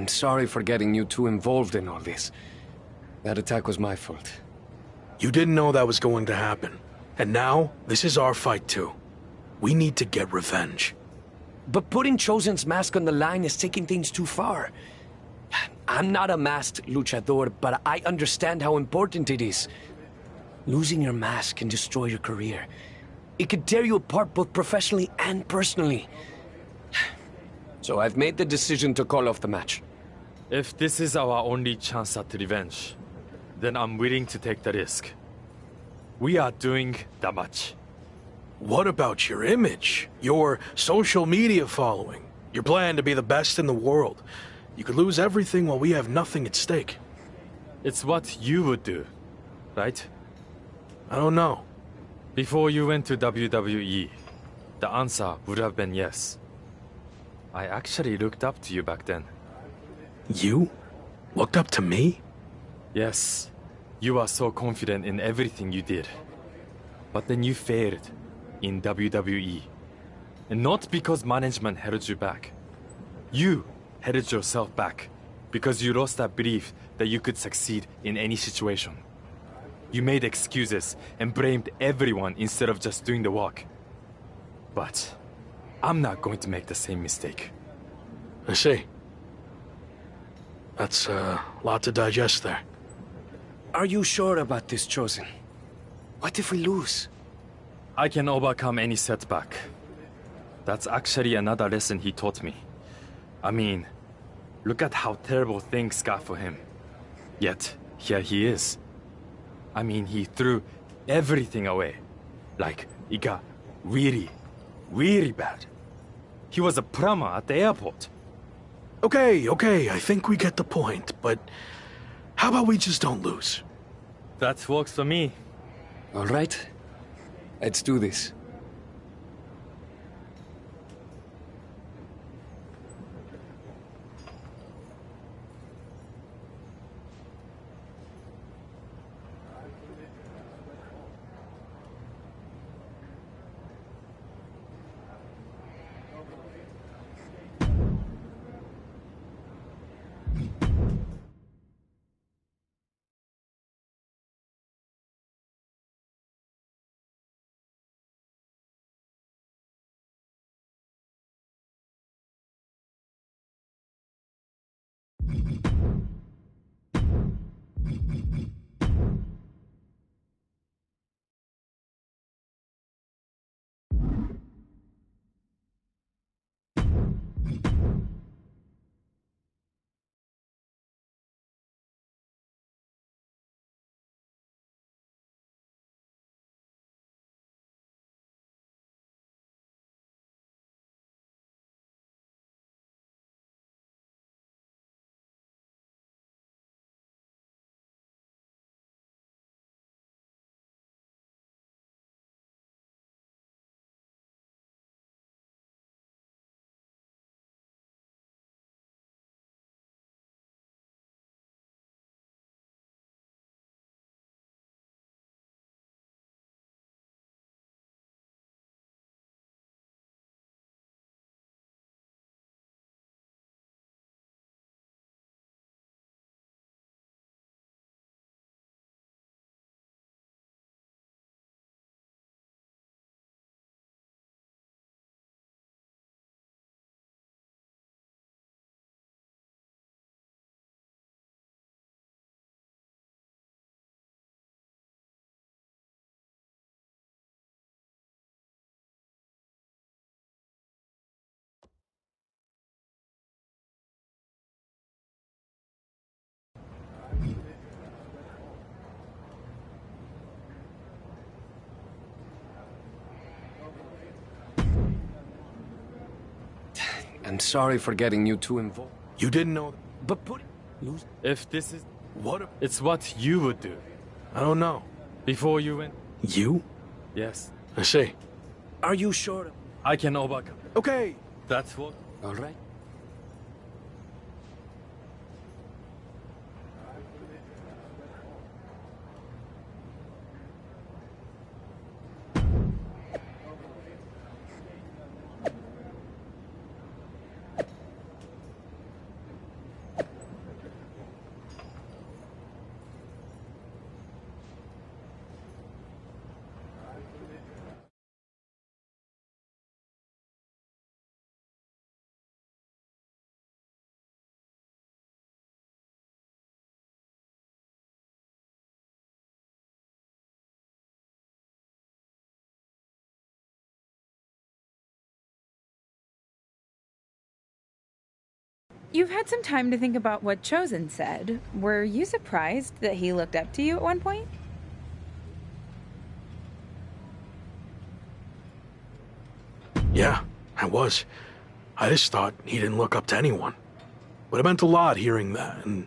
I'm sorry for getting you too involved in all this. That attack was my fault. You didn't know that was going to happen. And now, this is our fight too. We need to get revenge. But putting Chosen's mask on the line is taking things too far. I'm not a masked luchador, but I understand how important it is. Losing your mask can destroy your career. It could tear you apart both professionally and personally. So I've made the decision to call off the match. If this is our only chance at revenge, then I'm willing to take the risk. We are doing the match. What about your image? Your social media following? Your plan to be the best in the world? You could lose everything while we have nothing at stake. It's what you would do, right? I don't know. Before you went to WWE, the answer would have been yes. I actually looked up to you back then. You? Looked up to me? Yes. You are so confident in everything you did. But then you failed in WWE. And not because management held you back. You held yourself back because you lost that belief that you could succeed in any situation. You made excuses and blamed everyone instead of just doing the work. But I'm not going to make the same mistake. I see. That's a lot to digest there. Are you sure about this, Chosen? What if we lose? I can overcome any setback. That's actually another lesson he taught me. I mean, look at how terrible things got for him. Yet, here he is. I mean, he threw everything away. Like, it got really, really bad. He was a plumber at the airport. Okay, I think we get the point, but how about we just don't lose? That works for me. All right. Let's do this. I'm sorry for getting you too involved. You didn't know... But lose... If this is... What? It's what you would do. I don't know. Before you went... You? Yes. I see. Are you sure? I can overcome. Okay. That's what... All right. You've had some time to think about what Chosen said. Were you surprised that he looked up to you at one point? Yeah, I was. I just thought he didn't look up to anyone. But it meant a lot hearing that, and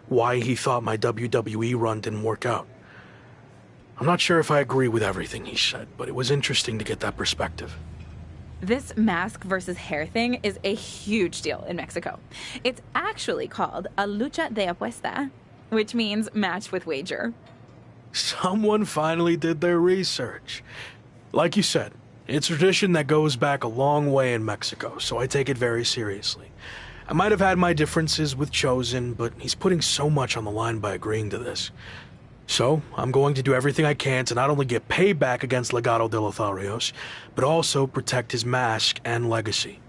why he thought my WWE run didn't work out. I'm not sure if I agree with everything he said, but it was interesting to get that perspective. This mask versus hair thing is a huge deal in Mexico. It's actually called a lucha de apuesta, which means match with wager. Someone finally did their research. Like you said, it's a tradition that goes back a long way in Mexico, so I take it very seriously. I might have had my differences with Chosen, but he's putting so much on the line by agreeing to this. So, I'm going to do everything I can to not only get payback against Legado de Lotharios, but also protect his mask and legacy.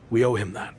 We owe him that.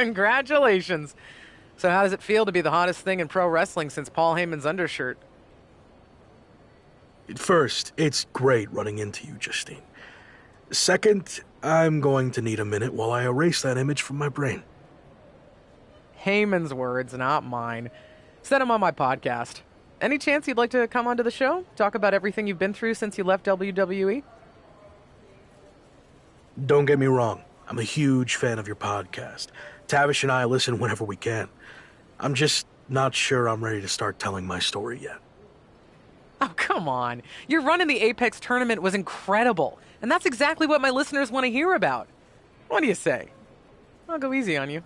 Congratulations. So how does it feel to be the hottest thing in pro wrestling since Paul Heyman's undershirt? First, it's great running into you, Justine. Second, I'm going to need a minute while I erase that image from my brain. Heyman's words, not mine. Said him on my podcast. Any chance you'd like to come onto the show? Talk about everything you've been through since you left WWE? Don't get me wrong, I'm a huge fan of your podcast. Tavish and I listen whenever we can. I'm just not sure I'm ready to start telling my story yet. Oh, come on. Your run in the Apex tournament was incredible, and that's exactly what my listeners want to hear about. What do you say? I'll go easy on you.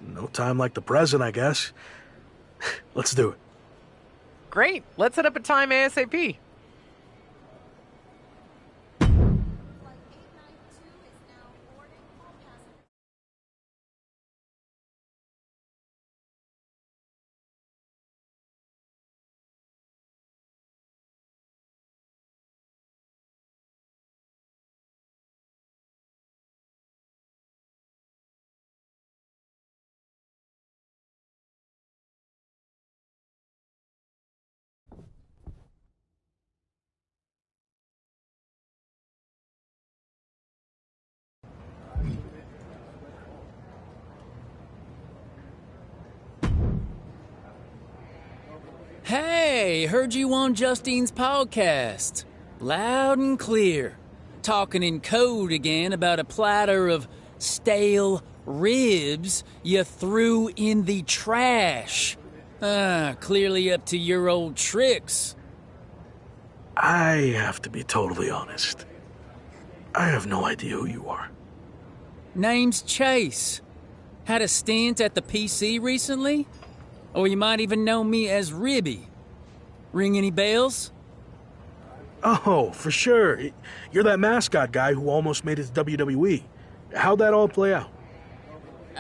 No time like the present, I guess. Let's do it. Great. Let's set up a time ASAP. Hey, heard you on Justine's podcast. Loud and clear. Talking in code again about a platter of stale ribs you threw in the trash. Clearly up to your old tricks. I have to be totally honest. I have no idea who you are. Name's Chase. Had a stint at the PC recently? Or you might even know me as Ribby. Ring any bells? Oh, for sure. You're that mascot guy who almost made it to WWE. How'd that all play out?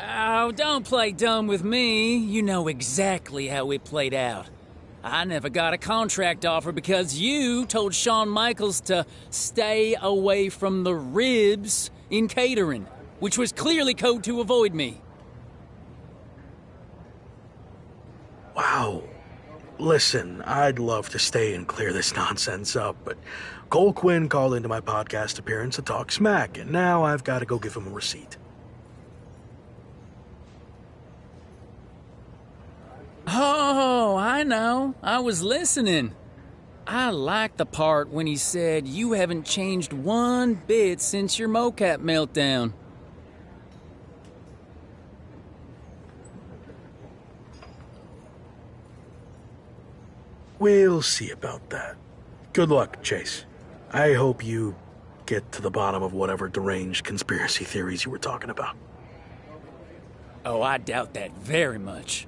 Oh, don't play dumb with me. You know exactly how it played out. I never got a contract offer because you told Shawn Michaels to stay away from the ribs in catering, which was clearly code to avoid me. Wow. Listen, I'd love to stay and clear this nonsense up, but Cole Quinn called into my podcast appearance to talk smack, and now I've got to go give him a receipt. Oh, I know. I was listening. I liked the part when he said you haven't changed one bit since your mocap meltdown. We'll see about that. Good luck, Chase. I hope you get to the bottom of whatever deranged conspiracy theories you were talking about. Oh, I doubt that very much.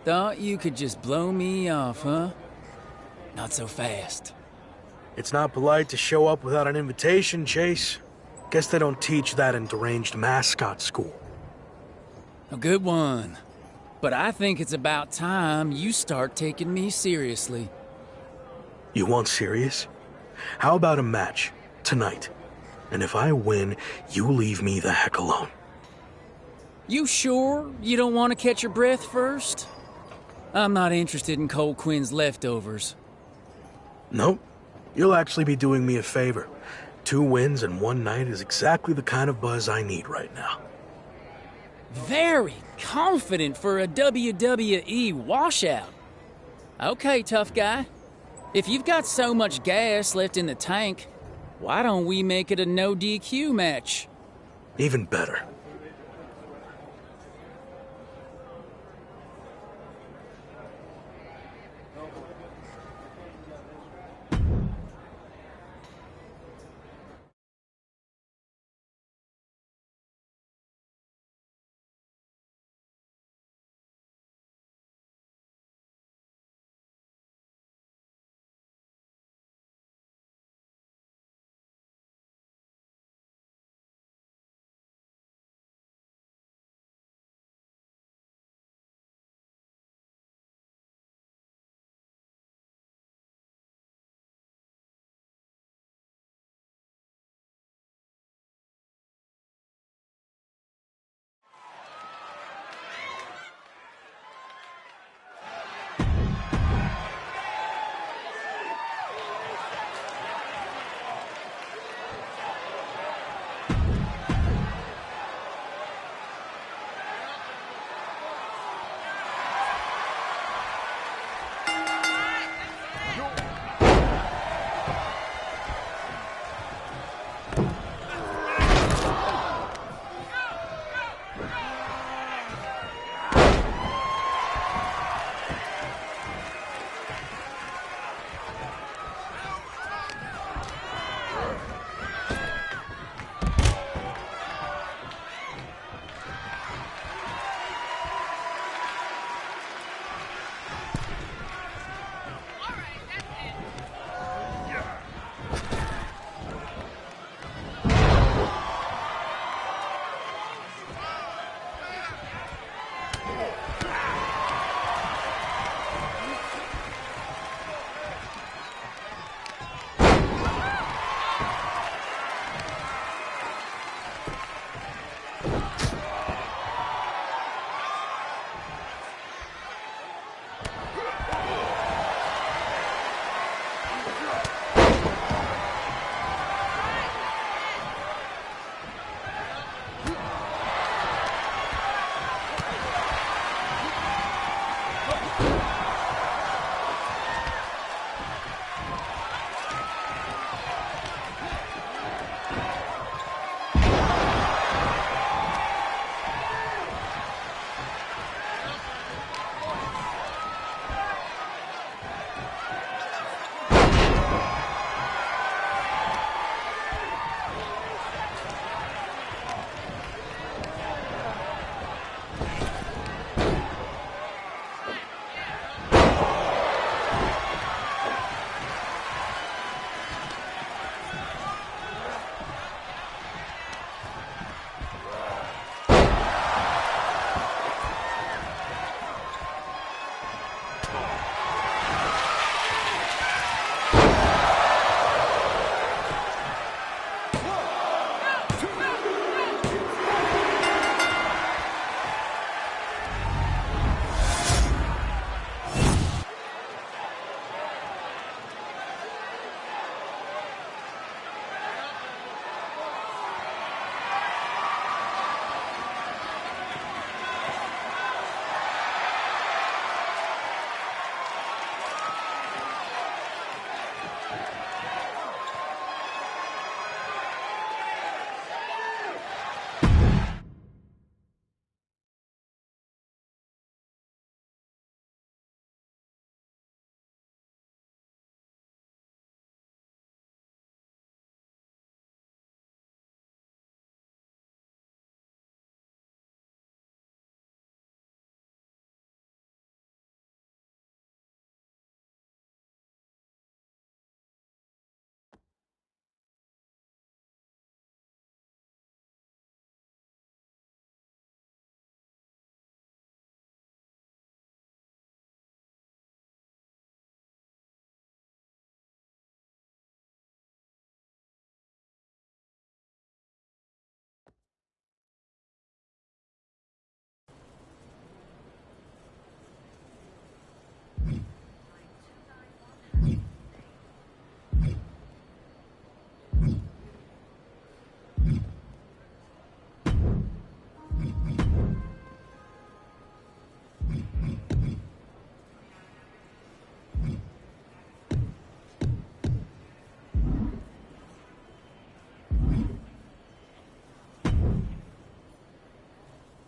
Thought you could just blow me off, huh? Not so fast. It's not polite to show up without an invitation, Chase. Guess they don't teach that in deranged mascot school. A good one. But I think it's about time you start taking me seriously. You want serious? How about a match, tonight? And if I win, you leave me the heck alone. You sure you don't want to catch your breath first? I'm not interested in Cole Quinn's leftovers. Nope. You'll actually be doing me a favor. 2 wins in 1 night is exactly the kind of buzz I need right now. Very confident for a WWE washout. Okay, tough guy. If you've got so much gas left in the tank, why don't we make it a no DQ match? Even better.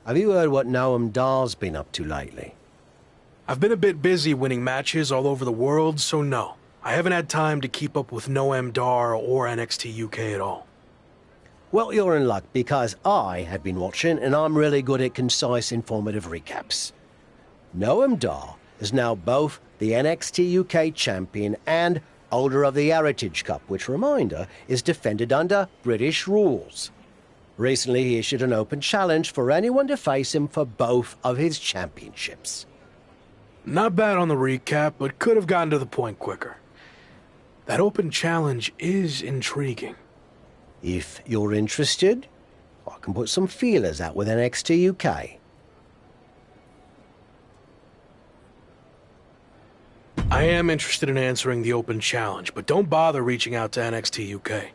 Have you heard what Noam Dar's been up to lately? I've been a bit busy winning matches all over the world, so no. I haven't had time to keep up with Noam Dar or NXT UK at all. Well, you're in luck, because I have been watching, and I'm really good at concise, informative recaps. Noam Dar is now both the NXT UK champion and holder of the Heritage Cup, which, reminder, is defended under British rules. Recently, he issued an open challenge for anyone to face him for both of his championships. Not bad on the recap, but could have gotten to the point quicker. That open challenge is intriguing. If you're interested, I can put some feelers out with NXT UK. I am interested in answering the open challenge, but don't bother reaching out to NXT UK.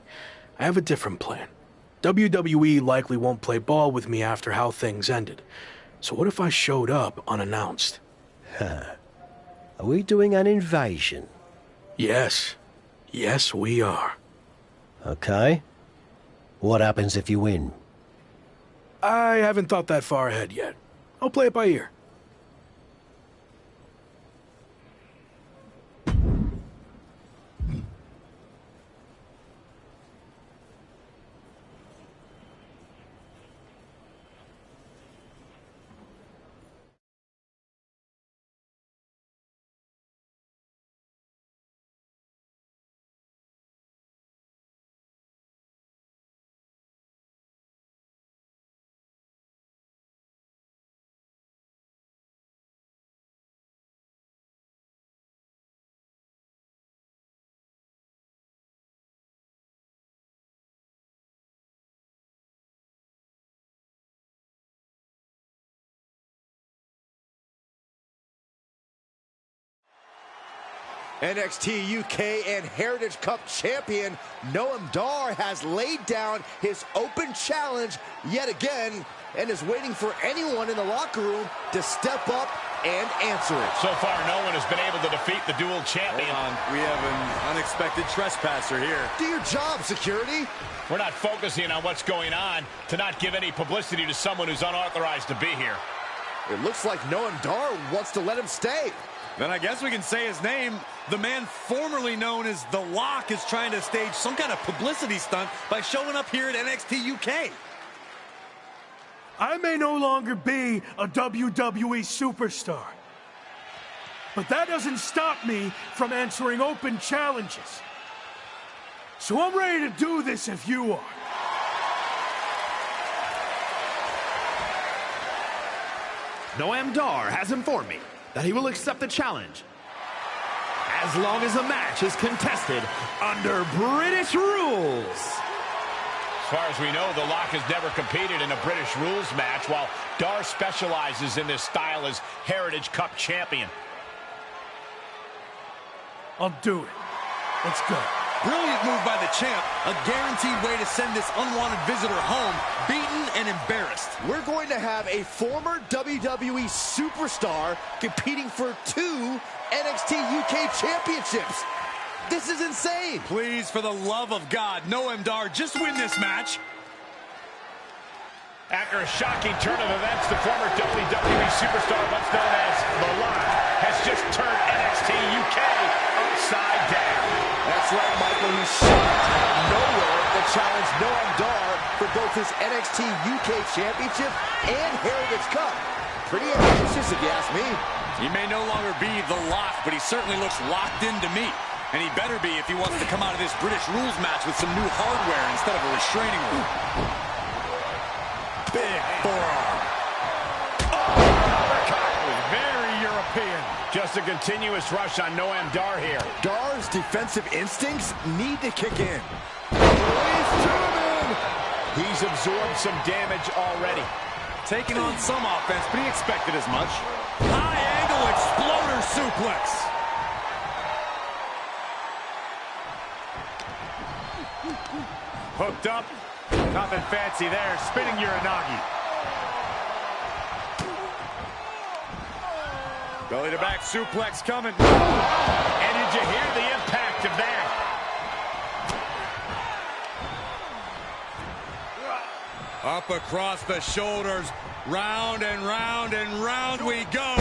I have a different plan. WWE likely won't play ball with me after how things ended. So what if I showed up unannounced? Are we doing an invasion? Yes. Yes, we are. Okay. What happens if you win? I haven't thought that far ahead yet. I'll play it by ear. NXT UK and Heritage Cup champion Noam Dar has laid down his open challenge yet again and is waiting for anyone in the locker room to step up and answer it. So far, no one has been able to defeat the dual champion. Hold on. We have an unexpected trespasser here. Do your job, security. We're not focusing on what's going on to not give any publicity to someone who's unauthorized to be here. It looks like Noam Dar wants to let him stay. Then I guess we can say his name. The man formerly known as The Lock is trying to stage some kind of publicity stunt by showing up here at NXT UK. I may no longer be a WWE superstar, but that doesn't stop me from answering open challenges. So I'm ready to do this if you are. Noam Dar has informed me that he will accept the challenge as long as the match is contested under British rules. As far as we know, The Lock has never competed in a British rules match, while Dar specializes in this style as Heritage Cup champion. I'll do it. Let's go. Brilliant move by the champ. A guaranteed way to send this unwanted visitor home, beaten and embarrassed. We're going to have a former WWE superstar competing for 2 NXT UK championships. This is insane. Please, for the love of God, Noam Dar, just win this match. After a shocking turn of events, the former WWE superstar, once known as The Lock, has just turned NXT UK upside down. That's right, Michael. He shocked out of nowhere to challenge Noam Dar for both his NXT UK Championship and Heritage Cup. Pretty ambitious, if you ask me. He may no longer be The Lock, but he certainly looks locked into me. And he better be if he wants to come out of this British rules match with some new hardware instead of a restraining order. Big forearm. Oh, very European. Just a continuous rush on Noam Dar here. Dar's defensive instincts need to kick in. He's German. He's absorbed some damage already. Taking on some offense, but he expected as much. High angle exploder suplex. Hooked up. Nothing fancy there. Spinning Uranagi. Belly to back suplex coming. And did you hear the impact of that? Up across the shoulders. Round and round and round we go.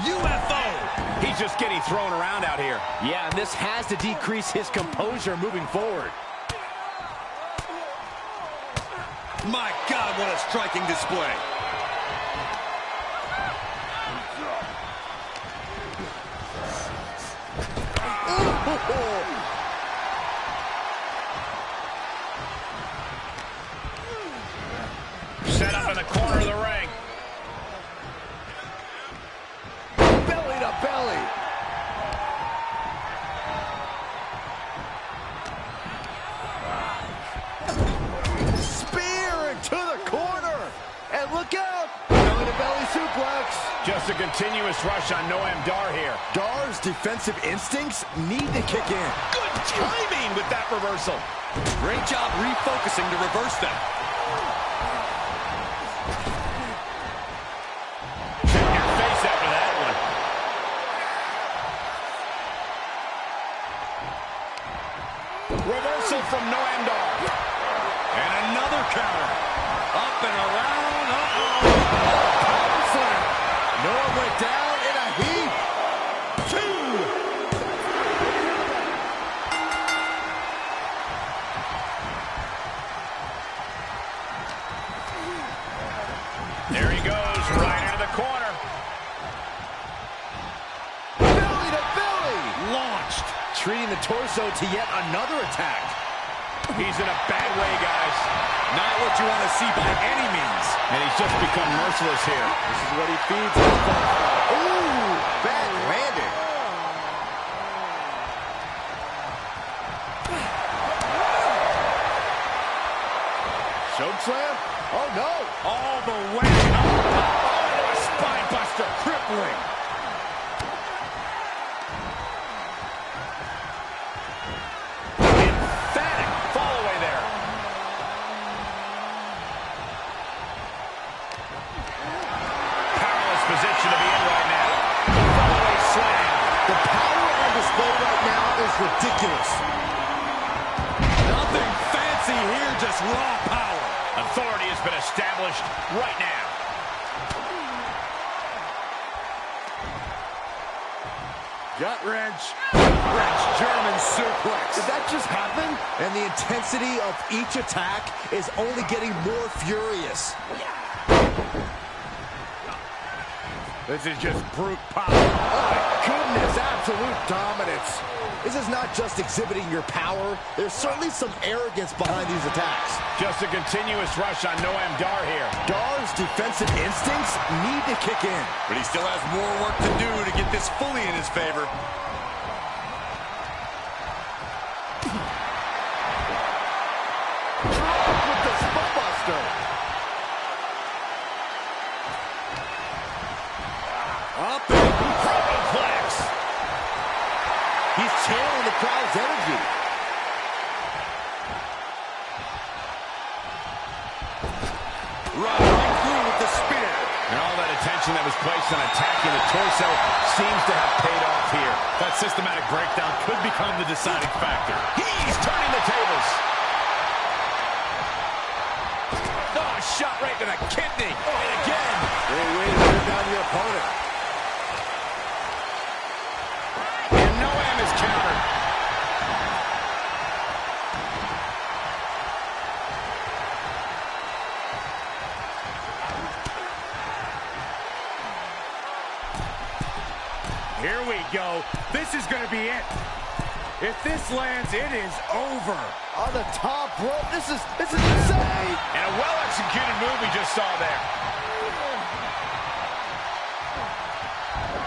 UFO. He's just getting thrown around out here. Yeah, and this has to decrease his composure moving forward. My God, what a striking display. Set up in the corner of the ring. Belly to belly. Spear into the corner. And look out. Belly to belly suplex. Just a continuous rush on Noam Dar here. Dar's defensive instincts need to kick in. Good timing with that reversal. Great job refocusing to reverse them. Your face after that one. Reversal from Noam Dar. And another counter. Up and around. Uh-oh. Power slam. Noah went down in a heap. 2. There he goes, right into the corner. Belly to belly. Launched. Treating the torso to yet another attack. He's in a bad way, guys. Not what you want to see by any means. And he's just become merciless here. This is what he feeds off of. Ooh, back landing. Choke slam? Oh no. All the way up. Oh, a spine buster. Crippling. Emphatic fall away there. Powerless position to be in right now. The fall-away slam. The power on display right now is ridiculous. Nothing fancy here, just raw power. Authority has been established right now. Gut wrench. German suplex. Did that just happen? And the intensity of each attack is only getting more furious. This is just brute power. Oh my goodness, absolute dominance. This is not just exhibiting your power. There's certainly some arrogance behind these attacks. Just a continuous rush on Noam Dar here. Dar's defensive instincts need to kick in. But he still has more work to do to get this fully in his favor. Drop with the spot buster. Up and Flex. He's channeling the crowd's energy. right through with the spear. And all that attention that was placed on attacking the torso seems to have paid off here. That systematic breakdown could become the deciding factor. He's turning the tables. Oh, shot right to the kidney. And again. Great way to bring down your opponent. And Noam is countered. Here we go. This is going to be it. If this lands, it is over. On the top rope, this is insane. And a well-executed move we just saw there.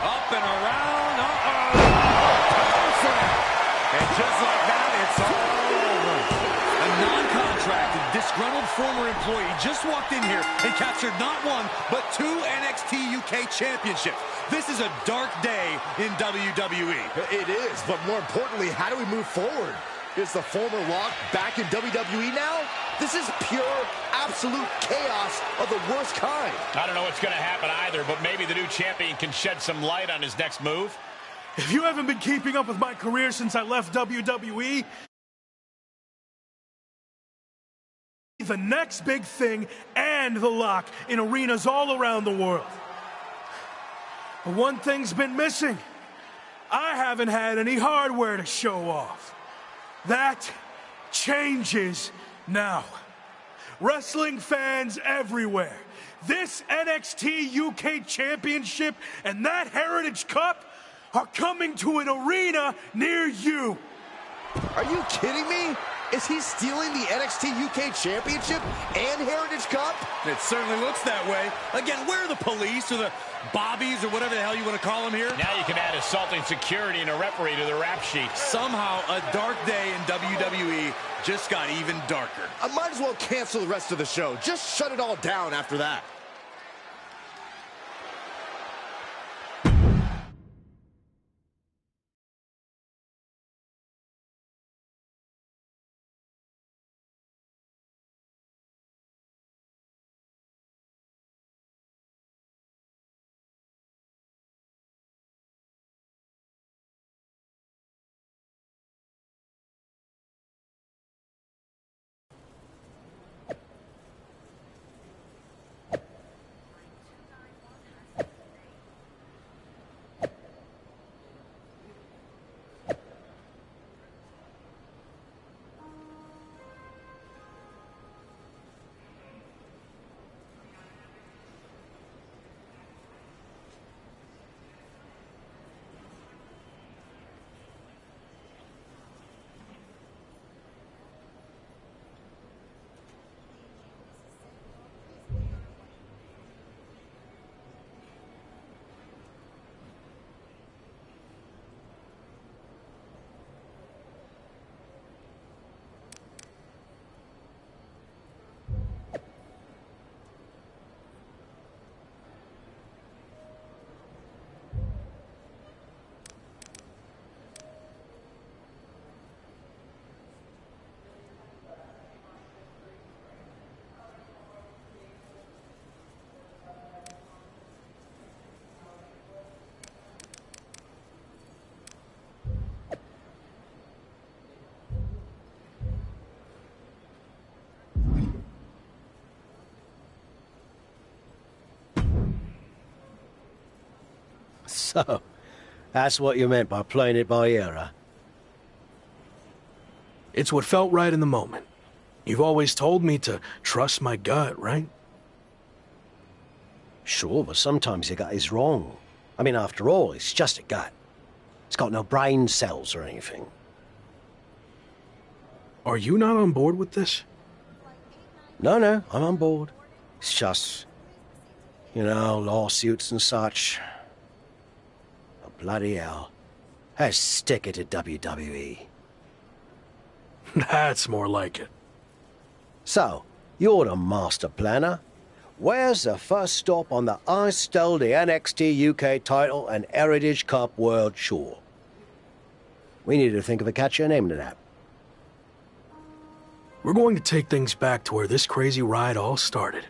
Up and around. Uh-oh. Power slam. And just like that, it's all over. A non-contracted, disgruntled former employee just walked in here and captured not one, but 2 NXT UK championships. This is a dark day in WWE. It is, but more importantly, how do we move forward? Is the former Rock back in WWE now? This is pure, absolute chaos of the worst kind. I don't know what's going to happen either, but maybe the new champion can shed some light on his next move. If you haven't been keeping up with my career since I left WWE, the next big thing and the lock in arenas all around the world. But one thing's been missing. I haven't had any hardware to show off. That changes now. Wrestling fans everywhere, this NXT UK Championship and that Heritage Cup are coming to an arena near you. Are you kidding me? Is he stealing the NXT UK Championship and Heritage Cup? It certainly looks that way. Again, where are the police or the bobbies or whatever the hell you want to call them here? Now you can add assaulting security and a referee to the rap sheet. Somehow, a dark day in WWE just got even darker. I might as well cancel the rest of the show. Just shut it all down after that. So, that's what you meant by playing it by ear, huh? It's what felt right in the moment. You've always told me to trust my gut, right? Sure, but sometimes your gut is wrong. I mean, after all, it's just a gut. It's got no brain cells or anything. Are you not on board with this? No, I'm on board. It's just, you know, lawsuits and such. Oh, bloody hell. Let's stick it to WWE. That's more like it. So, you're the master planner. Where's the first stop on the I stole the NXT UK title and Heritage Cup World Tour? We need to think of a catchier name to that. We're going to take things back to where this crazy ride all started.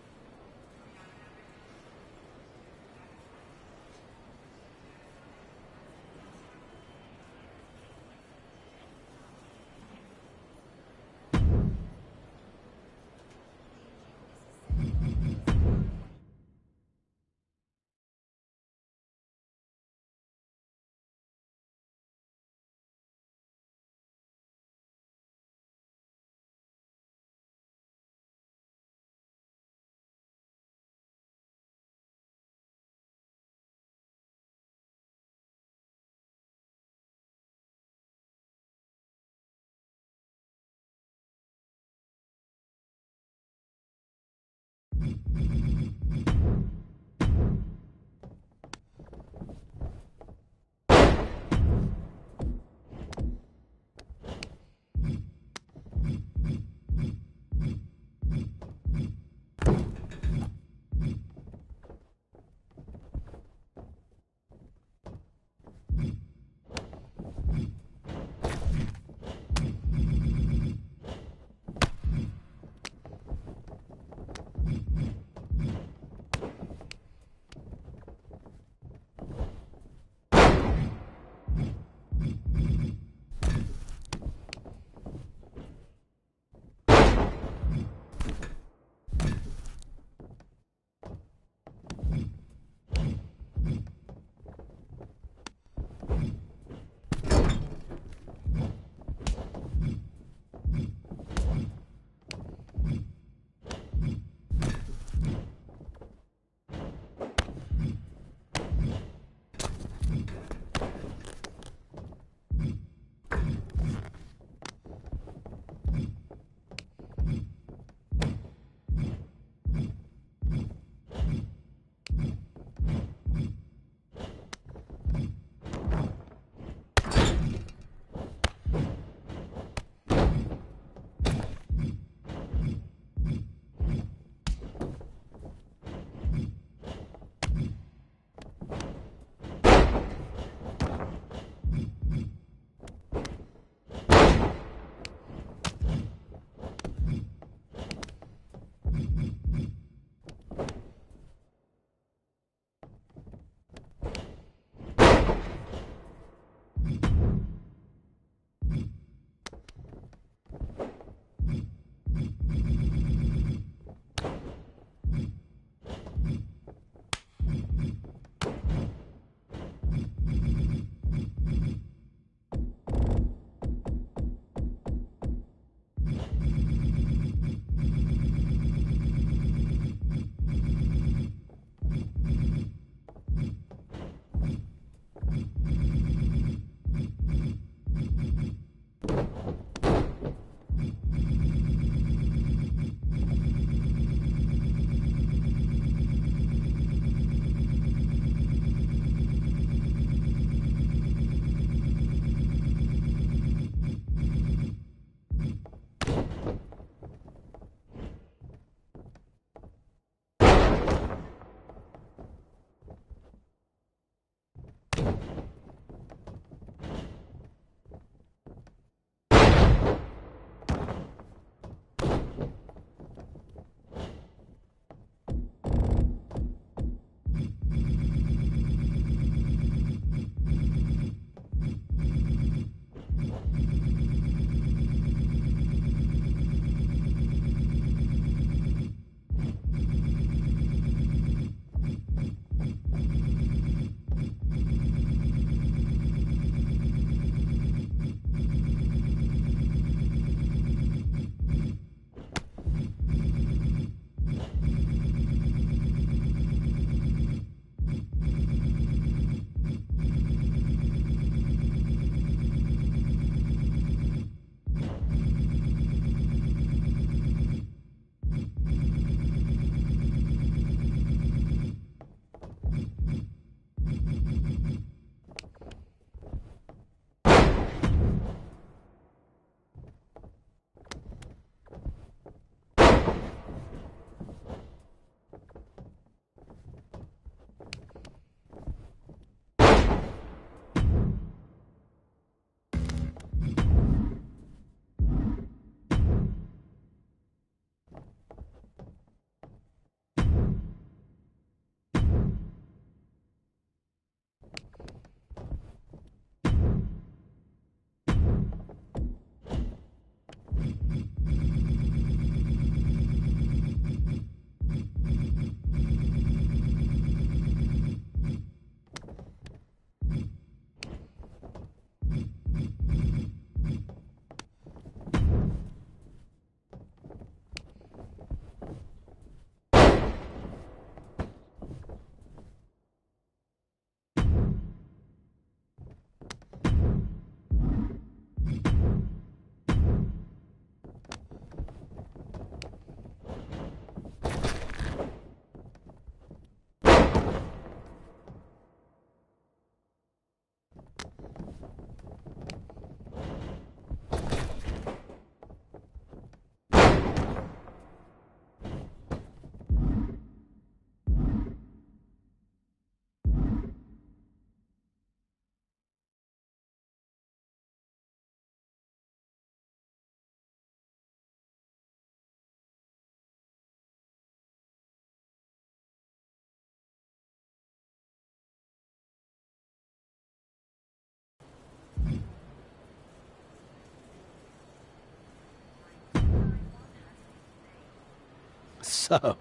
So,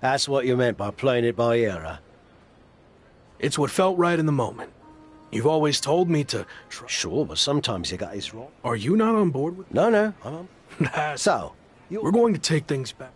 that's what you meant by playing it by ear, huh? It's what felt right in the moment. You've always told me to Sure, but sometimes you got it wrong. Are you not on board with No, I'm on. that? So, We're going to take things back.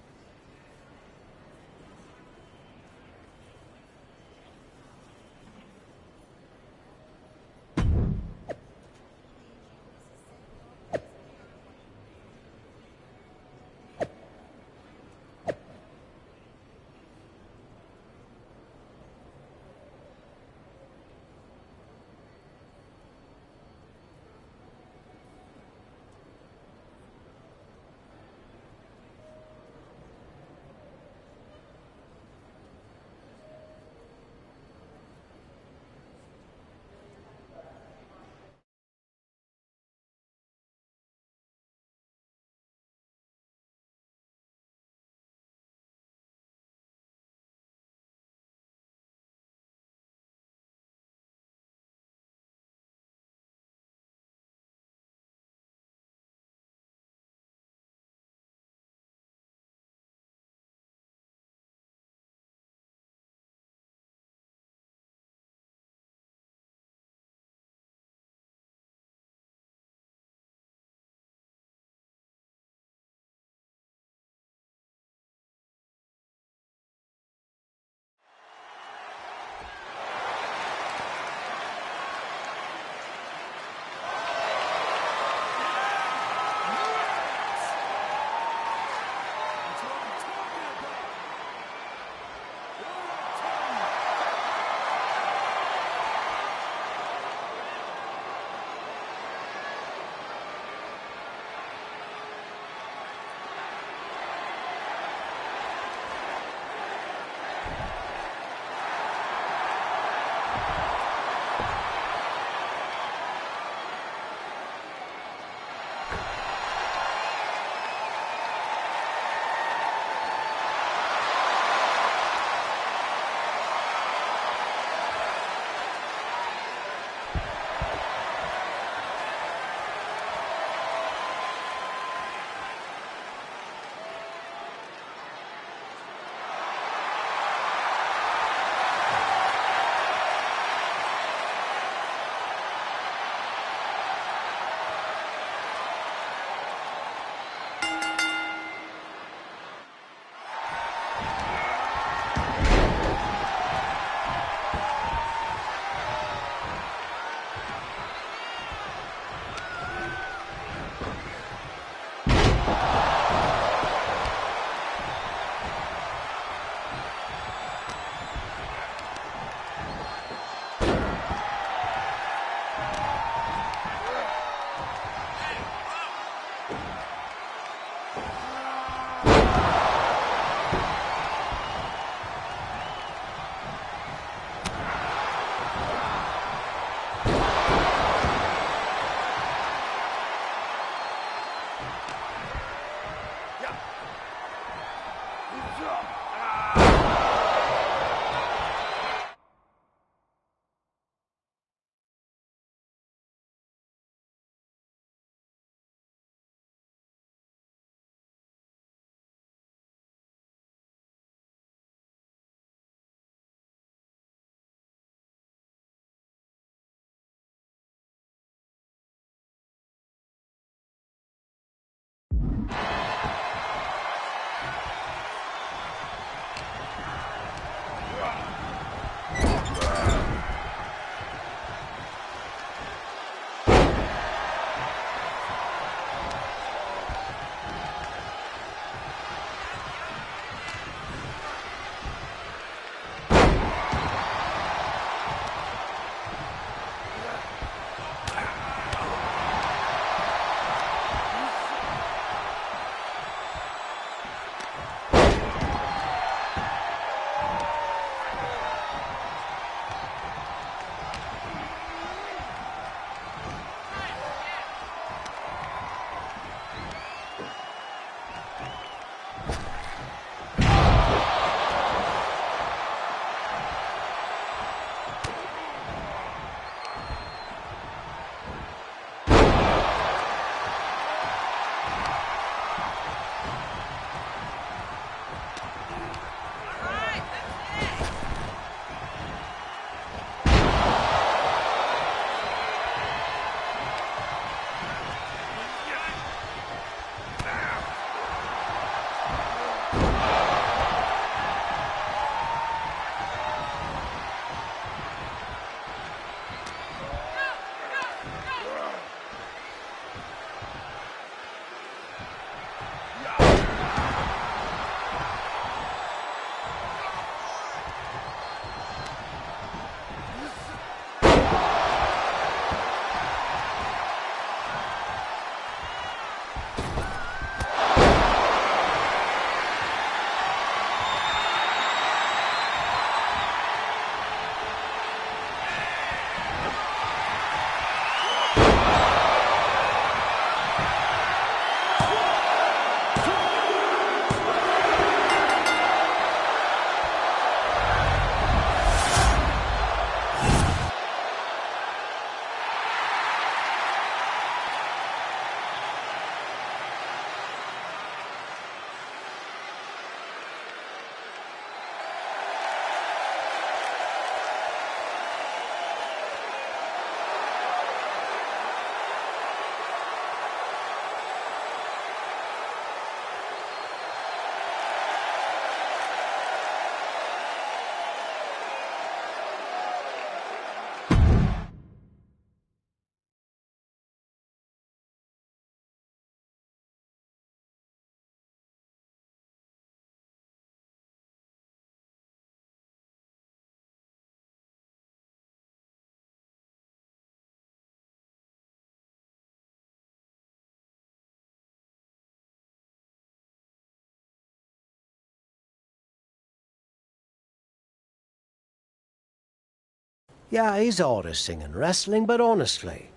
Yeah, he's hard as singing wrestling, but honestly,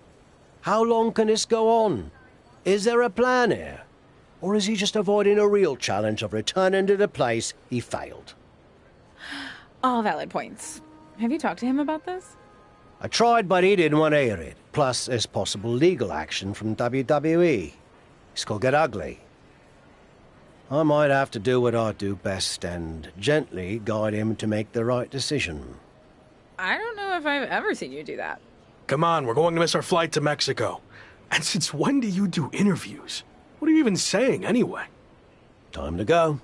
how long can this go on? Is there a plan here? Or is he just avoiding a real challenge of returning to the place he failed? All valid points. Have you talked to him about this? I tried, but he didn't want to hear it. Plus, there's possible legal action from WWE. This could get ugly. I might have to do what I do best and gently guide him to make the right decision. I don't know if I've ever seen you do that. Come on, we're going to miss our flight to Mexico. And since when do you do interviews? What are you even saying, anyway? Time to go.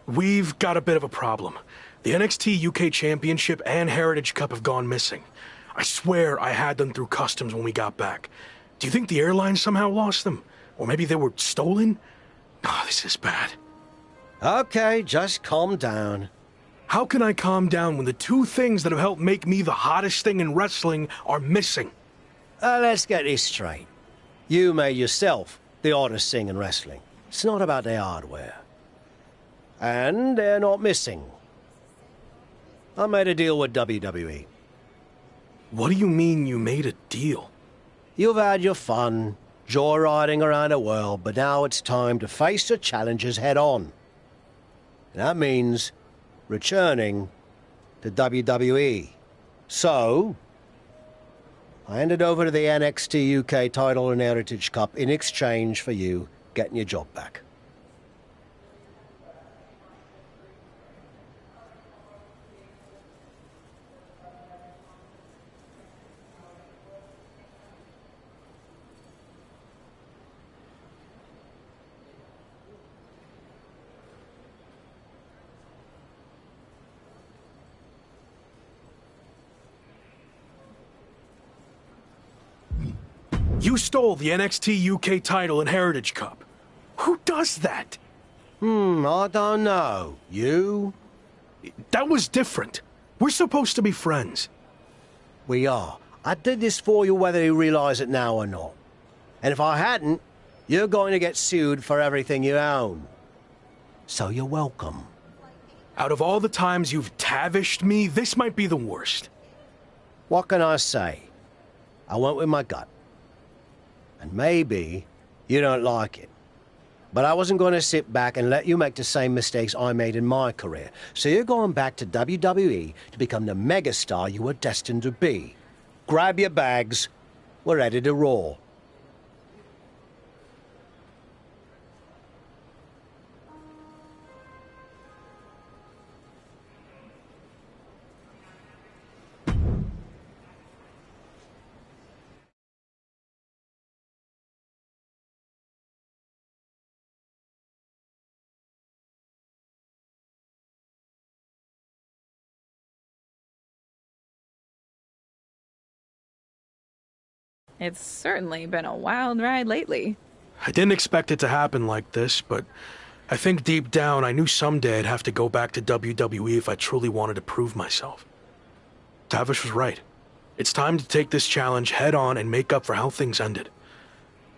We've got a bit of a problem. The NXT UK Championship and Heritage Cup have gone missing. I swear I had them through customs when we got back. Do you think the airline somehow lost them? Or maybe they were stolen? Oh, this is bad. Okay, just calm down. How can I calm down when the two things that have helped make me the hottest thing in wrestling are missing? Let's get this straight. You made yourself the hottest thing in wrestling. It's not about the hardware. And they're not missing. I made a deal with WWE. What do you mean you made a deal? You've had your fun, joyriding around the world, but now it's time to face the challenges head on. That means returning to WWE. So, I handed over to the NXT UK title and Heritage Cup in exchange for you getting your job back. You stole the NXT UK title and Heritage Cup. Who does that? I don't know. You? That was different. We're supposed to be friends. We are. I did this for you whether you realize it now or not. And if I hadn't, you're going to get sued for everything you own. So you're welcome. Out of all the times you've tavished me, this might be the worst. What can I say? I went with my gut. And maybe you don't like it. But I wasn't going to sit back and let you make the same mistakes I made in my career. So you're going back to WWE to become the megastar you were destined to be. Grab your bags. We're ready to roll. It's certainly been a wild ride lately. I didn't expect it to happen like this, but I think deep down I knew someday I'd have to go back to WWE if I truly wanted to prove myself. Tavish was right. It's time to take this challenge head on and make up for how things ended.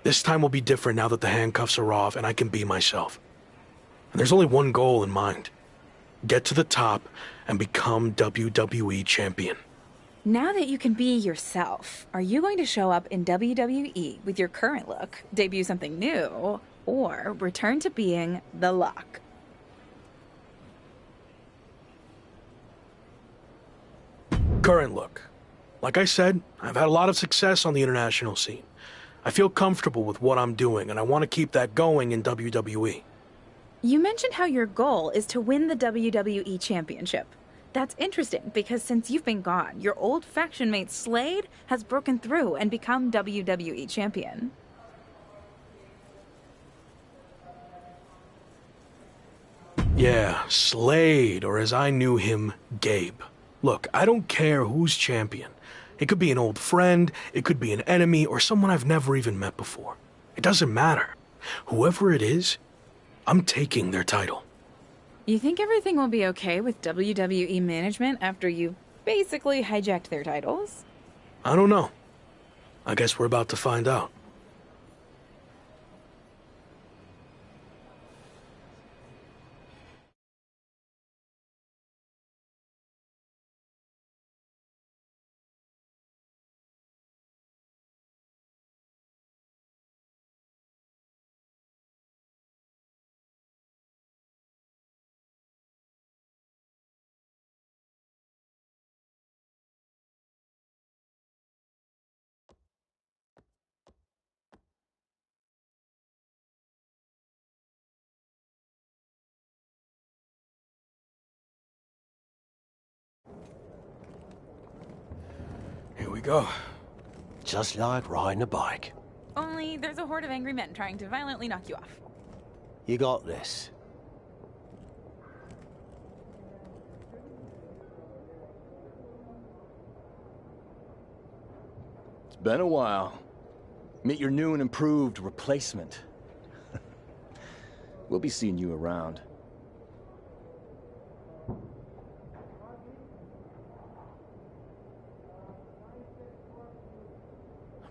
This time will be different now that the handcuffs are off and I can be myself. And there's only one goal in mind. Get to the top and become WWE champion. Now that you can be yourself, are you going to show up in WWE with your current look, debut something new, or return to being the Lock? Current look. Like I said, I've had a lot of success on the international scene. I feel comfortable with what I'm doing, and I want to keep that going in WWE. You mentioned how your goal is to win the WWE Championship. That's interesting, because since you've been gone, your old faction mate Slade has broken through and become WWE Champion. Yeah, Slade, or as I knew him, Gabe. Look, I don't care who's champion. It could be an old friend, it could be an enemy, or someone I've never even met before. It doesn't matter. Whoever it is, I'm taking their title. You think everything will be okay with WWE management after you basically hijacked their titles? I don't know. I guess we're about to find out. go. Just like riding a bike. Only there's a horde of angry men trying to violently knock you off. You got this. It's been a while. Meet your new and improved replacement. We'll be seeing you around.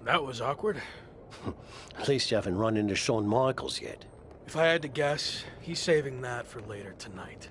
That was awkward. At least you haven't run into Shawn Michaels yet. If I had to guess, he's saving that for later tonight.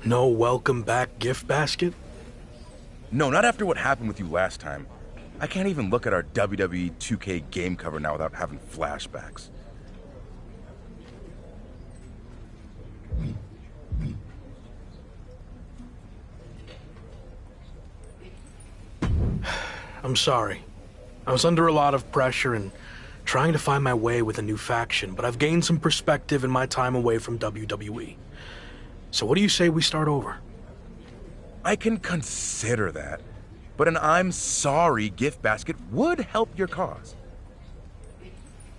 No welcome back gift basket? No, not after what happened with you last time. I can't even look at our WWE 2K game cover now without having flashbacks. I'm sorry. I was under a lot of pressure and trying to find my way with a new faction, but I've gained some perspective in my time away from WWE. So what do you say we start over? I can consider that, but an I'm sorry gift basket would help your cause.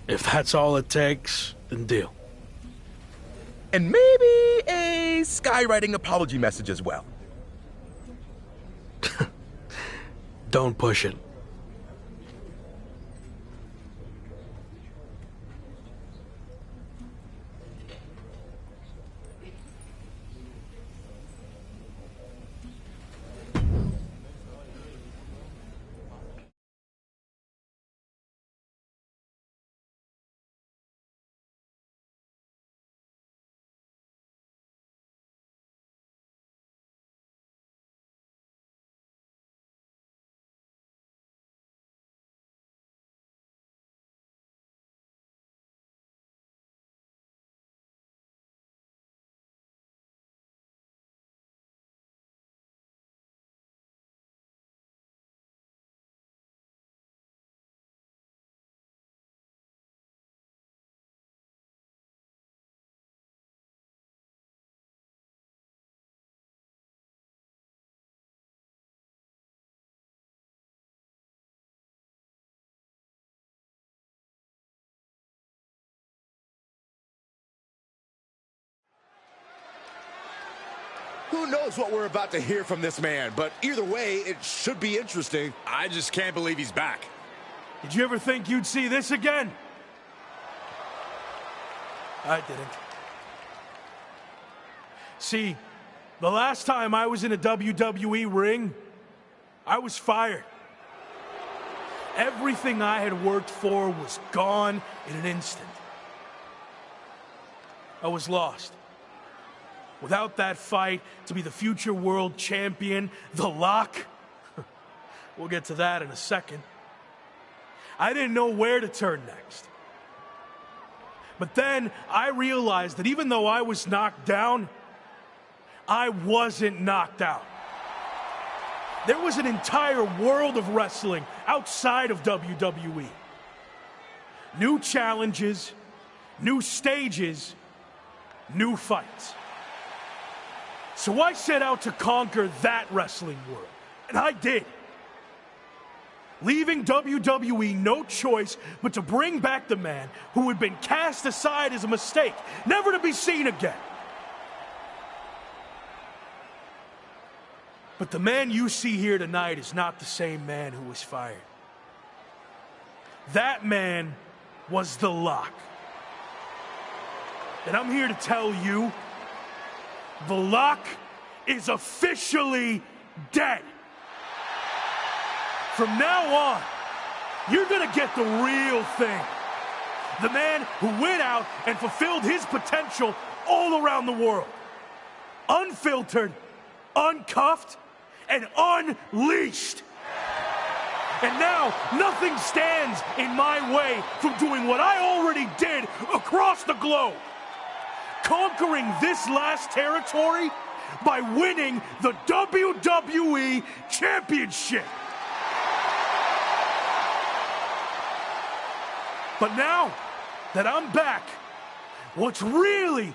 If that's all it takes, then deal. And maybe a skywriting apology message as well. Don't push it. Who knows what we're about to hear from this man, but either way, it should be interesting. I just can't believe he's back. Did you ever think you'd see this again? I didn't. See, the last time I was in a WWE ring, I was fired. Everything I had worked for was gone in an instant. I was lost. Without that fight to be the future world champion, The Lock, we'll get to that in a second. I didn't know where to turn next. But then I realized that even though I was knocked down, I wasn't knocked out. There was an entire world of wrestling outside of WWE. New challenges, new stages, new fights. So I set out to conquer that wrestling world, and I did. leaving WWE no choice but to bring back the man who had been cast aside as a mistake, never to be seen again. But the man you see here tonight is not the same man who was fired. That man was The Lock. And I'm here to tell you, The Lock is officially dead. From now on, you're gonna get the real thing. The man who went out and fulfilled his potential all around the world. Unfiltered, uncuffed, and unleashed. And now, nothing stands in my way from doing what I already did across the globe. Conquering this last territory by winning the WWE Championship. But now that I'm back, what's really...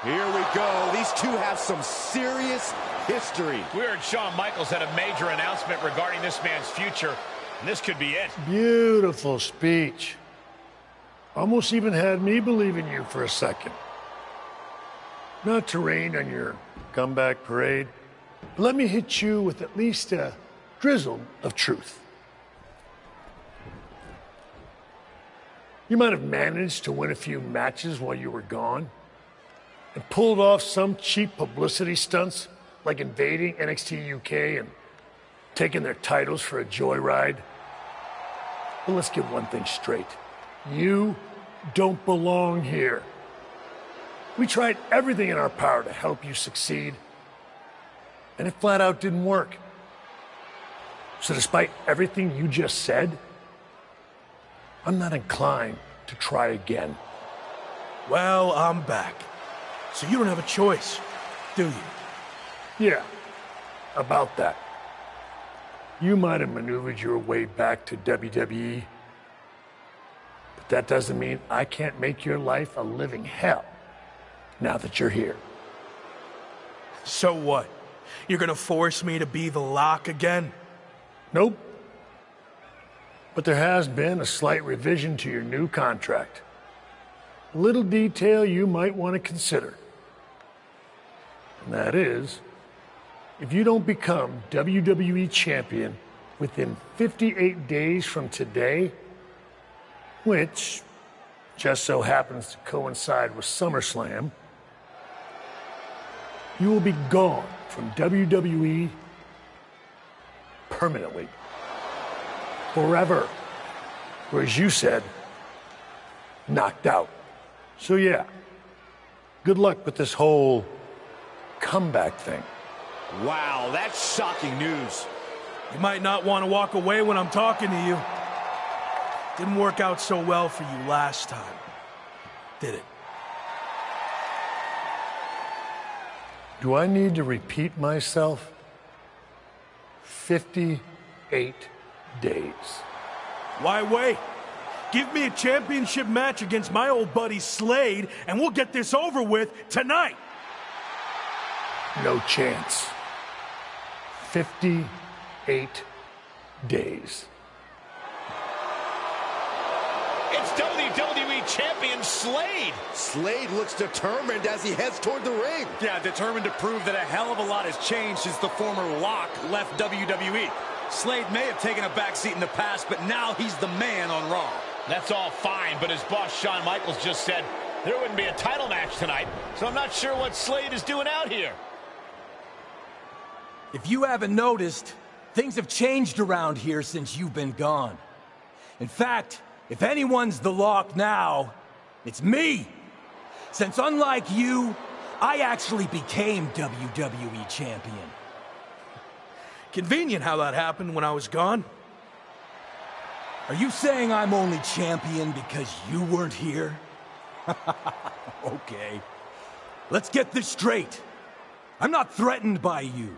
Here we go. These two have some serious history. We heard Shawn Michaels had a major announcement regarding this man's future, and this could be it. Beautiful speech. Almost even had me believe in you for a second. Not to rain on your comeback parade, but let me hit you with at least a drizzle of truth. You might have managed to win a few matches while you were gone and pulled off some cheap publicity stunts like invading NXT UK and taking their titles for a joyride. But let's get one thing straight. You don't belong here. We tried everything in our power to help you succeed, and it flat out didn't work. So despite everything you just said, I'm not inclined to try again. Well, I'm back. So you don't have a choice, do you? Yeah, about that. You might have maneuvered your way back to WWE, but that doesn't mean I can't make your life a living hell now that you're here. So what? You're gonna force me to be The Lock again? Nope. But there has been a slight revision to your new contract. A little detail you might want to consider. And that is, if you don't become WWE Champion within 58 days from today, which just so happens to coincide with SummerSlam, you will be gone from WWE permanently. Forever. Or as you said, knocked out. So yeah, good luck with this whole comeback thing. Wow, that's shocking news. You might not want to walk away when I'm talking to you. Didn't work out so well for you last time, did it? Do I need to repeat myself? 58 days. Why wait? Give me a championship match against my old buddy Slade, and we'll get this over with tonight. No chance. 58 days. It's WWE Champion Slade. Slade looks determined as he heads toward the ring. Yeah, determined to prove that a hell of a lot has changed since the former Lock left WWE. Slade may have taken a backseat in the past, but now he's the man on Raw. That's all fine, but as boss Shawn Michaels just said, there wouldn't be a title match tonight, so I'm not sure what Slade is doing out here. If you haven't noticed, things have changed around here since you've been gone. In fact, if anyone's The Lock now, it's me. Since unlike you, I actually became WWE Champion. Convenient how that happened when I was gone. Are you saying I'm only champion because you weren't here? Okay. Let's get this straight. I'm not threatened by you.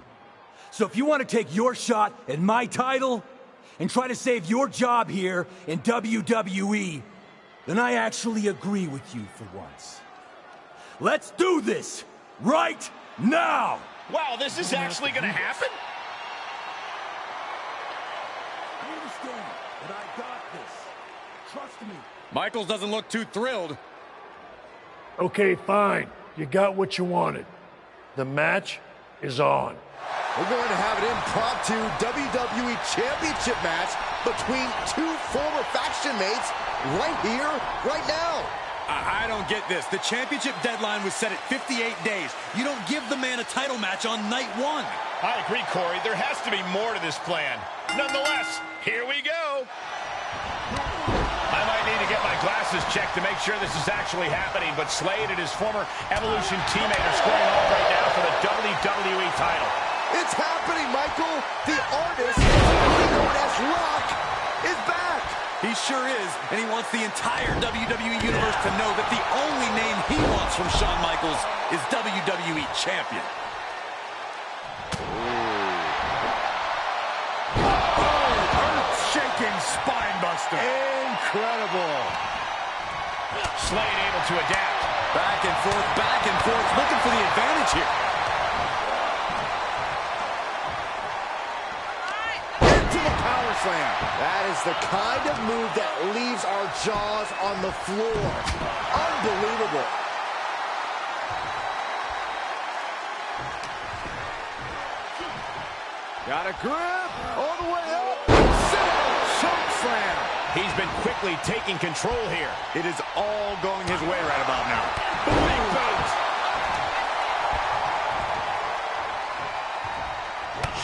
So if you want to take your shot at my title and try to save your job here in WWE, then I actually agree with you for once. Let's do this right now! Wow, this is actually going to happen? this. Trust me. Michaels doesn't look too thrilled. Okay, fine. You got what you wanted. The match is on. We're going to have an impromptu WWE Championship match between two former faction mates right here, right now. I don't get this. The championship deadline was set at 58 days. You don't give the man a title match on night one. I agree, Corey. There has to be more to this plan. Nonetheless, here we go. I might need to get my glasses checked to make sure this is actually happening, but Slade and his former Evolution teammate are squaring off right now for the WWE title. It's happening, Michael. The artist, known as Rock, is back. He sure is, and he wants the entire WWE Universe to know that the only name he wants from Shawn Michaels is WWE Champion. Earth-shaking spine buster. Incredible. Slade able to adapt. Back and forth, looking for the advantage here. Into the power slam. That is the kind of move that leaves our jaws on the floor. Unbelievable. Got a grip. All the way up. Sit-out choke slam. He's been quickly taking control here. It is all going his way right about now. Big boot.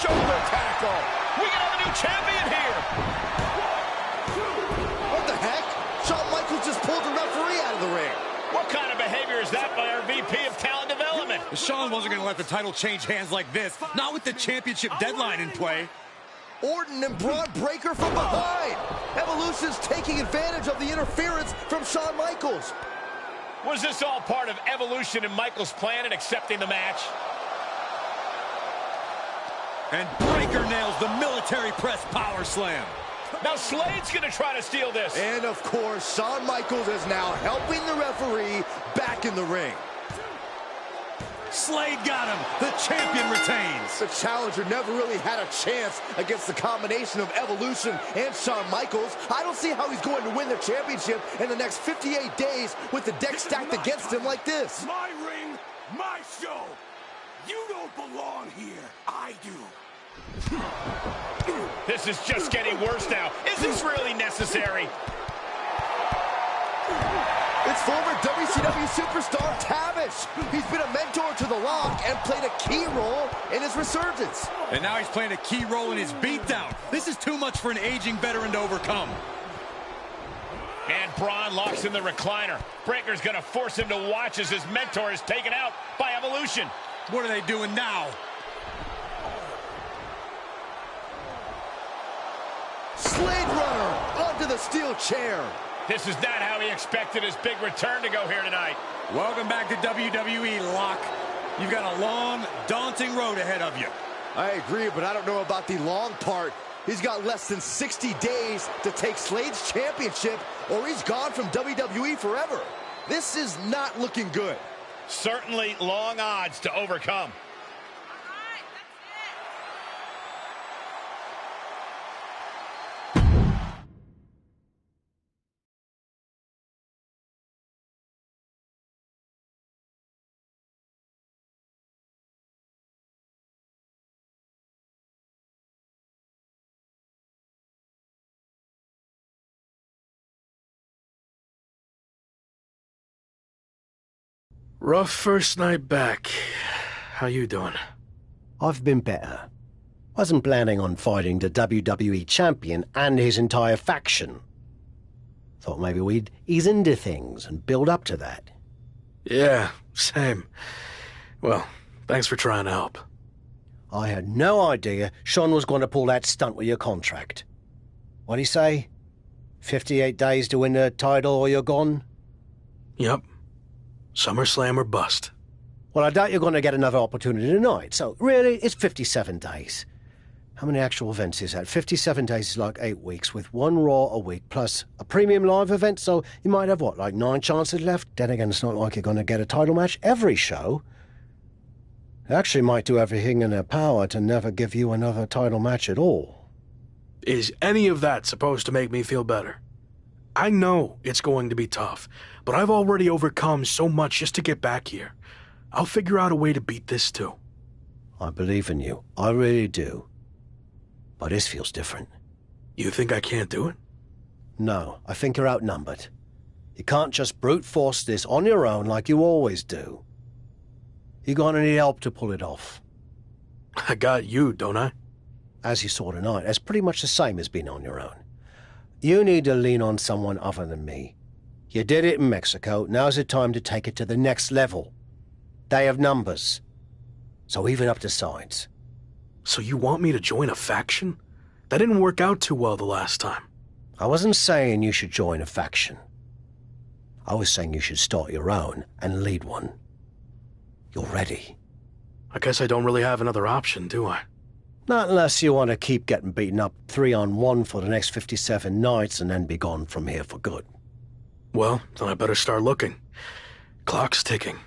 Shoulder tackle. We can have a new champion here. What the heck? Shawn Michaels just pulled the referee out of the ring. What kind of behavior is that by our VP of Talent Development? Shawn wasn't going to let the title change hands like this, not with the championship deadline in play. Orton and Braun Breaker from behind. Evolution's taking advantage of the interference from Shawn Michaels. Was this all part of Evolution and Michaels' plan in accepting the match? And Breaker nails the military press power slam. Now Slade's going to try to steal this. And of course, Shawn Michaels is now helping the referee back in the ring. Slade got him. The champion retains. The challenger never really had a chance against the combination of Evolution and Shawn Michaels. I don't see how he's going to win the championship in the next 58 days with the deck stacked against him like this. My ring, my show. You don't belong here. I do. This is just getting worse now. Is this really necessary? It's former WCW superstar Tavish. He's been a mentor to The Rock and played a key role in his resurgence. And now he's playing a key role in his beatdown. This is too much for an aging veteran to overcome. And Braun locks in the recliner. Breaker's gonna force him to watch as his mentor is taken out by Evolution. What are they doing now? Slade runner onto the steel chair. This is not how he expected his big return to go here tonight. Welcome back to WWE, Locke. You've got a long, daunting road ahead of you. I agree, but I don't know about the long part. He's got less than 60 days to take Slade's championship, or he's gone from WWE forever. This is not looking good. Certainly long odds to overcome. Rough first night back. How you doing? I've been better. Wasn't planning on fighting the WWE champion and his entire faction. Thought maybe we'd ease into things and build up to that. Yeah, same. Well, thanks for trying to help. I had no idea Shawn was going to pull that stunt with your contract. What'd he say? 58 days to win the title or you're gone? Yep. SummerSlam or bust. Well, I doubt you're going to get another opportunity tonight, so really, it's 57 days. How many actual events is that? 57 days is like 8 weeks, with one Raw a week, plus a premium live event, so you might have, what, like 9 chances left? Then again, it's not like you're going to get a title match every show. They actually might do everything in their power to never give you another title match at all. Is any of that supposed to make me feel better? I know it's going to be tough, but I've already overcome so much just to get back here. I'll figure out a way to beat this too. I believe in you. I really do. But this feels different. You think I can't do it? No, I think you're outnumbered. You can't just brute force this on your own like you always do. You're gonna need help to pull it off. I got you, don't I? As you saw tonight, that's pretty much the same as being on your own. You need to lean on someone other than me. You did it in Mexico, now's the time to take it to the next level. They have numbers. So even up the sides. So you want me to join a faction? That didn't work out too well the last time. I wasn't saying you should join a faction. I was saying you should start your own and lead one. You're ready. I guess I don't really have another option, do I? Not unless you want to keep getting beaten up 3-on-1 for the next 57 nights and then be gone from here for good. Well, then I better start looking. Clock's ticking.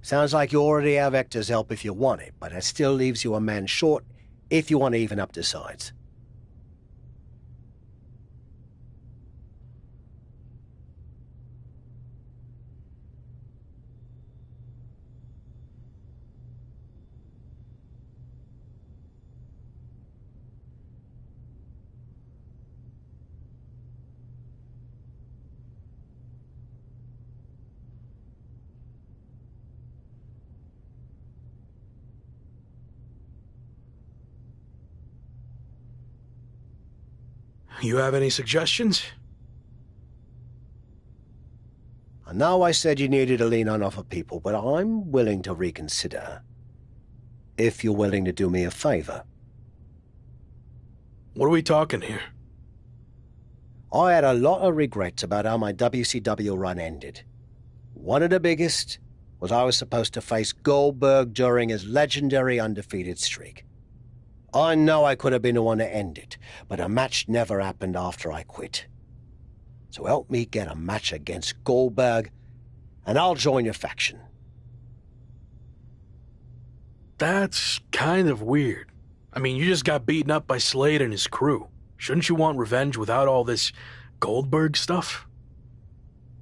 Sounds like you already have Hector's help if you want it, but that still leaves you a man short if you want to even up the sides. You have any suggestions? I know I said you needed to lean on other people, but I'm willing to reconsider. If you're willing to do me a favor. What are we talking here? I had a lot of regrets about how my WCW run ended. One of the biggest was I was supposed to face Goldberg during his legendary undefeated streak. I know I could have been the one to end it, but a match never happened after I quit. So help me get a match against Goldberg, and I'll join your faction. That's kind of weird. I mean, you just got beaten up by Slade and his crew. Shouldn't you want revenge without all this Goldberg stuff?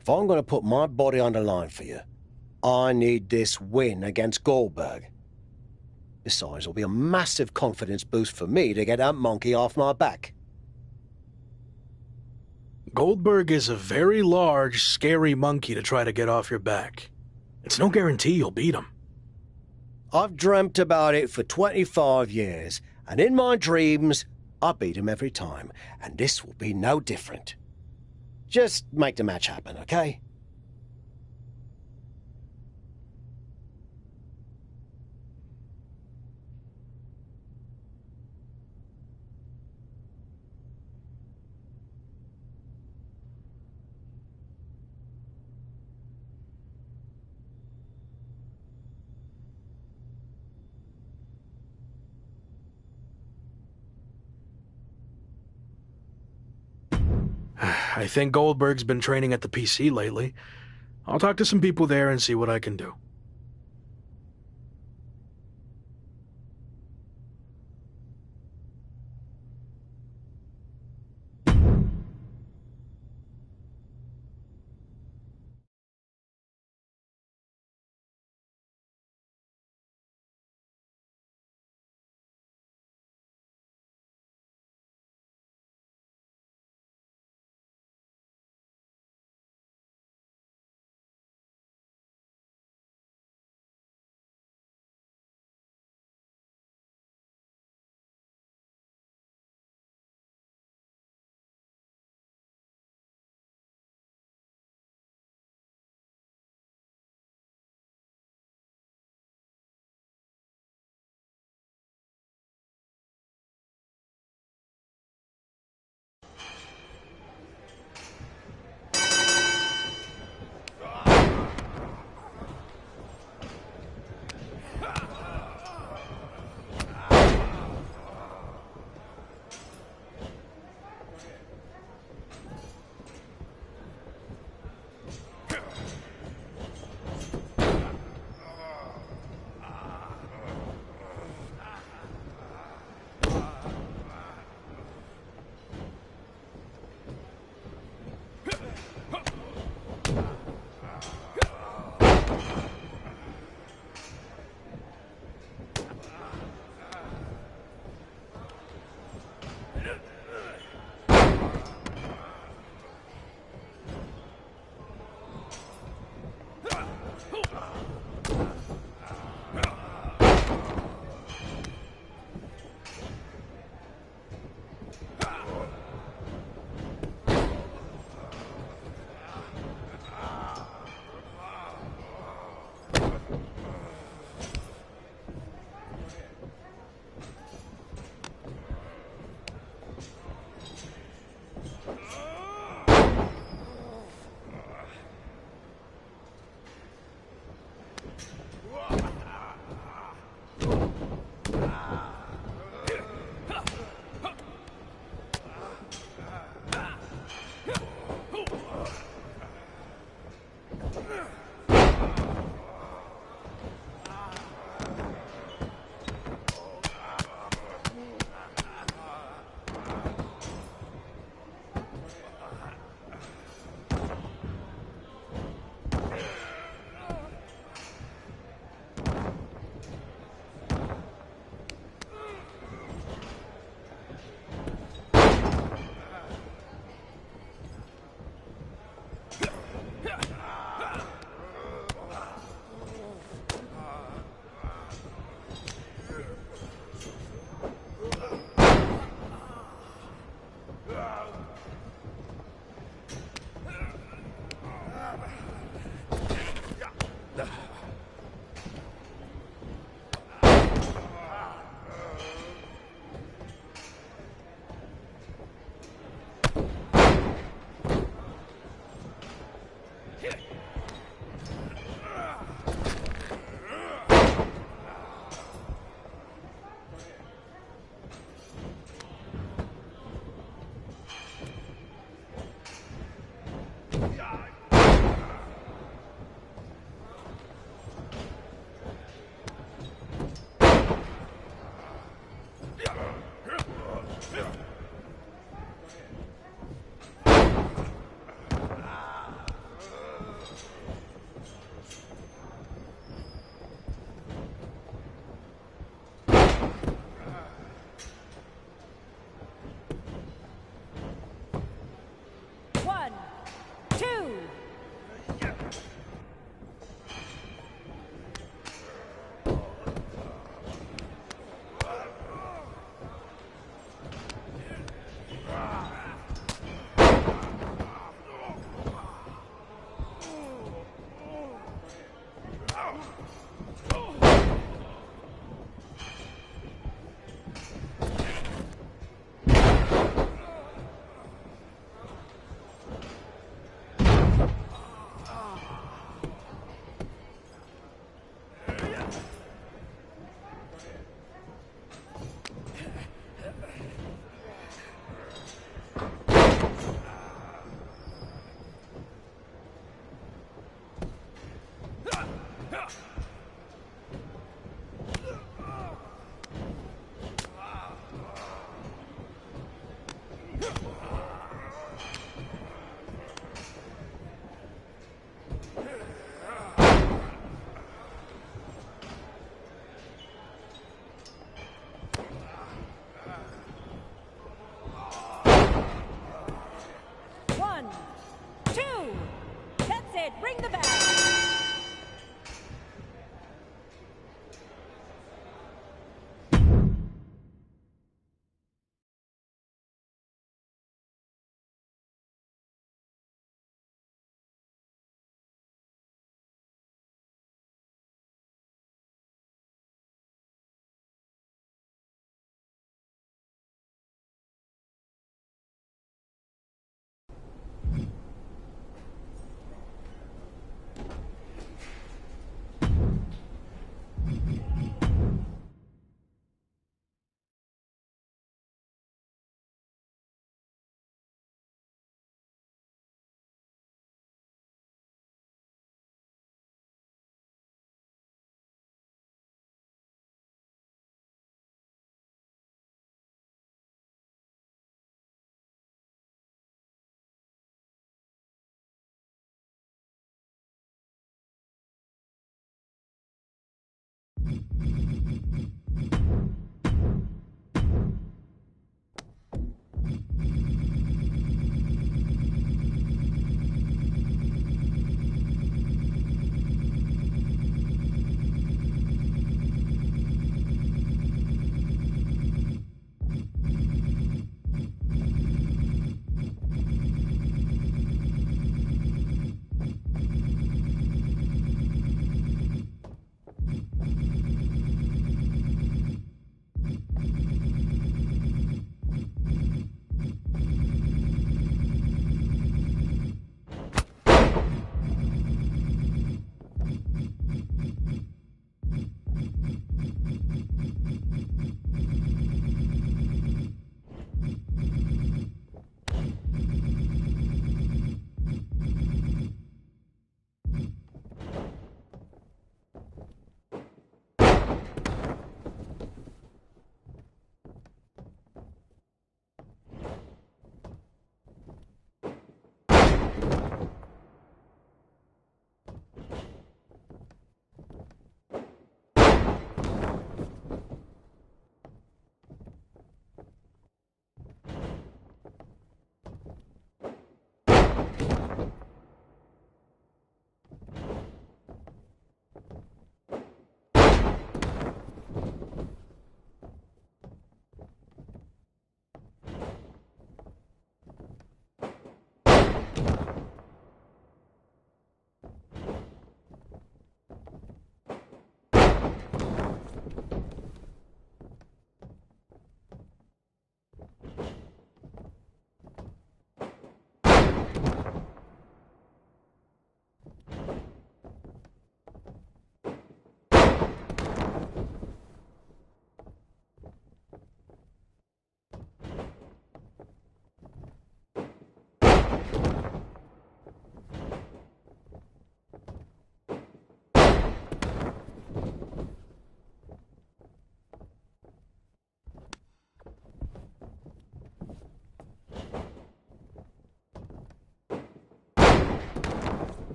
If I'm going to put my body on the line for you, I need this win against Goldberg. Besides, it'll be a massive confidence boost for me to get that monkey off my back. Goldberg is a very large, scary monkey to try to get off your back. It's no guarantee you'll beat him. I've dreamt about it for 25 years, and in my dreams, I beat him every time, and this will be no different. Just make the match happen, okay? I think Goldberg's been training at the PC lately. I'll talk to some people there and see what I can do.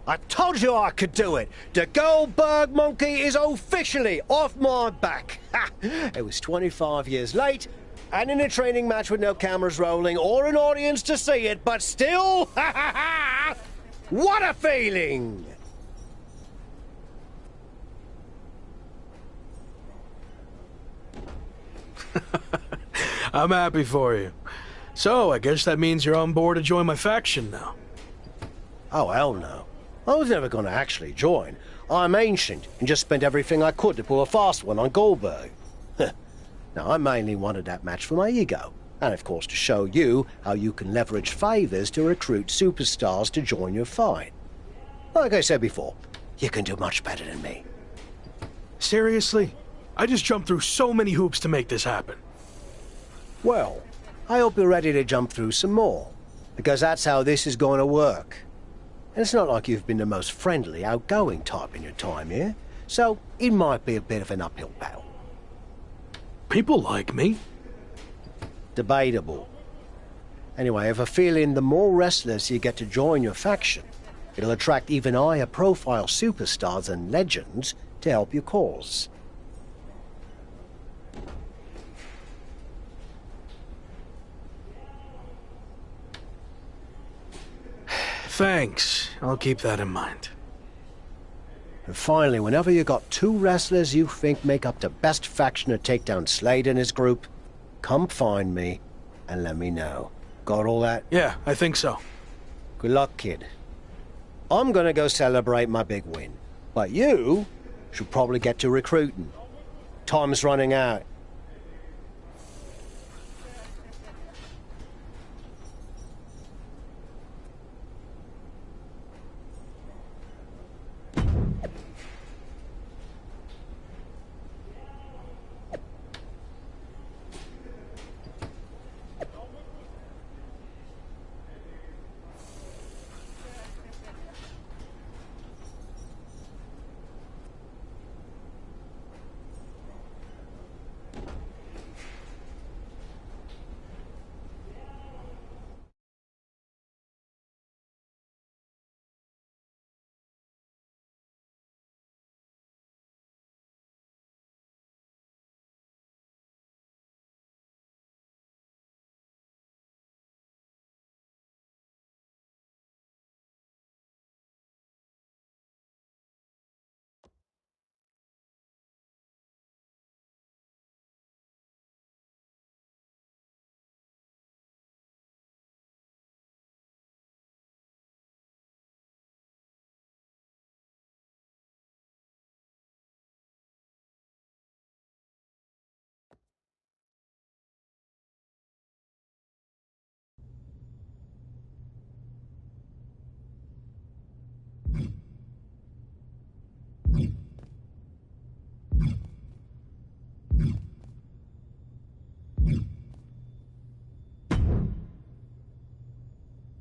I told you I could do it. The Goldberg monkey is officially off my back. Ha! It was 25 years late, and in a training match with no cameras rolling or an audience to see it, but still, ha ha ha! What a feeling! I'm happy for you. So, I guess that means you're on board to join my faction now. Oh, hell no. I was never going to actually join. I'm ancient and just spent everything I could to pull a fast one on Goldberg. Now, I mainly wanted that match for my ego, and of course to show you how you can leverage favors to recruit superstars to join your fight. Like I said before, you can do much better than me. Seriously? I just jumped through so many hoops to make this happen. Well, I hope you're ready to jump through some more, because that's how this is going to work. And it's not like you've been the most friendly, outgoing type in your time here, so it might be a bit of an uphill battle. People like me. Debatable. Anyway, I have a feeling the more wrestlers you get to join your faction, it'll attract even higher profile superstars and legends to help your cause. Thanks. I'll keep that in mind. And finally, whenever you got two wrestlers you think make up the best faction to take down Slade and his group, come find me and let me know. Got all that? Yeah, I think so. Good luck, kid. I'm gonna go celebrate my big win, but you should probably get to recruiting. Time's running out.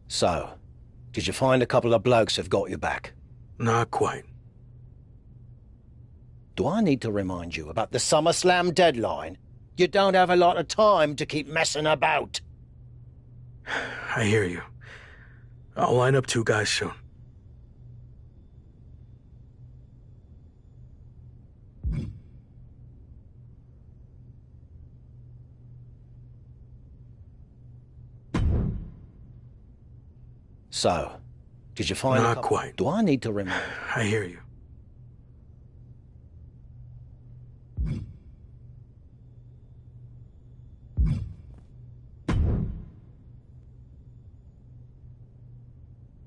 So, did you find a couple of blokes who've got your back? Not quite. Do I need to remind you about the SummerSlam deadline? You don't have a lot of time to keep messing about. I hear you. I'll line up two guys soon. So, did you find Not quite. Do I need to remind you? I hear you.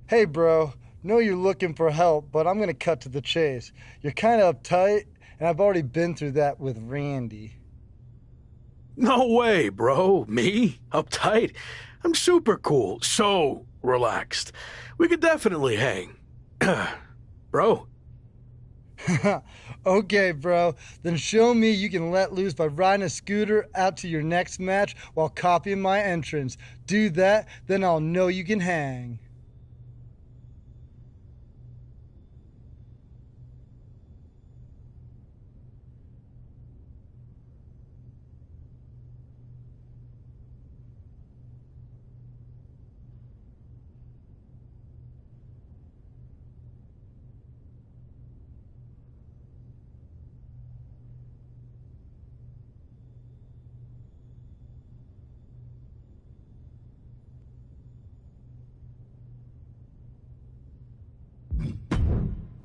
Hey, bro. Know you're looking for help, but I'm gonna cut to the chase. You're kind of uptight, and I've already been through that with Randy. No way, bro. Me? Uptight? I'm super cool. So relaxed. We could definitely hang. Bro? Okay, bro. Then show me you can let loose by riding a scooter out to your next match while copying my entrance. Do that, then I'll know you can hang.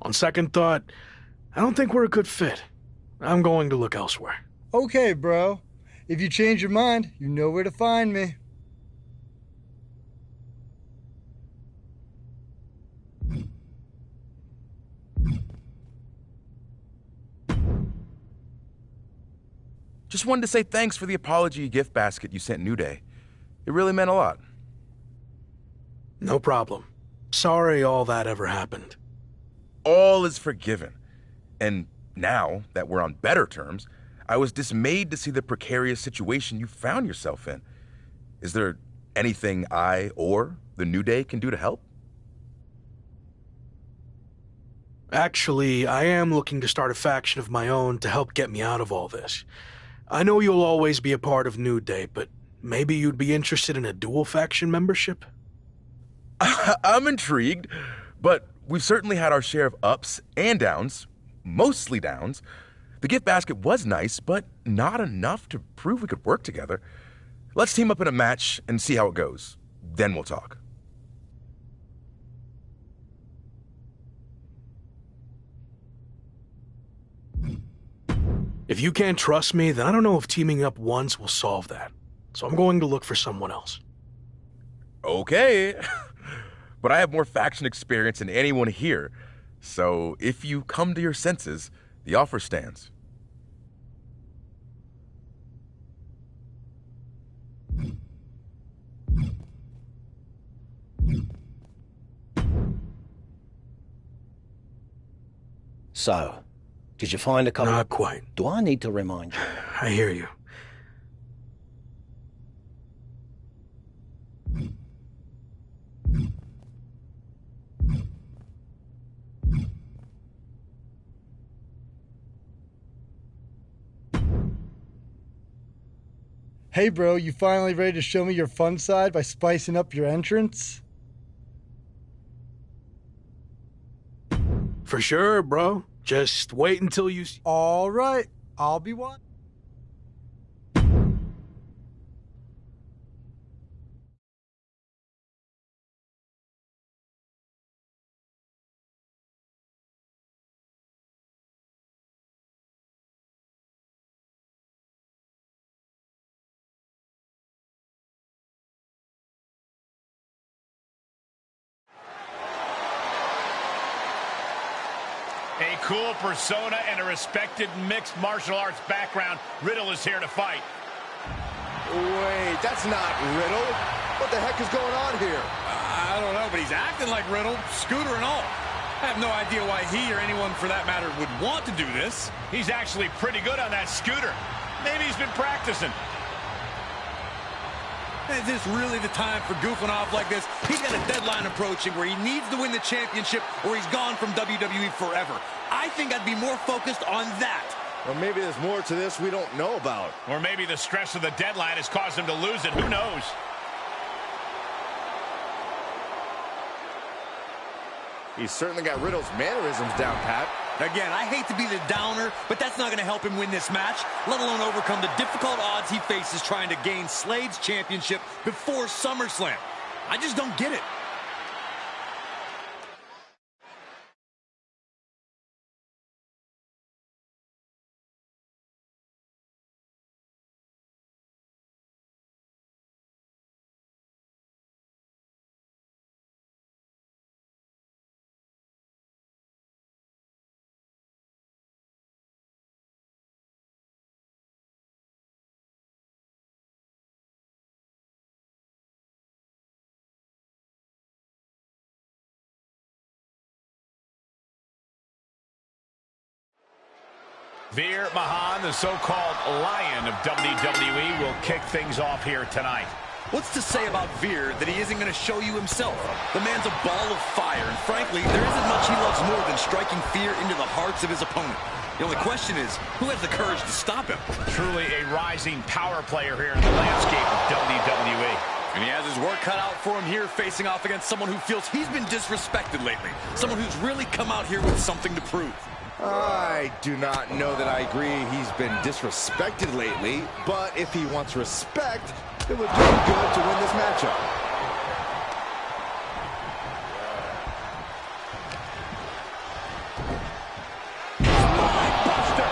On second thought, I don't think we're a good fit. I'm going to look elsewhere. Okay, bro. If you change your mind, you know where to find me. Just wanted to say thanks for the apology gift basket you sent New Day. It really meant a lot. No problem. Sorry all that ever happened. all is forgiven. And now that we're on better terms, I was dismayed to see the precarious situation you found yourself in. Is there anything I or the New Day can do to help? Actually, I am looking to start a faction of my own to help get me out of all this. I know you'll always be a part of New Day, but maybe you'd be interested in a dual faction membership? I'm intrigued, but we've certainly had our share of ups and downs, mostly downs. The gift basket was nice, but not enough to prove we could work together. Let's team up in a match and see how it goes. Then we'll talk. If you can't trust me, then I don't know if teaming up once will solve that. So I'm going to look for someone else. Okay. But I have more faction experience than anyone here. So if you come to your senses, the offer stands. So, did you find a couple? Not quite. Do I need to remind you? I hear you. Hey bro, you finally ready to show me your fun side by spicing up your entrance? For sure, bro. Just wait until you see. All right, I'll be watching. A cool persona and a respected mixed martial arts background. Riddle is here to fight. Wait, that's not Riddle. What the heck is going on here? I don't know, but he's acting like Riddle, scooter and all. I have no idea why he or anyone for that matter would want to do this. He's actually pretty good on that scooter. Maybe he's been practicing. Is this really the time for goofing off like this? He's got a deadline approaching where he needs to win the championship or he's gone from WWE forever. I think I'd be more focused on that. Or maybe there's more to this we don't know about. Or maybe the stress of the deadline has caused him to lose it. Who knows? He's certainly got Riddle's mannerisms down, Pat. Again, I hate to be the downer, but that's not going to help him win this match, let alone overcome the difficult odds he faces trying to gain Slade's championship before SummerSlam. I just don't get it. Veer Mahan, the so-called Lion of WWE, will kick things off here tonight. What's to say about Veer that he isn't going to show you himself? The man's a ball of fire, and frankly, there isn't much he loves more than striking fear into the hearts of his opponent. The only question is, who has the courage to stop him? Truly a rising power player here in the landscape of WWE. And he has his work cut out for him here, facing off against someone who feels he's been disrespected lately. Someone who's really come out here with something to prove. I do not know that I agree he's been disrespected lately, but if he wants respect, it would do him good to win this matchup. Buster.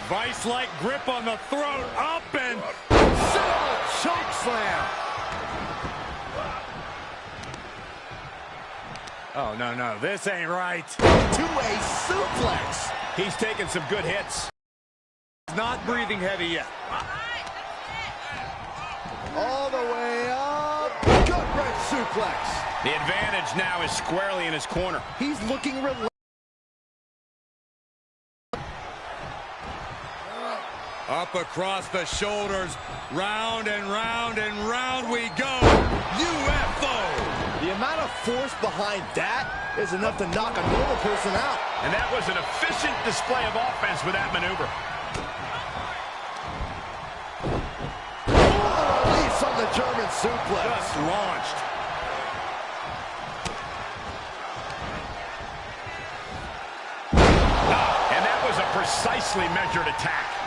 Vice-like grip on the throat, up and choke slam. Oh, no, this ain't right. Two-way suplex. He's taking some good hits. He's not breathing heavy yet. All the way up. Gut-wrench suplex. The advantage now is squarely in his corner. He's looking relentless. Up across the shoulders, round and round and round we go. UFO! The amount of force behind that is enough to knock a normal person out. And that was an efficient display of offense with that maneuver. Release on the German suplex. Just launched. And that was a precisely measured attack.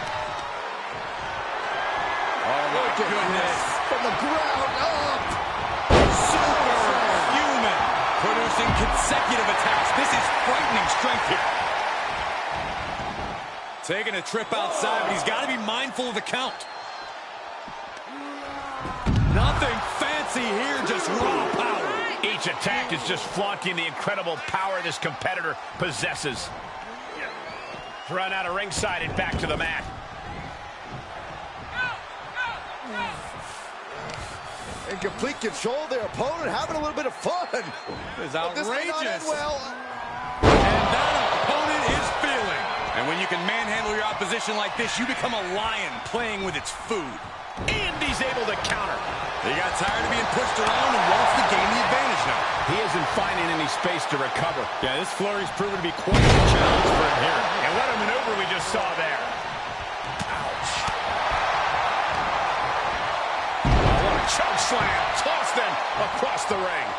Oh my goodness. From the ground up. Superhuman. Producing consecutive attacks. This is frightening strength here. Taking a trip outside, but he's got to be mindful of the count. Nothing fancy here, just raw power. Each attack is just flaunting the incredible power this competitor possesses. Run out of ringside and back to the mat. In complete control of their opponent, having a little bit of fun. It's outrageous. Well. And that opponent is feeling. And when you can manhandle your opposition like this, you become a lion playing with its food. And he's able to counter. He got tired of being pushed around and wants to gain the advantage now. He isn't finding any space to recover. Yeah, this flurry's proven to be quite a challenge for him here. And what a maneuver we just saw there. Choke slam, tossed them across the ring.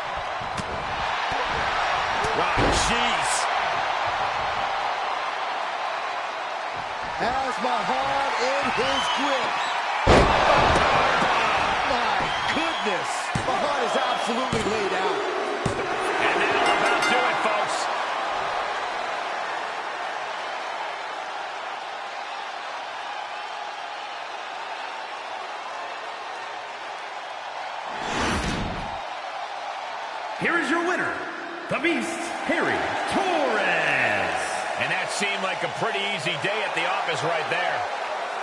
Wow, jeez. Has Mahan in his grip. My goodness. Mahan is absolutely laid out. And that'll about do it, folks. Here is your winner, the Beast, Harry Torres. And that seemed like a pretty easy day at the office right there.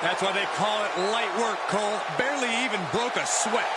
That's why they call it light work, Cole. Barely even broke a sweat.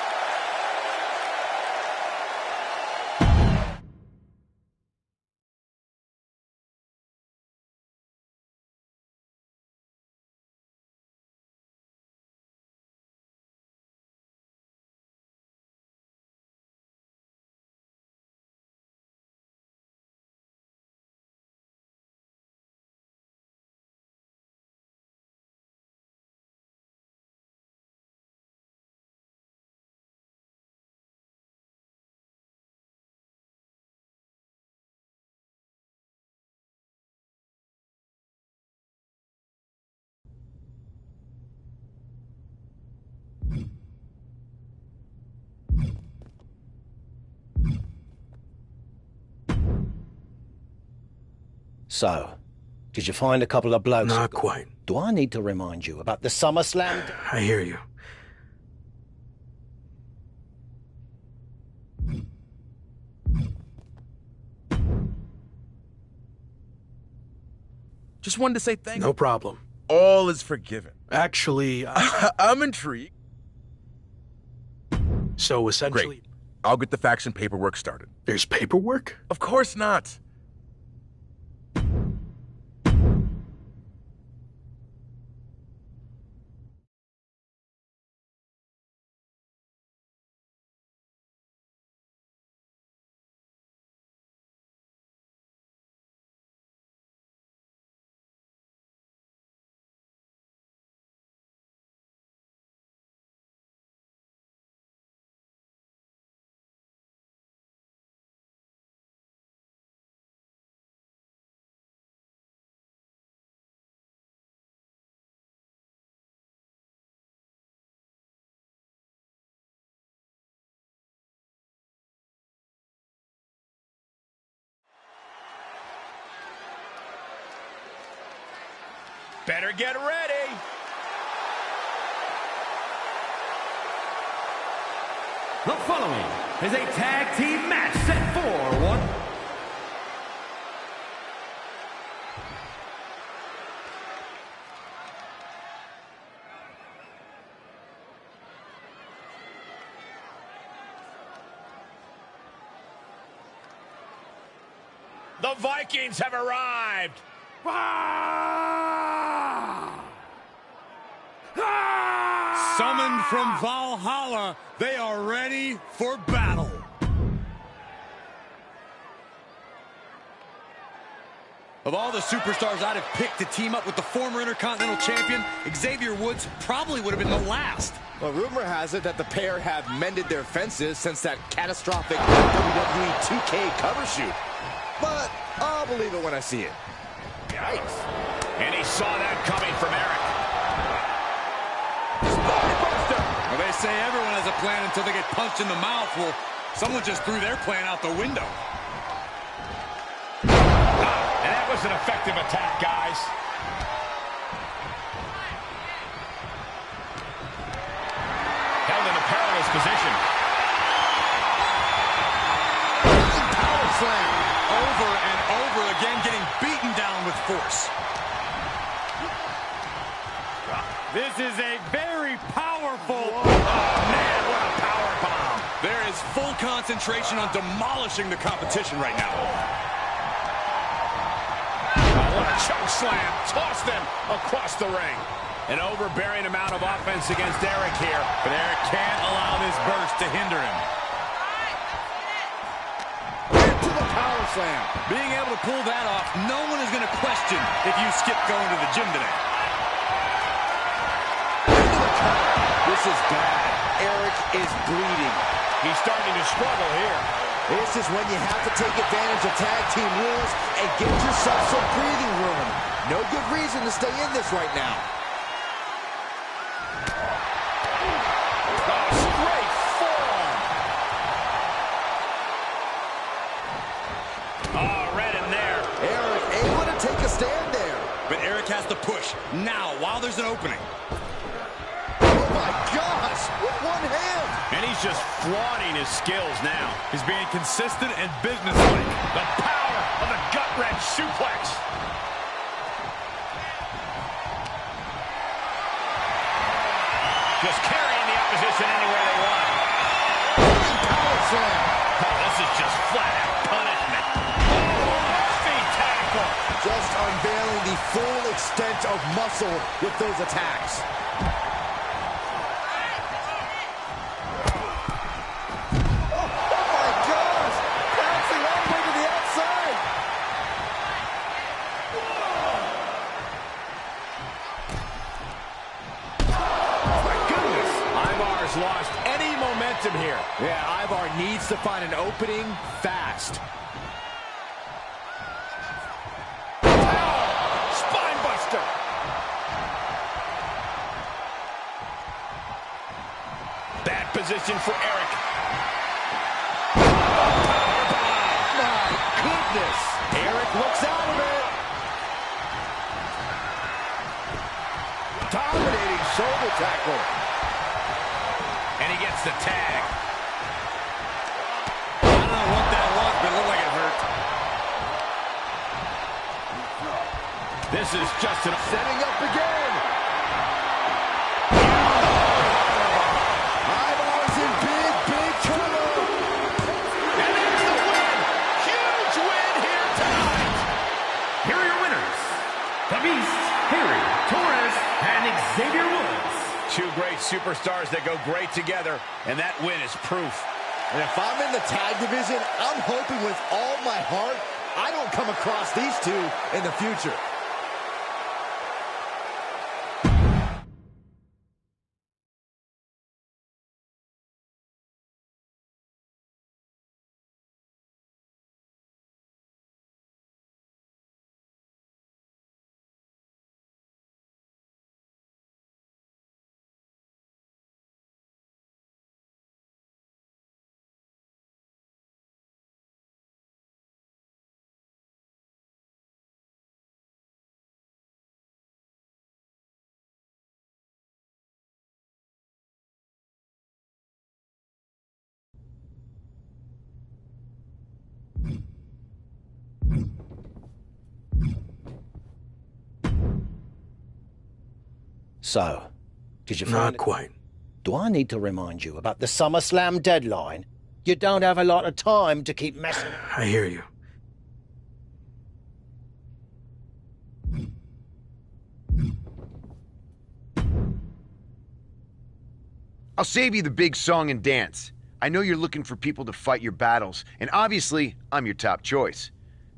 So, did you find a couple of blokes? Not quite. Do I need to remind you about the SummerSlam? I hear you. Just wanted to say thank you. No problem. All is forgiven. Actually, I'm intrigued. So essentially... Great. I'll get the faction paperwork started. There's paperwork? Of course not. Better get ready. The following is a tag team match set for one. The Vikings have arrived. Summoned from Valhalla, they are ready for battle. Of all the superstars I'd have picked to team up with the former Intercontinental Champion, Xavier Woods probably would have been the last. Well, rumor has it that the pair have mended their fences since that catastrophic Wwe2k cover shoot. But I'll believe it when I see it. Yikes. And he saw that coming from Eric. Well, they say everyone has a plan until they get punched in the mouth. Well, someone just threw their plan out the window. And that was an effective attack, guys. Held in a perilous position. Power slam. Over and over again, getting beaten down with force. This is a very powerful... Oh, man, what a power bomb. There is full concentration on demolishing the competition right now. What a choke slam. Tossed them across the ring. An overbearing amount of offense against Eric here. But Eric can't allow this burst to hinder him. Into the power slam. Being able to pull that off, no one is going to question if you skip going to the gym today. This is bad. Eric is bleeding. He's starting to struggle here. This is when you have to take advantage of tag team rules and get yourself some breathing room. No good reason to stay in this right now. Straight forearm. Oh, right in there. Eric able to take a stand there. But Eric has to push now while there's an opening. Oh my gosh, with one hand. And he's just flaunting his skills now. He's being consistent and businesslike. The power of the gut-wrench suplex. Just carrying the opposition anywhere they want. Power slam. Oh, this is just flat-out punishment. Oh, feet tackle. Just unveiling the full extent of muscle with those attacks. Lost any momentum here. Yeah, Ivar needs to find an opening fast. Spine buster. Bad position for Eric. My goodness. Eric looks out of it. Dominating shoulder tackle. And he gets the tag. I don't know what that was, but it looked like it hurt. This is just setting up again. Ivar's in big trouble. And there's the win. Huge win here tonight. Here are your winners. The Beast, Harry, Torres, and Xavier Woods. Two great superstars that go great together, and that win is proof. And if I'm in the tag division, I'm hoping with all my heart I don't come across these two in the future. So, did you find Not it? quite. Do I need to remind you about the SummerSlam deadline? You don't have a lot of time to keep messing. I hear you. I'll save you the big song and dance. I know you're looking for people to fight your battles, and obviously, I'm your top choice.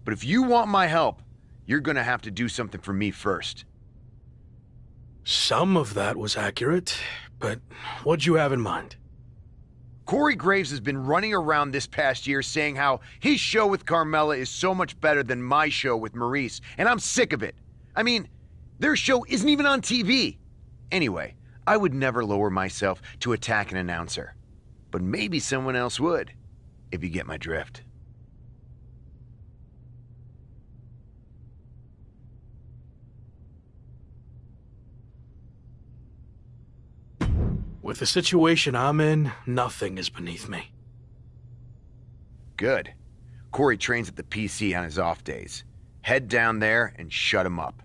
But if you want my help, you're gonna have to do something for me first. Some of that was accurate, but what'd you have in mind? Corey Graves has been running around this past year saying how his show with Carmella is so much better than my show with Myrise, and I'm sick of it. I mean, their show isn't even on TV. Anyway, I would never lower myself to attack an announcer. But maybe someone else would, if you get my drift. With the situation I'm in, nothing is beneath me. Good. Corey trains at the PC on his off days. Head down there and shut him up.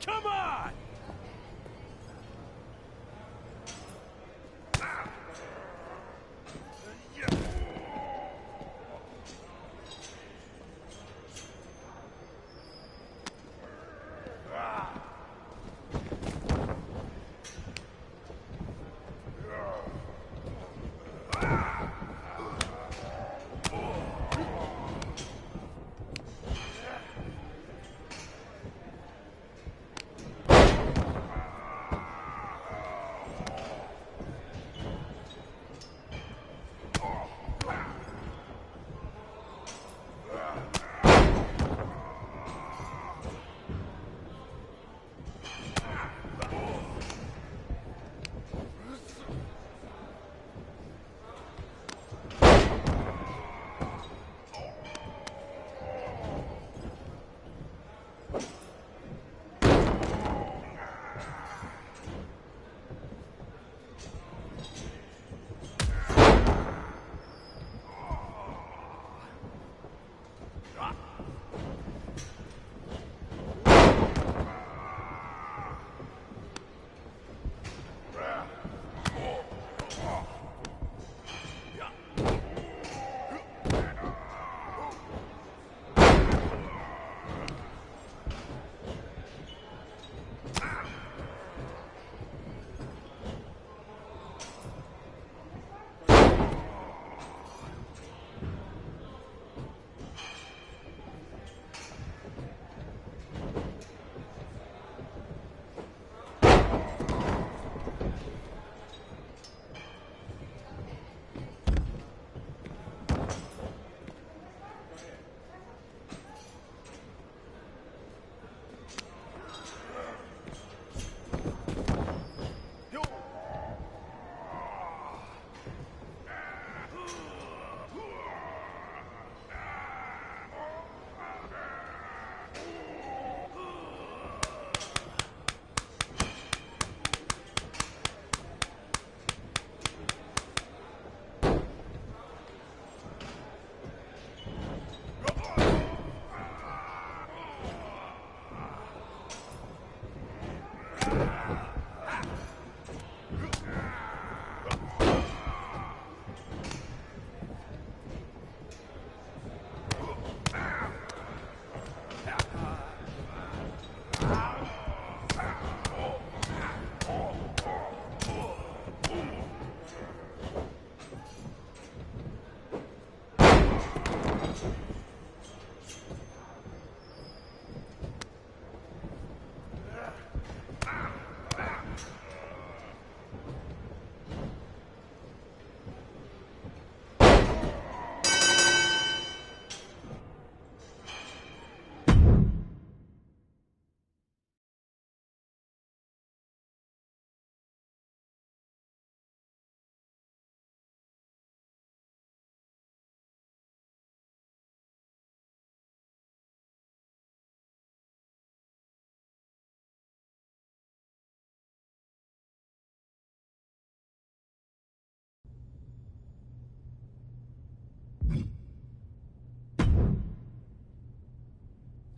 Come on!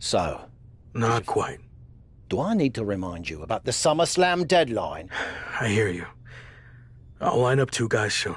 So? Not quite. Do I need to remind you about the SummerSlam deadline? I hear you. I'll line up 2 guys soon.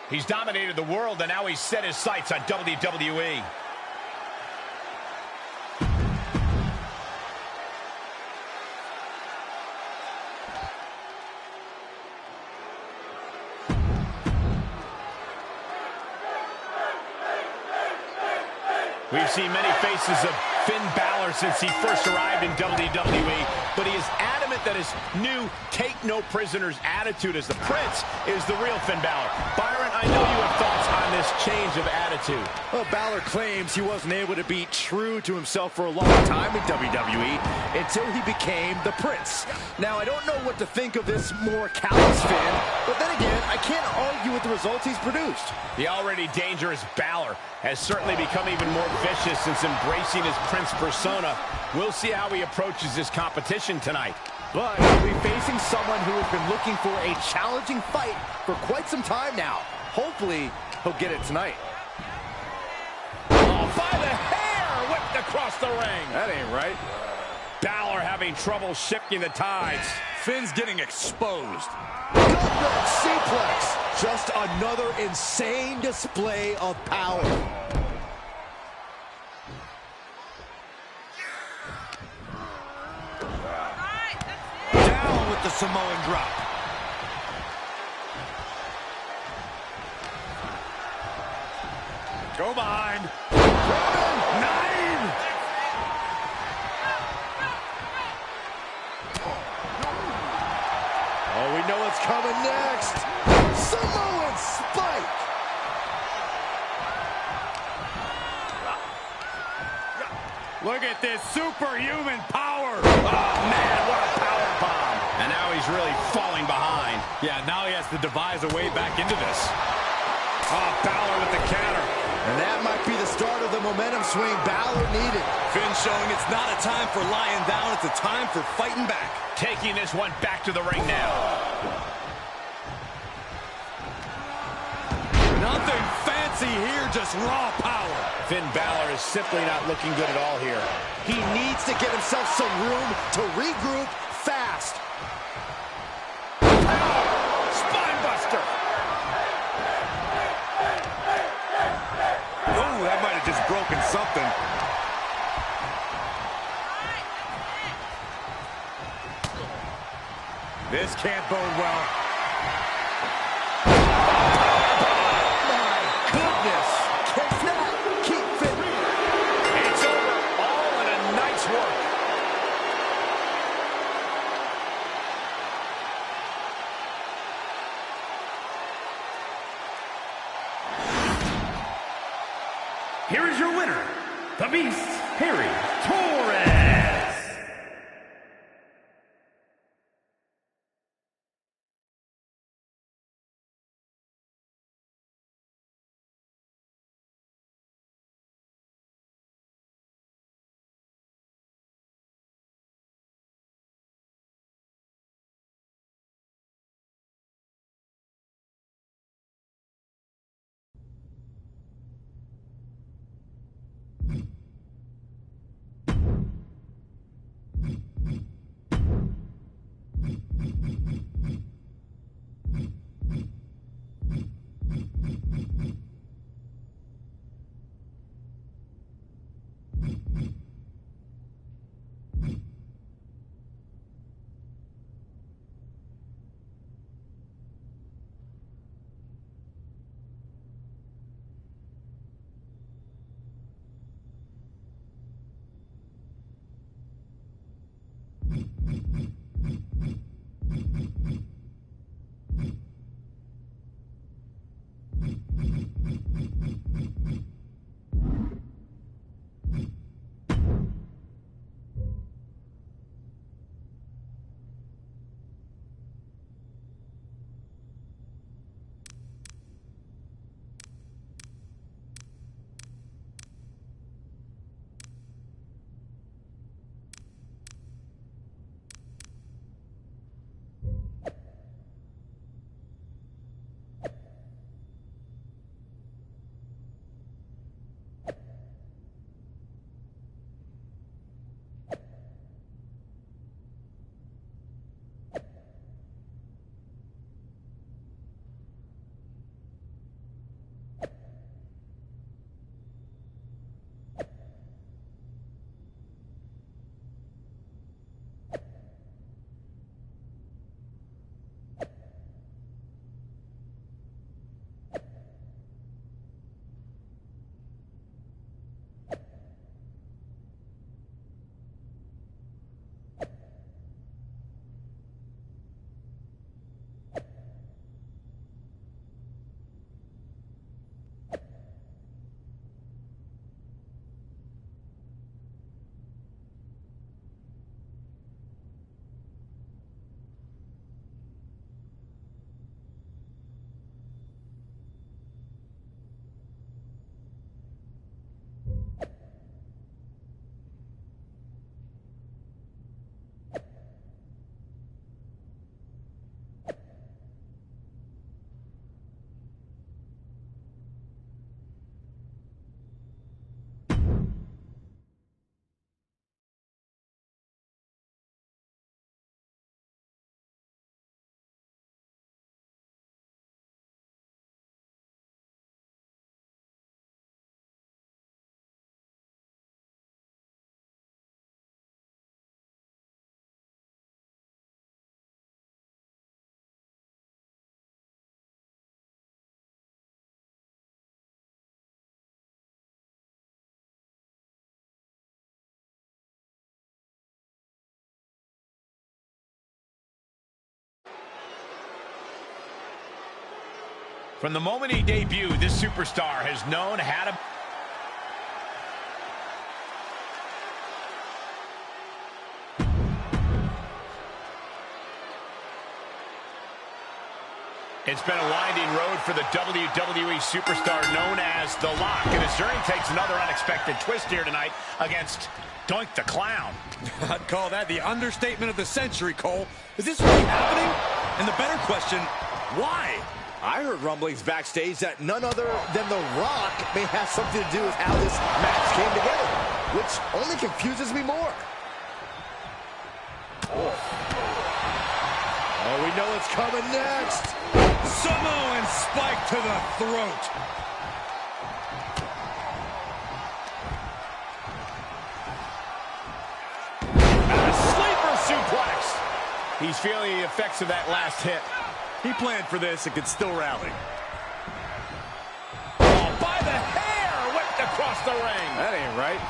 He's dominated the world, and now he's set his sights on WWE. We've seen many faces of Finn Balor since he first arrived in WWE, but he is adamant that his new take-no-prisoners attitude as the Prince is the real Finn Balor. Byron, I know you have thoughts on this change of attitude. Well, Balor claims he wasn't able to be true to himself for a long time in WWE until he became the Prince. Now, I don't know what to think of this more callous Finn, but then again, I can't argue with the results he's produced. The already dangerous Balor has certainly become even more vicious since embracing his Prince persona. We'll see how he approaches this competition tonight. But he'll be facing someone who has been looking for a challenging fight for quite some time now. Hopefully, he'll get it tonight. Oh, by the hair, whipped across the ring. That ain't right. Balor having trouble shifting the tides. Finn's getting exposed. Gut suplex. Just another insane display of power. Down with the Samoan drop. Go behind. 9. Oh, we know what's coming next. Samoan spike. Look at this superhuman power. Oh, man, what a power bomb. And now he's really falling behind. Yeah, now he has to devise a way back into this. Oh, Balor with the counter. And that might be the start of the momentum swing Balor needed. Finn showing it's not a time for lying down, it's a time for fighting back. Taking this one back to the ring now. Nothing fancy here, just raw power. Finn Balor is simply not looking good at all here. He needs to get himself some room to regroup fast. Spine buster. Oh, that might have just broken something. This can't bode well. My goodness. Cannot keep Finn. It's over. All in a night's work. Here is your winner, the Beast, Harry Torres. From the moment he debuted, this superstar has known how to... It's been a winding road for the WWE superstar known as The Lock, and his journey takes another unexpected twist here tonight against Doink the Clown. I'd call that the understatement of the century, Cole. Is this really happening? And the better question, why? I heard rumblings backstage that none other than The Rock may have something to do with how this match came together, which only confuses me more. Oh, we know what's coming next. Samoan spike to the throat. And a sleeper suplex. He's feeling the effects of that last hit. He planned for this and could still rally. Oh, by the hair, whipped across the ring. That ain't right.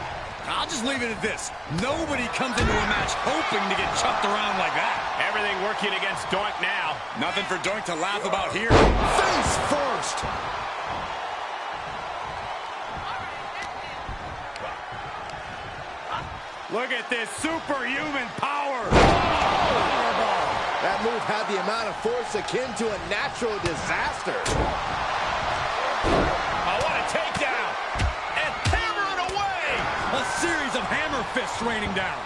I'll just leave it at this. Nobody comes into a match hoping to get chucked around like that. Everything working against Doink now. Nothing for Doink to laugh about here. Face first. Look at this superhuman power. That move had the amount of force akin to a natural disaster. Oh, what a takedown. And hammer it away. A series of hammer fists raining down.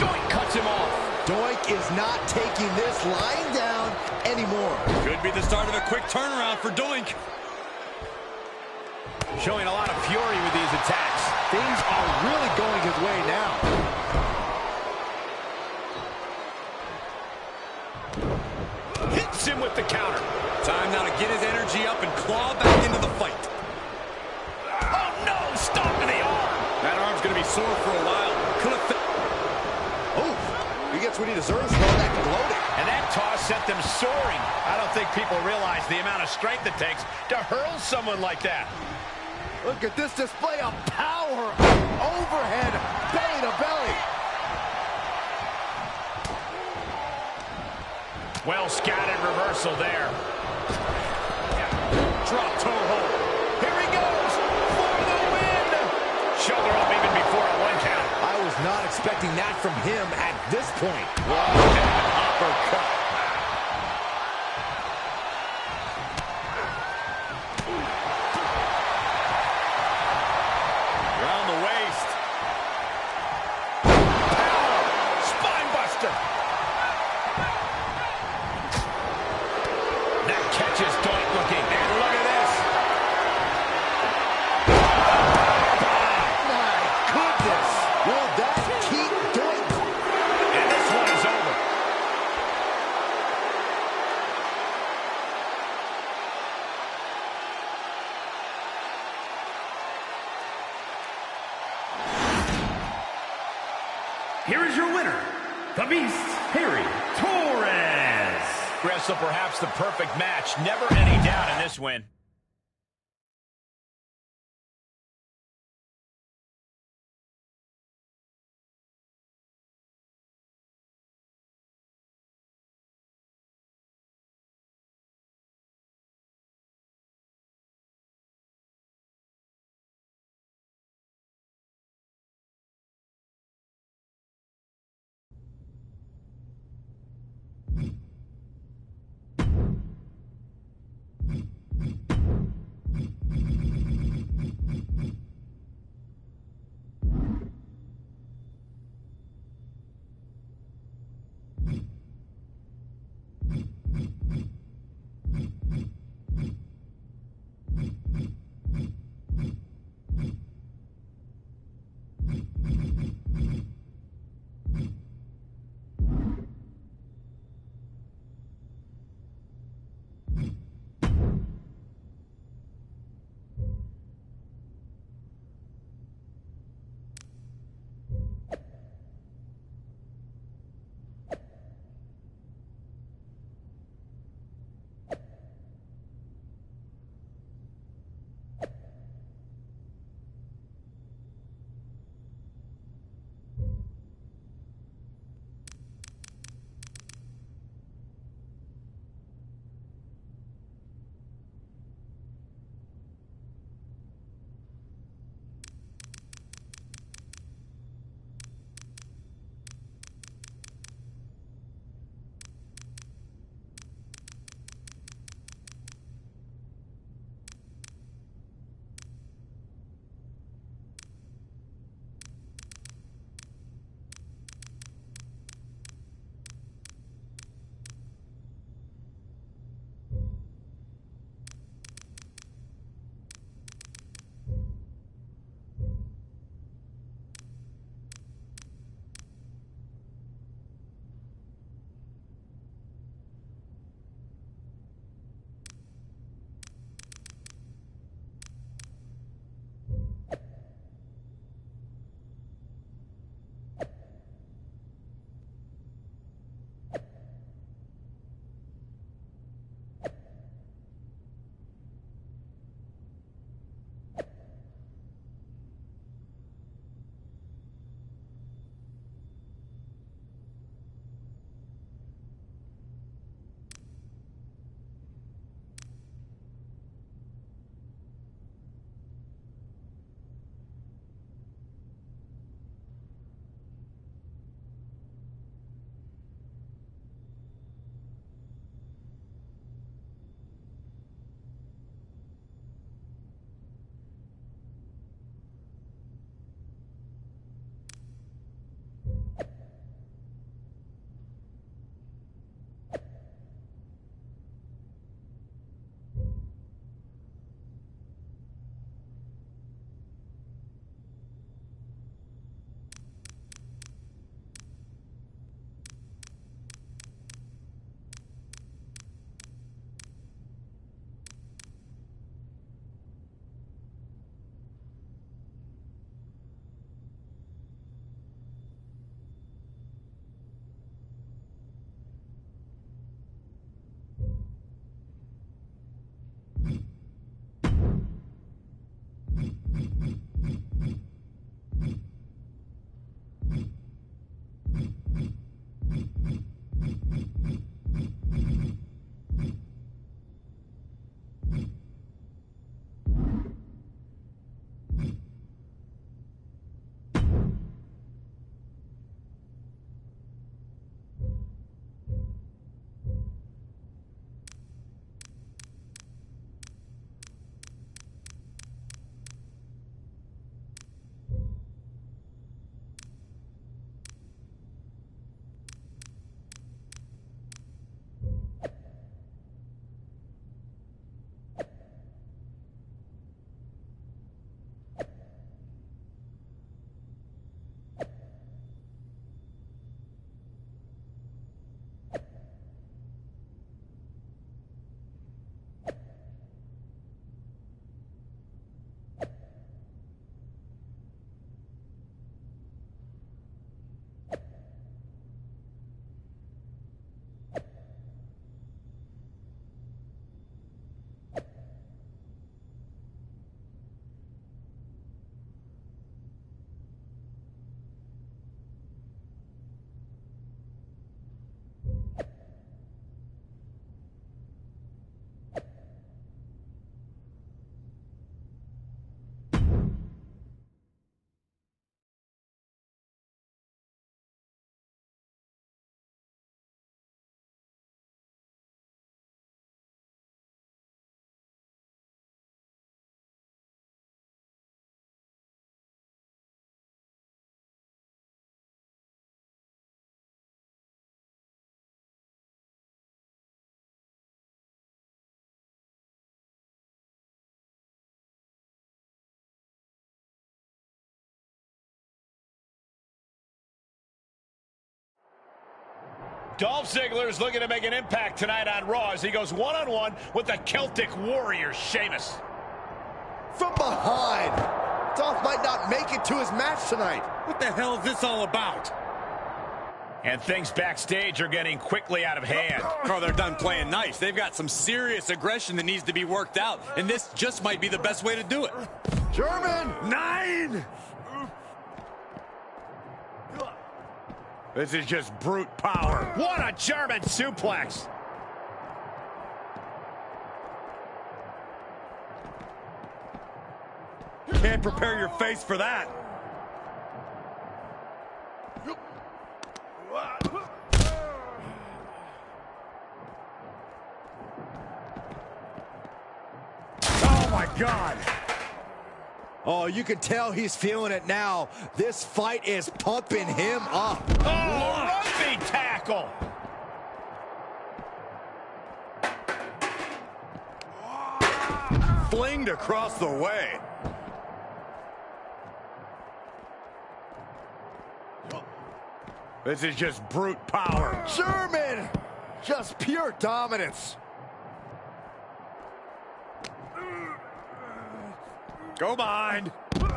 Doink cuts him off. Doink is not taking this lying down anymore. Could be the start of a quick turnaround for Doink. Showing a lot of fury with these attacks. Things are really going his way now. Hits him with the counter. Time now to get his energy up and claw back into the fight. Oh, no! Stop to the arm. That arm's going to be sore for a while. Could have... Oh, he gets what he deserves for all that gloating. And that toss sent them soaring. I don't think people realize the amount of strength it takes to hurl someone like that. Look at this display of power. Overhead, belly to belly. Well scattered reversal there. Drop toe hold. Here he goes for the win. Shoulder up even before a 1 count. I was not expecting that from him at this point. Uppercut. Around the waist. Power. Spine buster. That catches Doink looking. And look at this. My goodness. Will that keep Doink? And this one is over. Here is your winner, the Beast, Harry Torres. Wrestle perhaps the perfect match. Never any doubt in this win. Dolph Ziggler's looking to make an impact tonight on Raw as he goes one-on-one with the Celtic Warrior, Sheamus. From behind. Dolph might not make it to his match tonight. What the hell is this all about? And things backstage are getting quickly out of hand. Oh, they're done playing nice. They've got some serious aggression that needs to be worked out, and this just might be the best way to do it. German! 9! This is just brute power. What a German suplex! Can't prepare your face for that. Oh, my God. Oh, you can tell he's feeling it now. This fight is pumping him up. Oh, rugby tackle! Flinged across the way. This is just brute power. German! Just pure dominance. Go behind.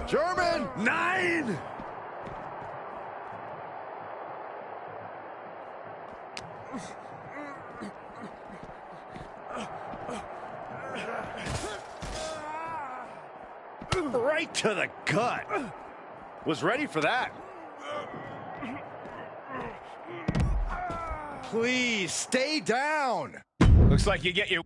German! 9! Right to the gut. Was ready for that. Please, stay down. Looks like you get your...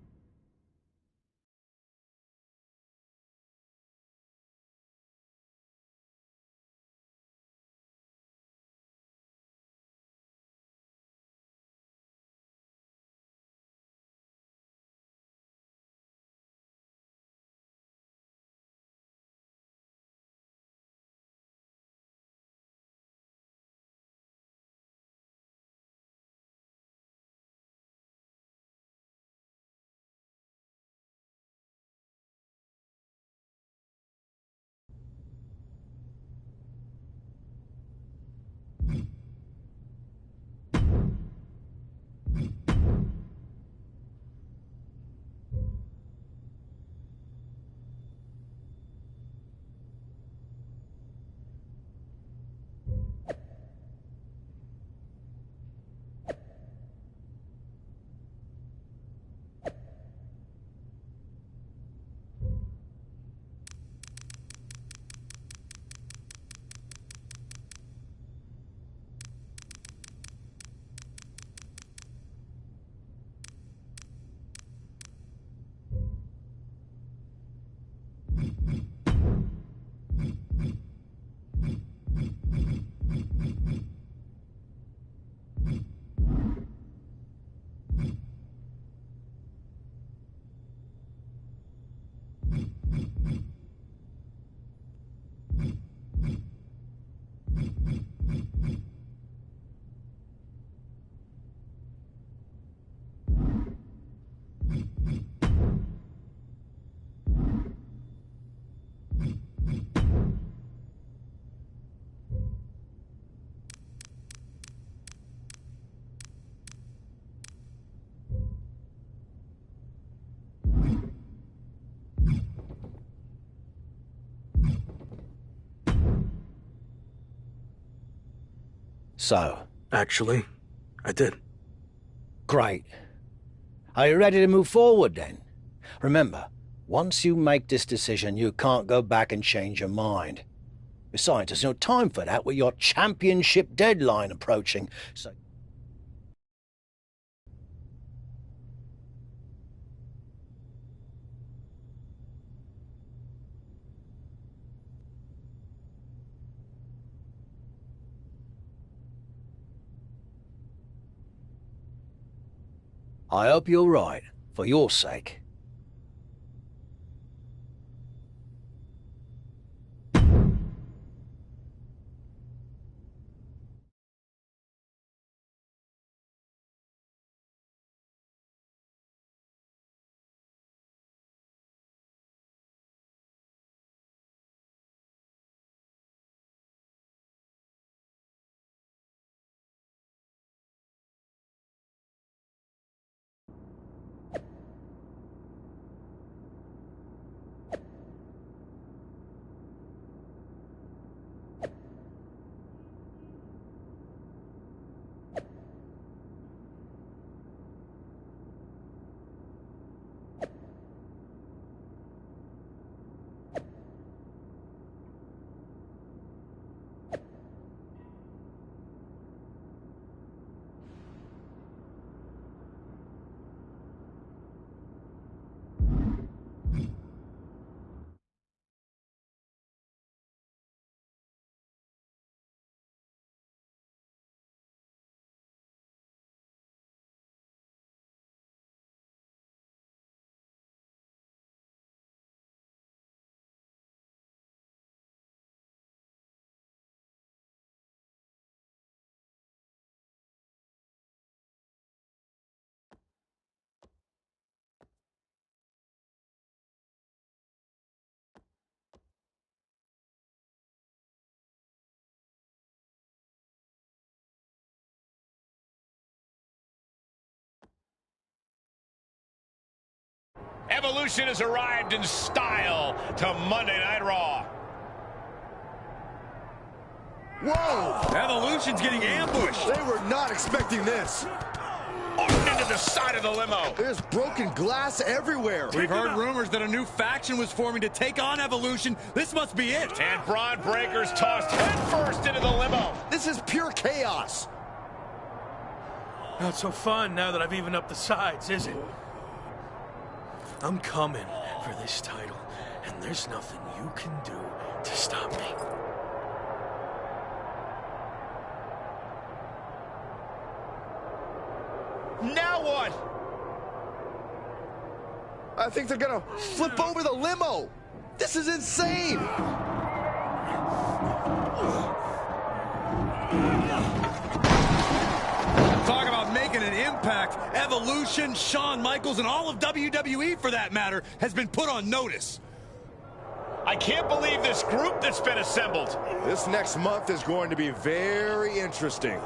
So? Actually, I did. Great. Are you ready to move forward then? Remember, once you make this decision, you can't go back and change your mind. Besides, there's no time for that with your championship deadline approaching, so... I hope you're right, for your sake. Evolution has arrived in style to Monday Night Raw. Whoa! Evolution's getting ambushed. They were not expecting this. Arced into the side of the limo. There's broken glass everywhere. We've heard rumors that a new faction was forming to take on Evolution. This must be it. And Braun Breaker's tossed headfirst into the limo. This is pure chaos. Not so fun now that I've evened up the sides, is it? I'm coming for this title, and there's nothing you can do to stop me. Now what? I think they're gonna flip over the limo. This is insane. Talk about making an impact. Evolution, Shawn Michaels, and all of WWE, for that matter, has been put on notice. I can't believe this group that's been assembled. This next month is going to be very interesting.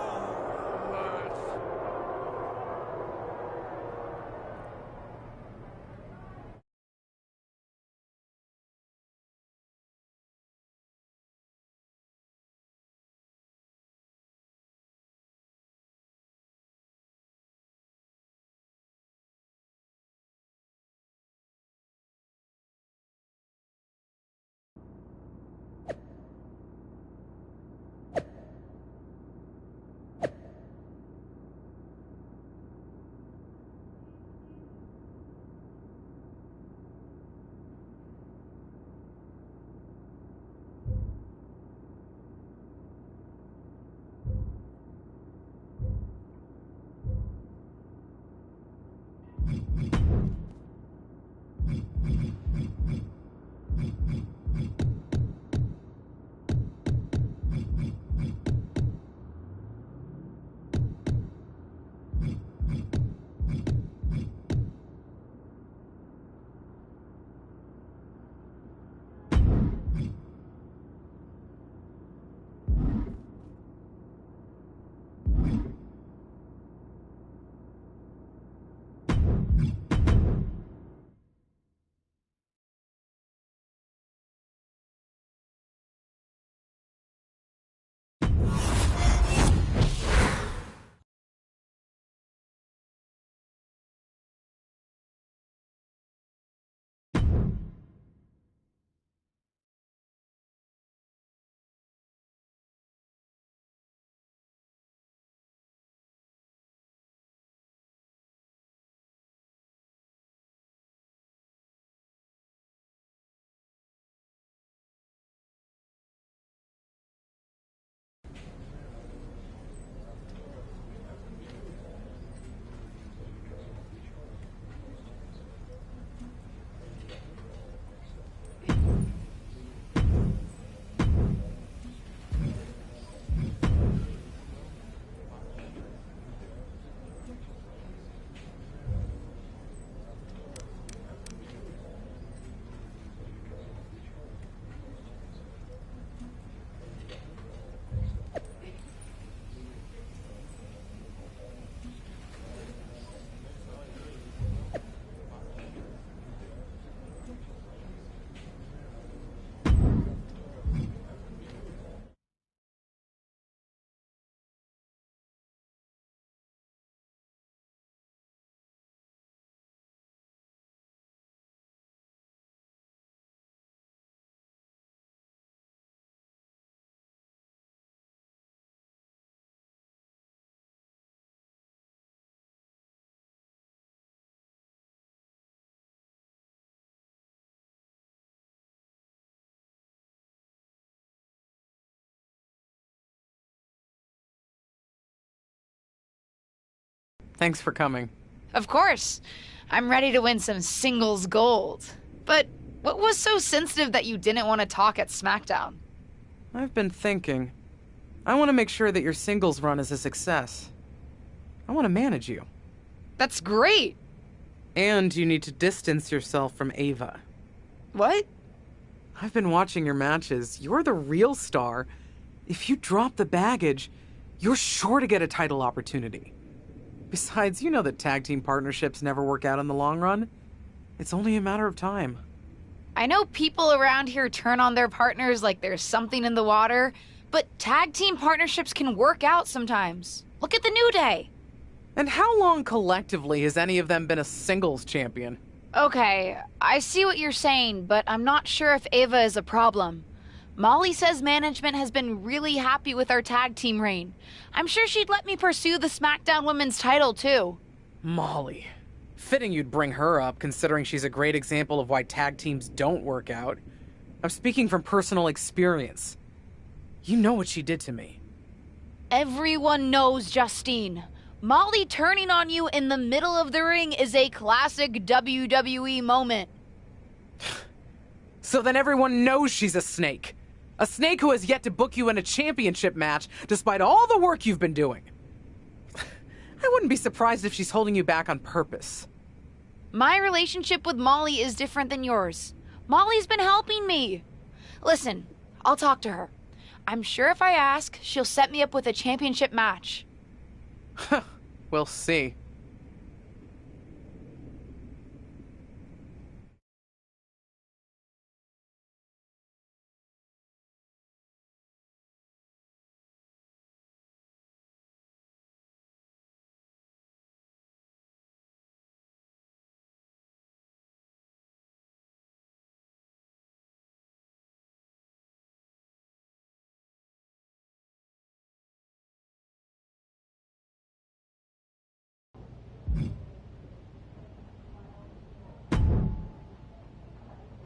Thanks for coming. Of course. I'm ready to win some singles gold. But what was so sensitive that you didn't want to talk at SmackDown? I've been thinking. I want to make sure that your singles run is a success. I want to manage you. That's great. And you need to distance yourself from Ava. What? I've been watching your matches. You're the real star. If you drop the baggage, you're sure to get a title opportunity. Besides, you know that tag team partnerships never work out in the long run. It's only a matter of time. I know people around here turn on their partners like there's something in the water, but tag team partnerships can work out sometimes. Look at the New Day. And how long collectively has any of them been a singles champion? Okay, I see what you're saying, but I'm not sure if Ava is a problem. Molly says management has been really happy with our tag team reign. I'm sure she'd let me pursue the SmackDown Women's title, too. Molly. Fitting you'd bring her up, considering she's a great example of why tag teams don't work out. I'm speaking from personal experience. You know what she did to me. Everyone knows, Justine. Molly turning on you in the middle of the ring is a classic WWE moment. So then everyone knows she's a snake. A snake who has yet to book you in a championship match, despite all the work you've been doing. I wouldn't be surprised if she's holding you back on purpose. My relationship with Molly is different than yours. Molly's been helping me. Listen, I'll talk to her. I'm sure if I ask, she'll set me up with a championship match. We'll see.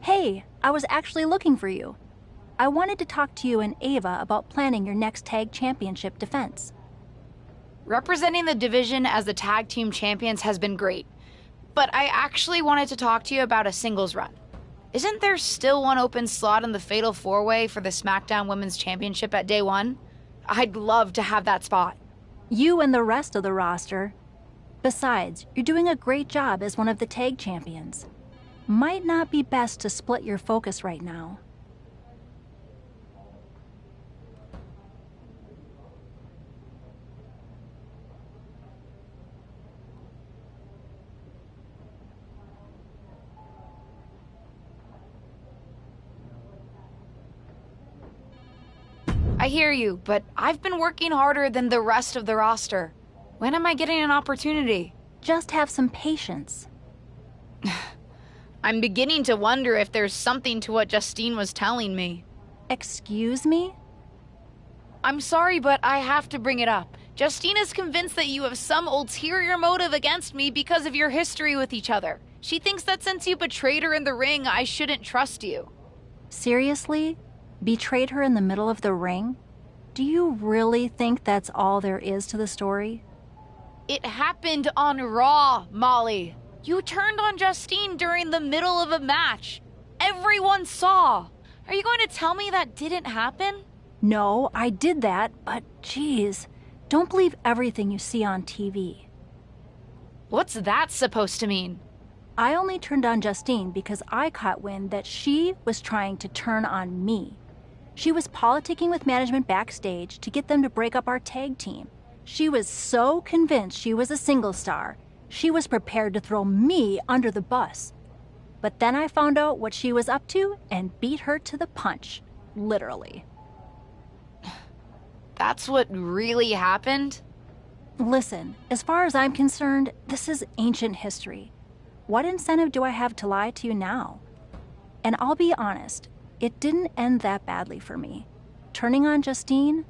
Hey, I was actually looking for you. I wanted to talk to you and Ava about planning your next tag championship defense. Representing the division as the tag team champions has been great, but I actually wanted to talk to you about a singles run. Isn't there still one open slot in the Fatal 4-Way for the SmackDown Women's Championship at Day 1? I'd love to have that spot. You and the rest of the roster. Besides, you're doing a great job as one of the tag champions. Might not be best to split your focus right now. I hear you, but I've been working harder than the rest of the roster. When am I getting an opportunity? Just have some patience. I'm beginning to wonder if there's something to what Justine was telling me. Excuse me? I'm sorry, but I have to bring it up. Justine is convinced that you have some ulterior motive against me because of your history with each other. She thinks that since you betrayed her in the ring, I shouldn't trust you. Seriously? Betrayed her in the middle of the ring? Do you really think that's all there is to the story? It happened on Raw, Molly. You turned on Justine during the middle of a match. Everyone saw. Are you going to tell me that didn't happen? No, I did that, but geez, don't believe everything you see on TV. What's that supposed to mean? I only turned on Justine because I caught wind that she was trying to turn on me. She was politicking with management backstage to get them to break up our tag team. She was so convinced she was a single star, she was prepared to throw me under the bus. But then I found out what she was up to and beat her to the punch, literally. That's what really happened? Listen, as far as I'm concerned, this is ancient history. What incentive do I have to lie to you now? And I'll be honest, it didn't end that badly for me. Turning on Justine?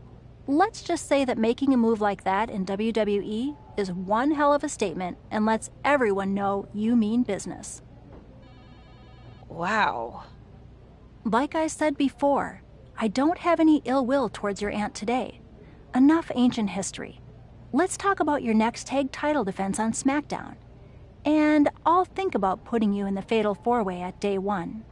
Let's just say that making a move like that in WWE is one hell of a statement and lets everyone know you mean business. Wow. Like I said before, I don't have any ill will towards your aunt today. Enough ancient history. Let's talk about your next tag title defense on SmackDown. And I'll think about putting you in the Fatal 4-Way at Day 1.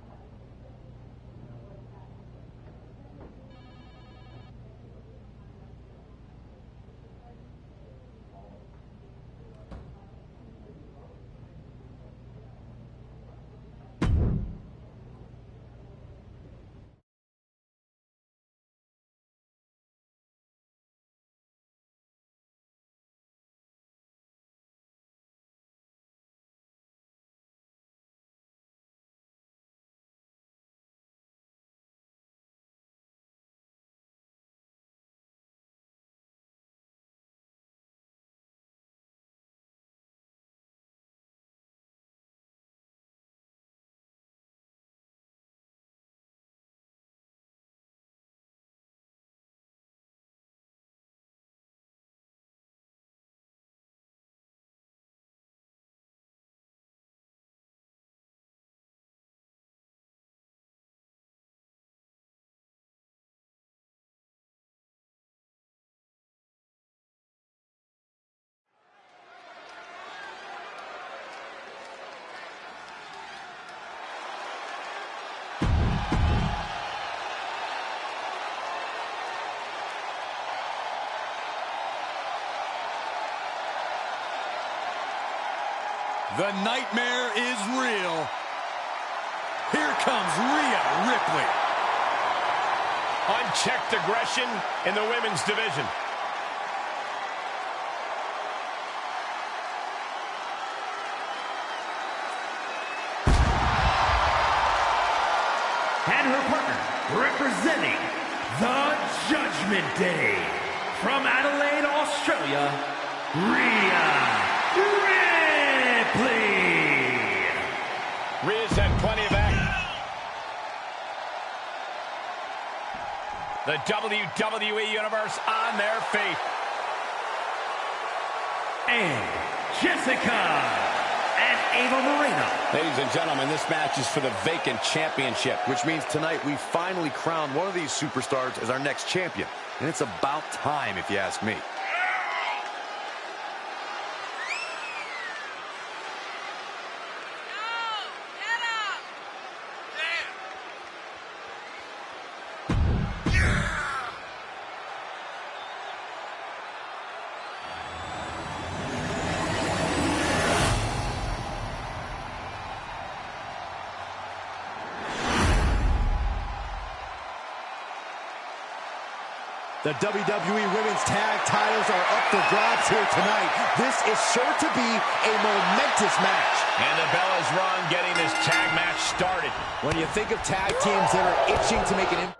The nightmare is real. Here comes Rhea Ripley. Unchecked aggression in the women's division. And her partner, representing the Judgment Day, from Adelaide, Australia, Rhea Ripley. Rhea's had plenty of action. The WWE Universe on their feet. And Jessica and Ava Moreno. Ladies and gentlemen, this match is for the vacant championship. Which means tonight we finally crown one of these superstars as our next champion. And it's about time, if you ask me. The WWE Women's Tag titles are up for grabs here tonight. This is sure to be a momentous match. And the bell is rung getting this tag match started. When you think of tag teams that are itching to make an impact,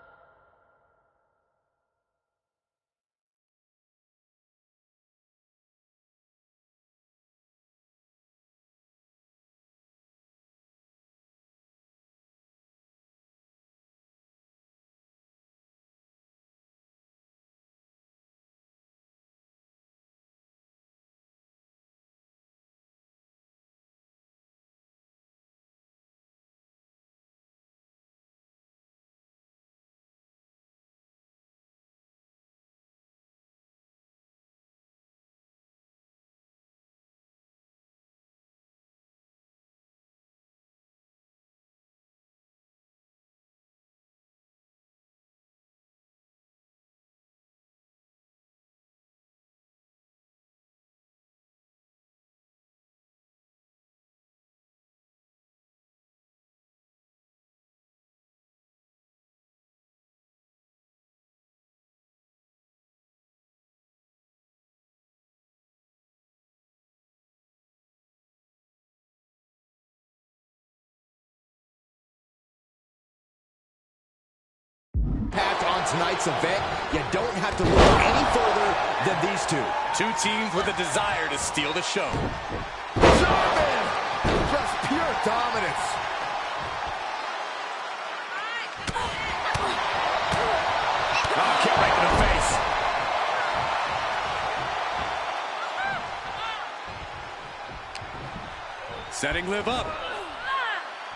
on tonight's event, you don't have to look any further than these two. Two teams with a desire to steal the show. German! Just pure dominance. Oh, kick right in the face. Setting Liv up.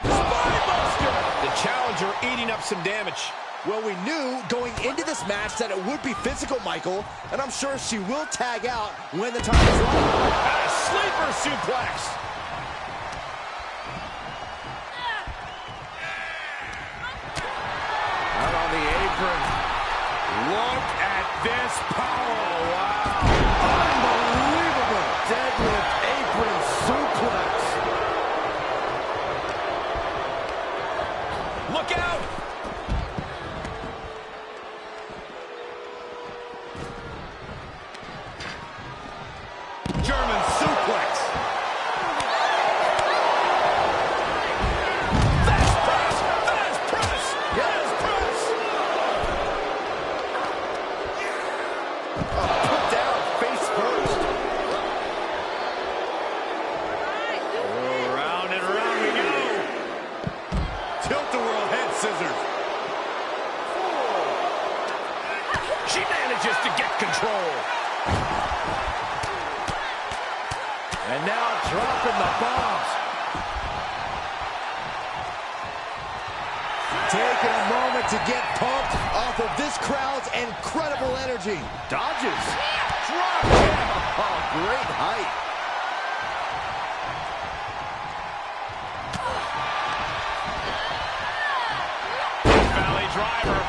Spinebuster! The challenger eating up some damage. Well, we knew going into this match that it would be physical, Michael, and I'm sure she will tag out when the time is right. A sleeper suplex. Out on the apron. Look at this power. Wow. Unbelievable. Deadlift apron suplex. Look out. German suplex. Fast press. Fast press. Fast press. Put down face first. Round and round we go. Tilt-a-whirl head scissors. She manages to get control. And now dropping the bombs. Taking a moment to get pumped off of this crowd's incredible energy. Dodges. Drop kick. Oh, great height. Valley driver.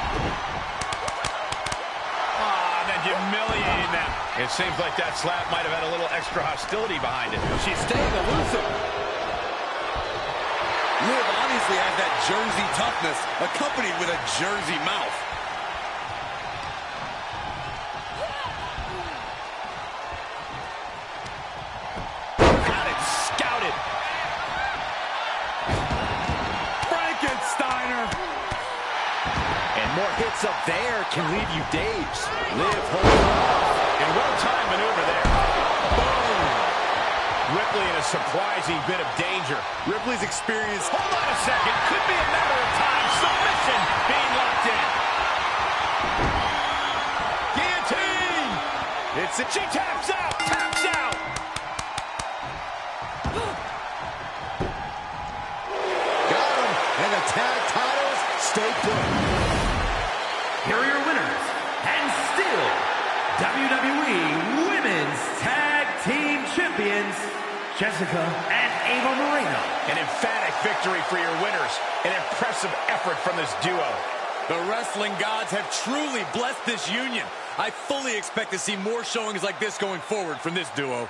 and humiliating them. It seems like that slap might have had a little extra hostility behind it. She's staying elusive. Liv obviously has that Jersey toughness, accompanied with a Jersey mouth. Got it, scouted. Frankensteiner. And more hits up there can leave you dazed. Liv holding off. And well-timed maneuver there. Boom. Ripley in a surprising bit of danger. Ripley's experience. Hold on a second. Could be a matter of time. Submission being locked in. Guillotine. She taps out. Taps out. Got him. And the tag titles stay put. Here are your winners, and still WWE Women's Tag Team Champions, Jessica and Ava Moreno. An emphatic victory for your winners. An impressive effort from this duo. The wrestling gods have truly blessed this union. I fully expect to see more showings like this going forward from this duo.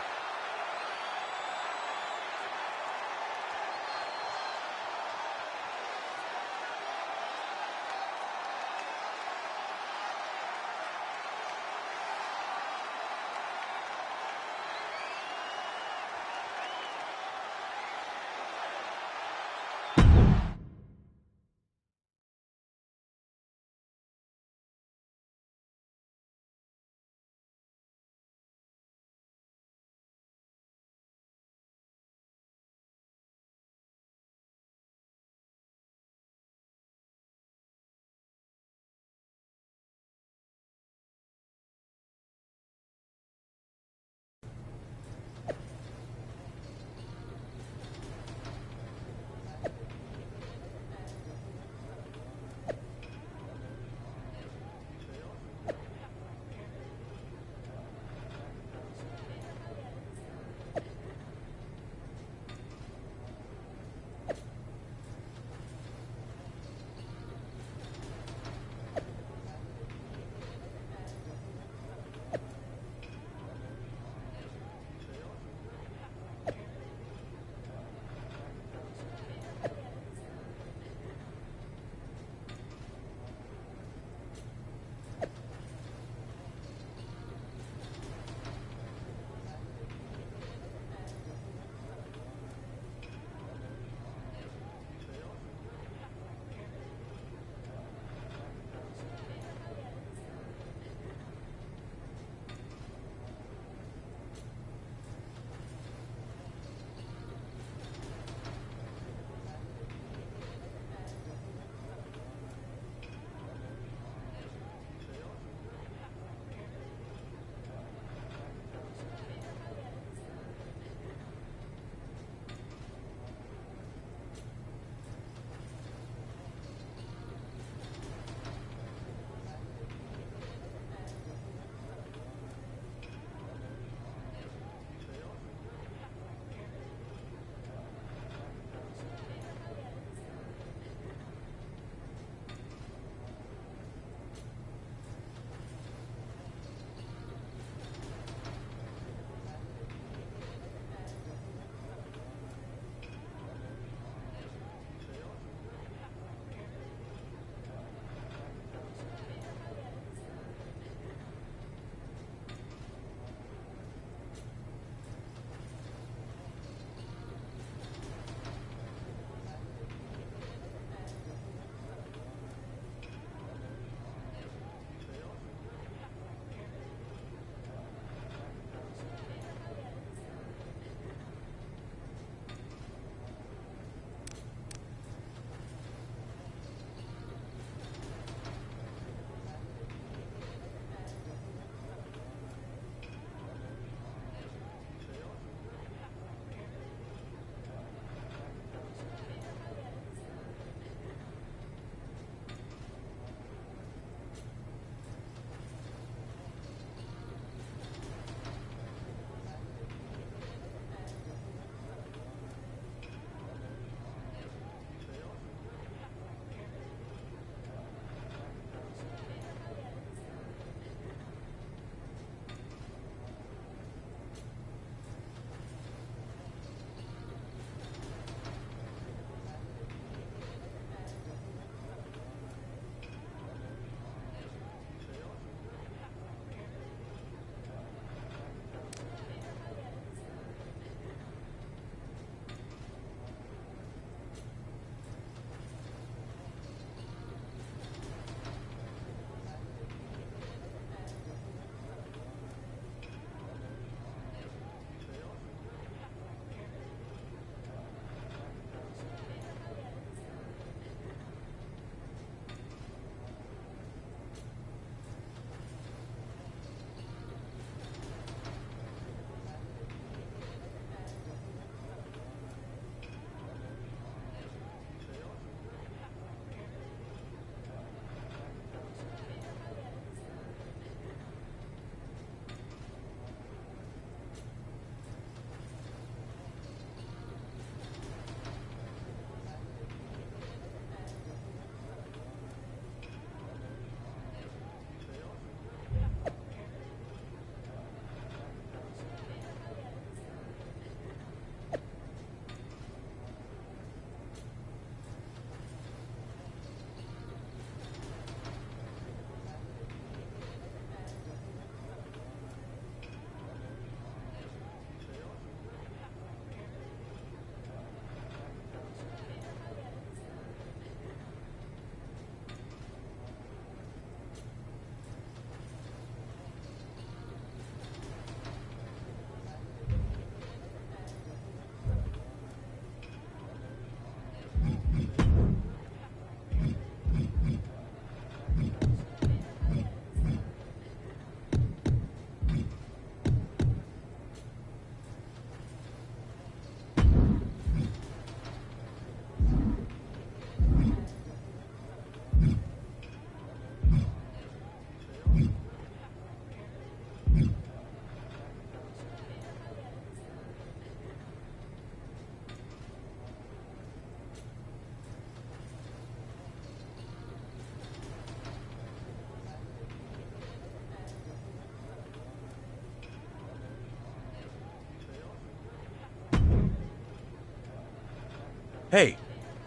Hey,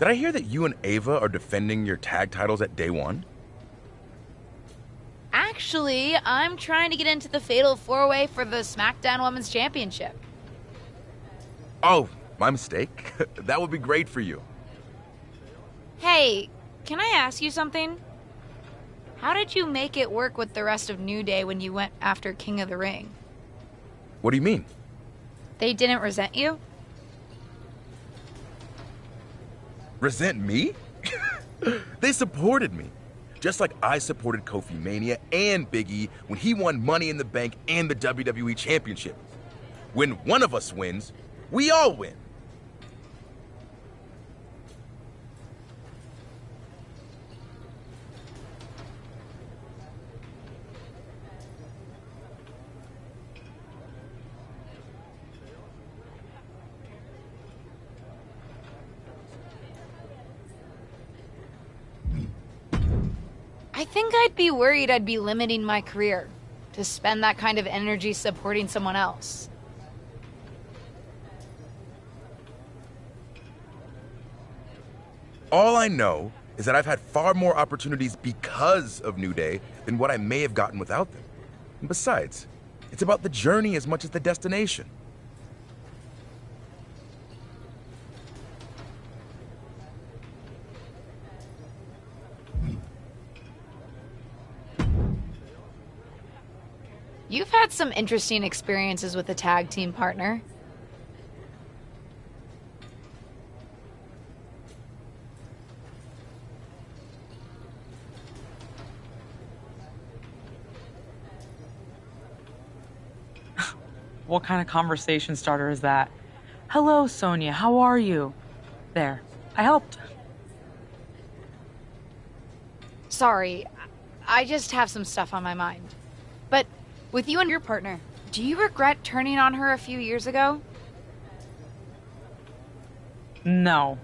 did I hear that you and Ava are defending your tag titles at day one? Actually, I'm trying to get into the Fatal 4-Way for the SmackDown Women's Championship. Oh, my mistake. That would be great for you. Hey, can I ask you something? How did you make it work with the rest of New Day when you went after King of the Ring? What do you mean? They didn't resent you? Resent me? They supported me. Just like I supported Kofi Mania and Big E when he won Money in the Bank and the WWE Championship. When one of us wins, we all win. I think I'd be worried I'd be limiting my career to spend that kind of energy supporting someone else. All I know is that I've had far more opportunities because of New Day than what I may have gotten without them. And besides, it's about the journey as much as the destination. You've had some interesting experiences with a tag team partner. What kind of conversation starter is that? Hello, Sonia, how are you? There, I helped. Sorry, I just have some stuff on my mind. But with you and your partner, do you regret turning on her a few years ago? No.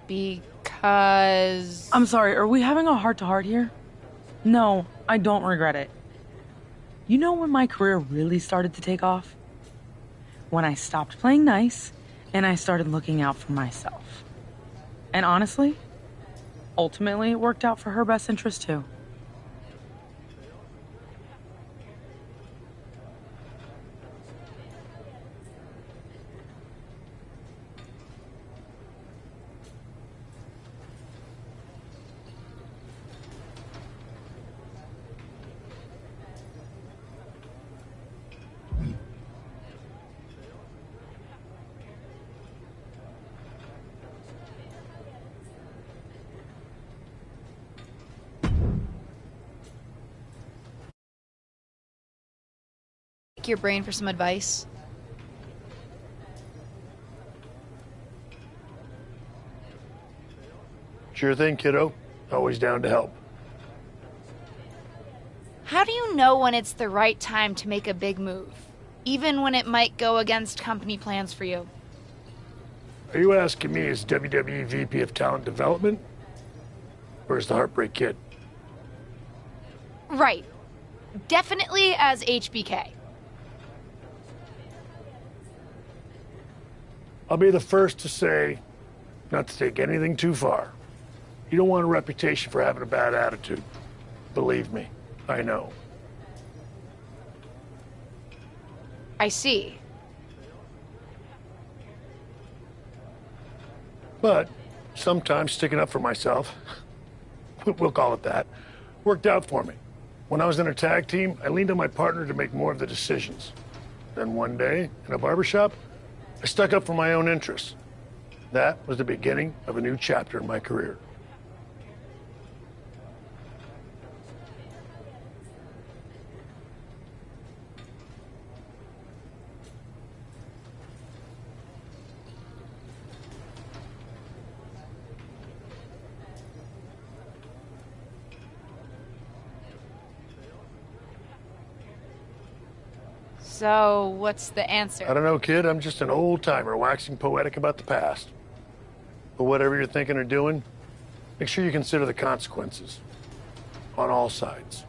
Because... I'm sorry, are we having a heart-to-heart here? No, I don't regret it. You know when my career really started to take off? When I stopped playing nice, and I started looking out for myself. And honestly, ultimately it worked out for her best interest too. Your brain for some advice? Sure thing, kiddo. Always down to help. How do you know when it's the right time to make a big move, even when it might go against company plans for you? Are you asking me as WWE VP of Talent Development? Or as the Heartbreak Kid? Right. Definitely as HBK. I'll be the first to say not to take anything too far. You don't want a reputation for having a bad attitude. Believe me, I know. I see. But sometimes sticking up for myself, we'll call it that, worked out for me. When I was in a tag team, I leaned on my partner to make more of the decisions. Then one day, in a barbershop, I stuck up for my own interests. That was the beginning of a new chapter in my career. So, what's the answer? I don't know, kid. I'm just an old-timer waxing poetic about the past. But whatever you're thinking or doing, make sure you consider the consequences. On all sides.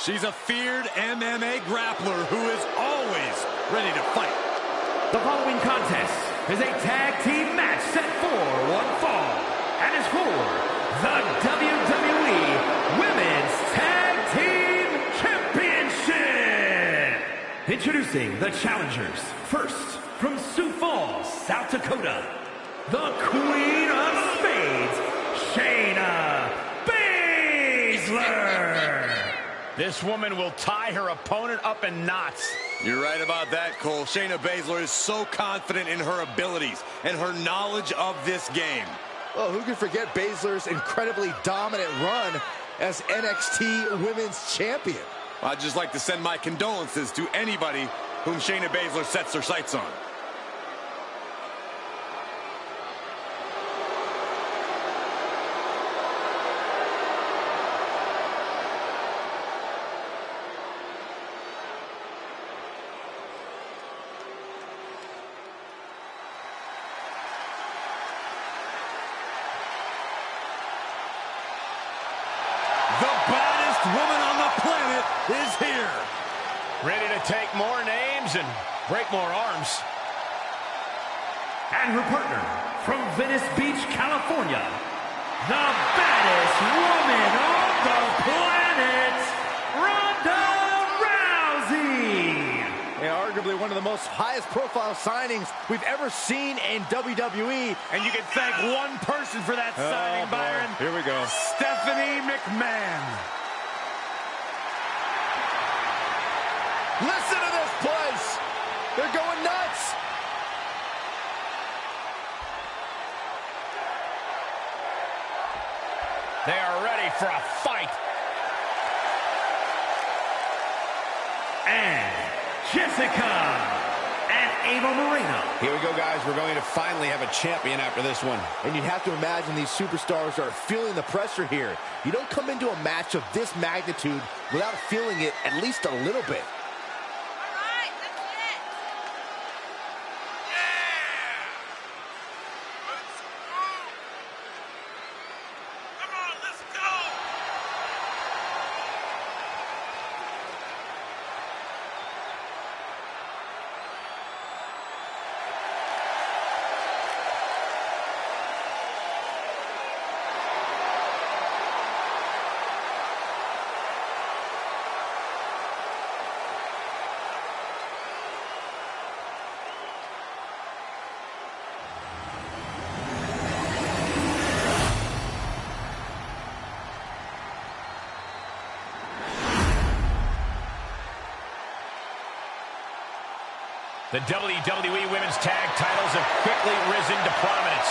She's a feared MMA grappler who is always ready to fight. The following contest is a tag team match set for one fall and is for the WWE Women's Tag Team Championship. Introducing the challengers. First, from Sioux Falls, South Dakota, the Queen of Spades, Shayna Baszler. This woman will tie her opponent up in knots. You're right about that, Cole. Shayna Baszler is so confident in her abilities and her knowledge of this game. Well, who can forget Baszler's incredibly dominant run as NXT Women's Champion? I'd just like to send my condolences to anybody whom Shayna Baszler sets her sights on. The baddest woman on the planet is here. Ready to take more names and break more arms. And her partner, from Venice Beach, California, the baddest woman on the planet, Ronda Rousey. And arguably one of the most highest profile signings we've ever seen in WWE. And you can thank one person for that signing, Byron. Here we go. Stephanie McMahon. Listen to this place. They're going nuts. They are ready for a fight. And Jessica and Ava Moreno. Here we go, guys. We're going to finally have a champion after this one. And you'd have to imagine these superstars are feeling the pressure here. You don't come into a match of this magnitude without feeling it at least a little bit. The WWE Women's Tag titles have quickly risen to prominence.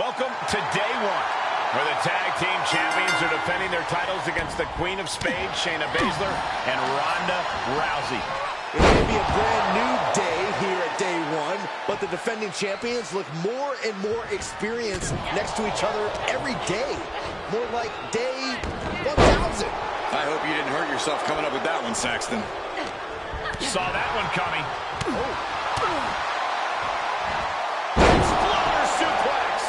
Welcome to day one, where the Tag Team Champions are defending their titles against the Queen of Spades, Shayna Baszler, and Ronda Rousey. It may be a brand new day here at day one, but the defending champions look more and more experienced next to each other every day. More like day 1,000. I hope you didn't hurt yourself coming up with that one, Saxton. Saw that one coming. Exploder suplex.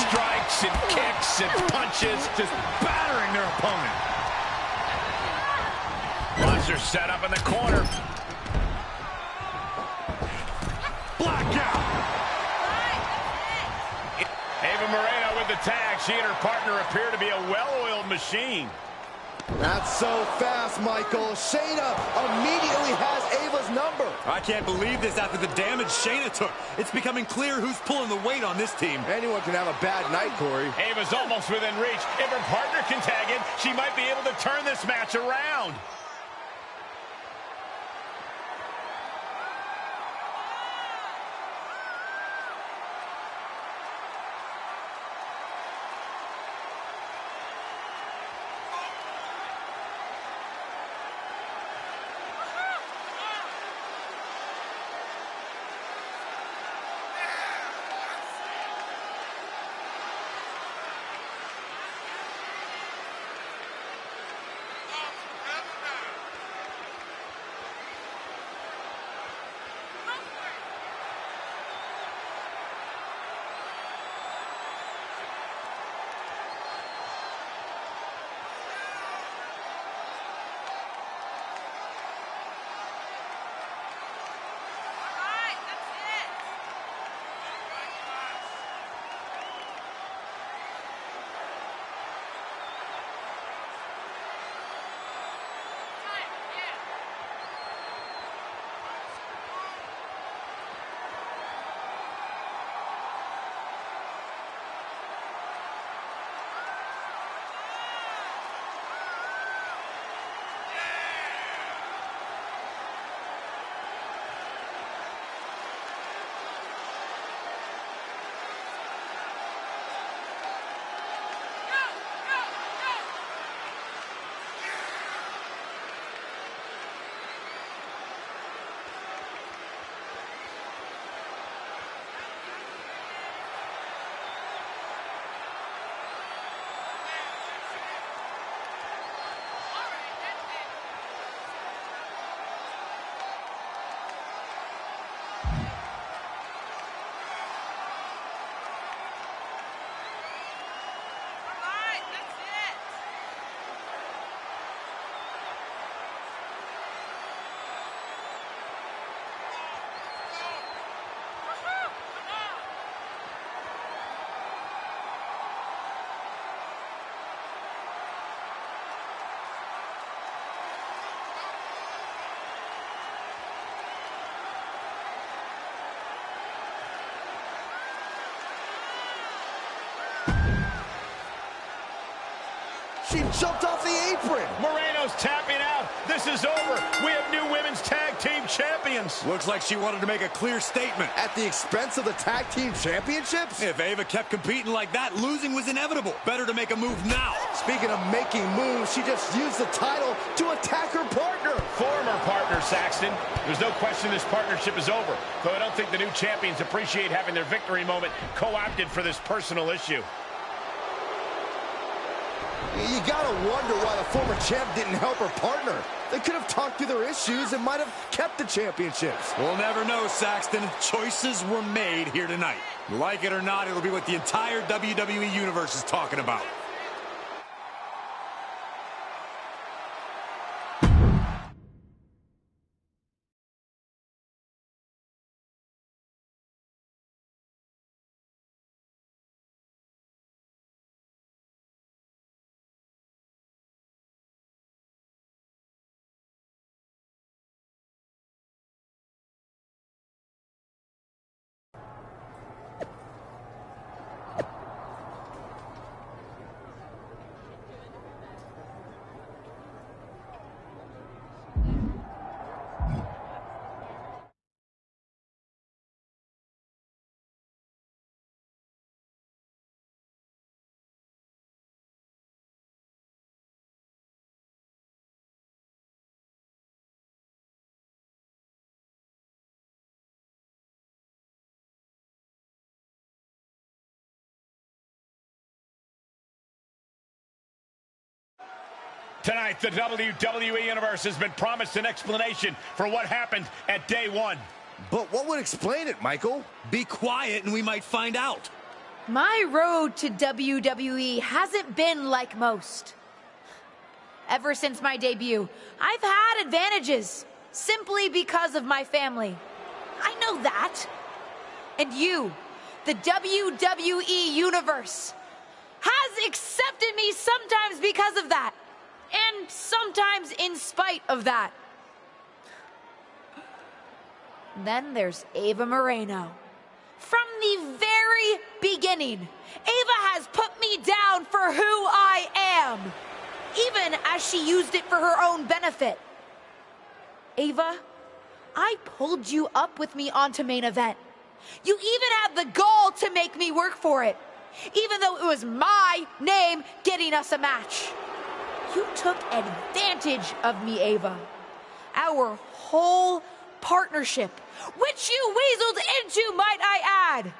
Strikes and kicks and punches, just battering their opponent. Monster set up in the corner. Ava Moreno with the tag. She and her partner appear to be a well-oiled machine. Not so fast, Michael. Shayna immediately has Ava's number. I can't believe this after the damage Shayna took. It's becoming clear who's pulling the weight on this team. Anyone can have a bad night, Corey. Ava's almost within reach. If her partner can tag in, she might be able to turn this match around. She jumped off the apron. Moreno's tapping out. This is over. We have new women's tag team champions. Looks like she wanted to make a clear statement. At the expense of the tag team championships? If Ava kept competing like that, losing was inevitable. Better to make a move now. Speaking of making moves, she just used the title to attack her partner. Former partner, Saxton. There's no question this partnership is over, though I don't think the new champions appreciate having their victory moment co-opted for this personal issue. You gotta wonder why the former champ didn't help her partner. They could have talked through their issues and might have kept the championships. We'll never know, Saxton. Choices were made here tonight. Like it or not, it'll be what the entire WWE Universe is talking about. Tonight, the WWE Universe has been promised an explanation for what happened at Day 1. But what would explain it, Michael? Be quiet and we might find out. My road to WWE hasn't been like most. Ever since my debut, I've had advantages simply because of my family. I know that. And you, the WWE Universe, has accepted me sometimes because of that. And sometimes in spite of that. Then there's Ava Moreno. From the very beginning, Ava has put me down for who I am, even as she used it for her own benefit. Ava, I pulled you up with me onto Main Event. You even had the gall to make me work for it, even though it was my name getting us a match. You took advantage of me, Ava. Our whole partnership, which you weaseled into, might I add,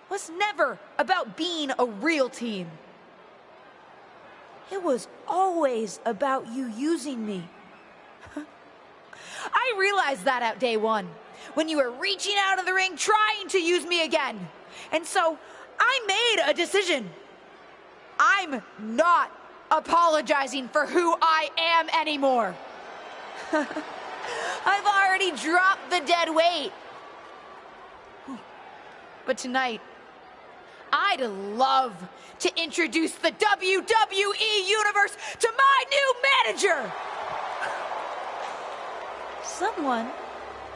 was never about being a real team. It was always about you using me. I realized that at Day 1, when you were reaching out of the ring trying to use me again. And so I made a decision. I'm not apologizing for who I am anymore. I've already dropped the dead weight. But tonight, I'd love to introduce the WWE Universe to my new manager. Someone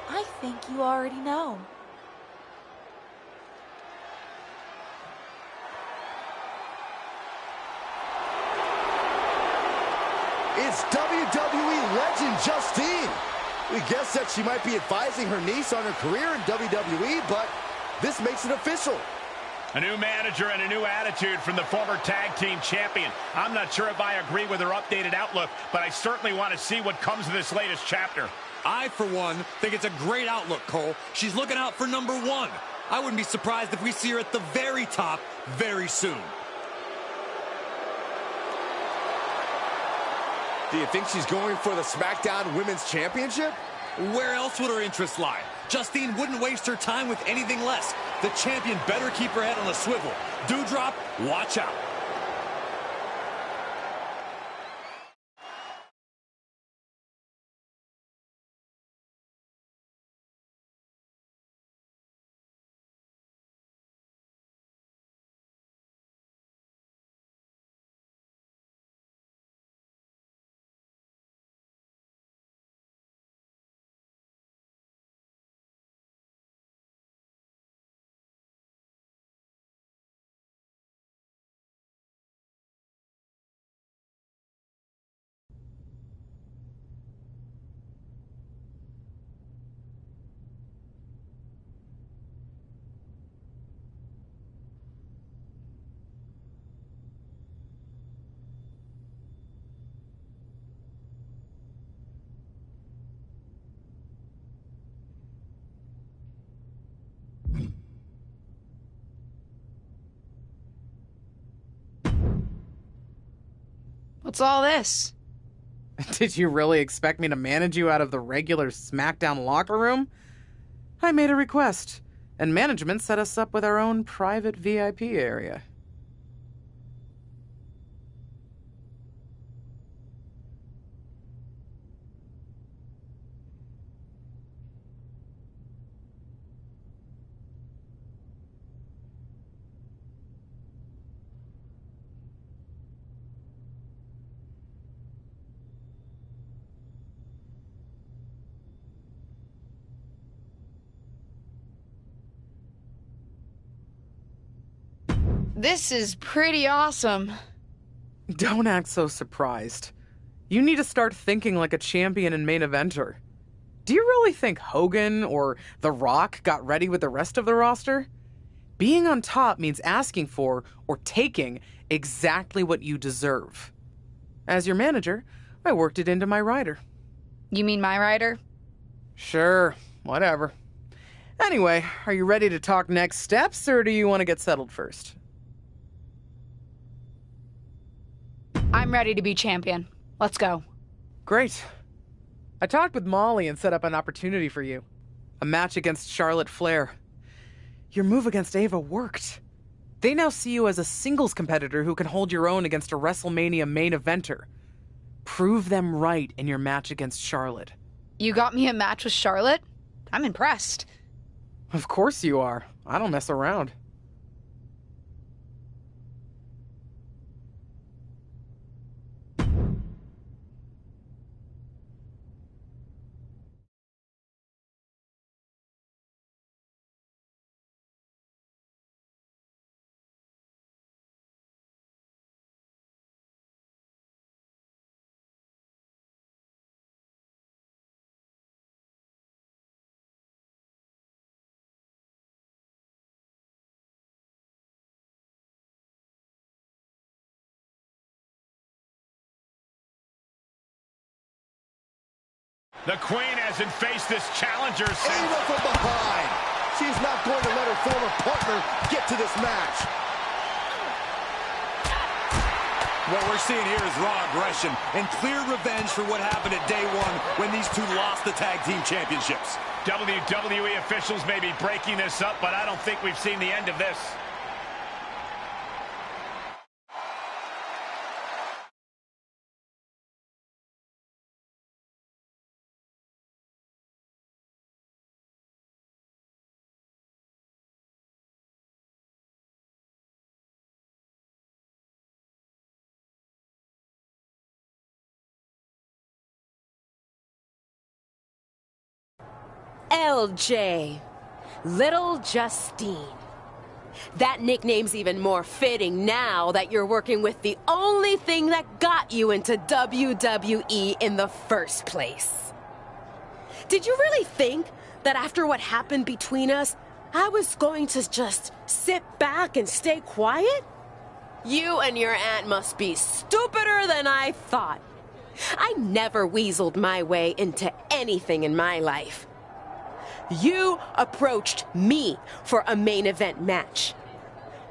I think you already know. It's WWE legend Justine. We guessed that she might be advising her niece on her career in WWE, but this makes it official. A new manager and a new attitude from the former tag team champion. I'm not sure if I agree with her updated outlook, but I certainly want to see what comes of this latest chapter. I, for one, think it's a great outlook, Cole. She's looking out for #1. I wouldn't be surprised if we see her at the very top very soon. Do you think she's going for the SmackDown Women's Championship? Where else would her interest lie? Justine wouldn't waste her time with anything less. The champion better keep her head on a swivel. Dewdrop, watch out. What's all this? Did you really expect me to manage you out of the regular SmackDown locker room? I made a request, and management set us up with our own private VIP area. This is pretty awesome. Don't act so surprised. You need to start thinking like a champion and main eventer. Do you really think Hogan or The Rock got ready with the rest of the roster? Being on top means asking for or taking exactly what you deserve. As your manager, I worked it into my rider. You mean my rider? Sure, whatever. Anyway, are you ready to talk next steps, or do you want to get settled first? I'm ready to be champion. Let's go. Great. I talked with Molly and set up an opportunity for you. A match against Charlotte Flair. Your move against Ava worked. They now see you as a singles competitor who can hold your own against a WrestleMania main eventer. Prove them right in your match against Charlotte. You got me a match with Charlotte? I'm impressed. Of course you are. I don't mess around. The Queen hasn't faced this challenger since... Ava from behind. She's not going to let her former partner get to this match. What we're seeing here is raw aggression and clear revenge for what happened at day one when these two lost the tag team championships. WWE officials may be breaking this up, but I don't think we've seen the end of this. LJ. Little Justine. That nickname's even more fitting now that you're working with the only thing that got you into WWE in the first place. Did you really think that after what happened between us, I was going to just sit back and stay quiet? You and your aunt must be stupider than I thought. I never weaseled my way into anything in my life. You approached me for a main event match.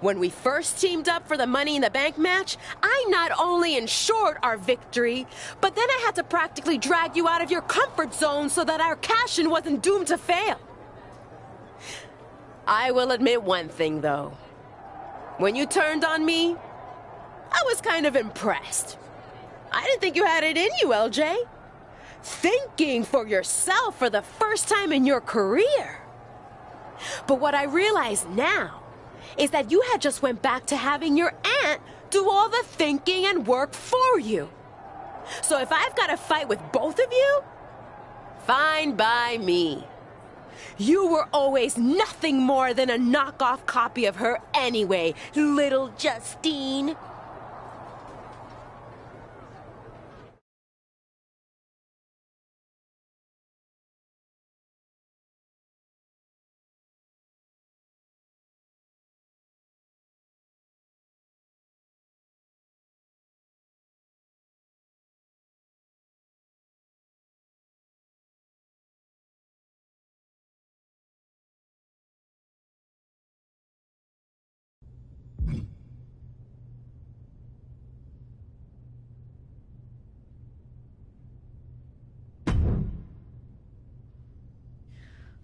When we first teamed up for the Money in the Bank match, I not only ensured our victory, but then I had to practically drag you out of your comfort zone so that our cash-in wasn't doomed to fail. I will admit one thing, though. When you turned on me, I was kind of impressed. I didn't think you had it in you, LJ. Thinking for yourself for the first time in your career. But what I realize now is that you had just went back to having your aunt do all the thinking and work for you. So if I've got to fight with both of you, fine by me. You were always nothing more than a knockoff copy of her anyway, little Justine.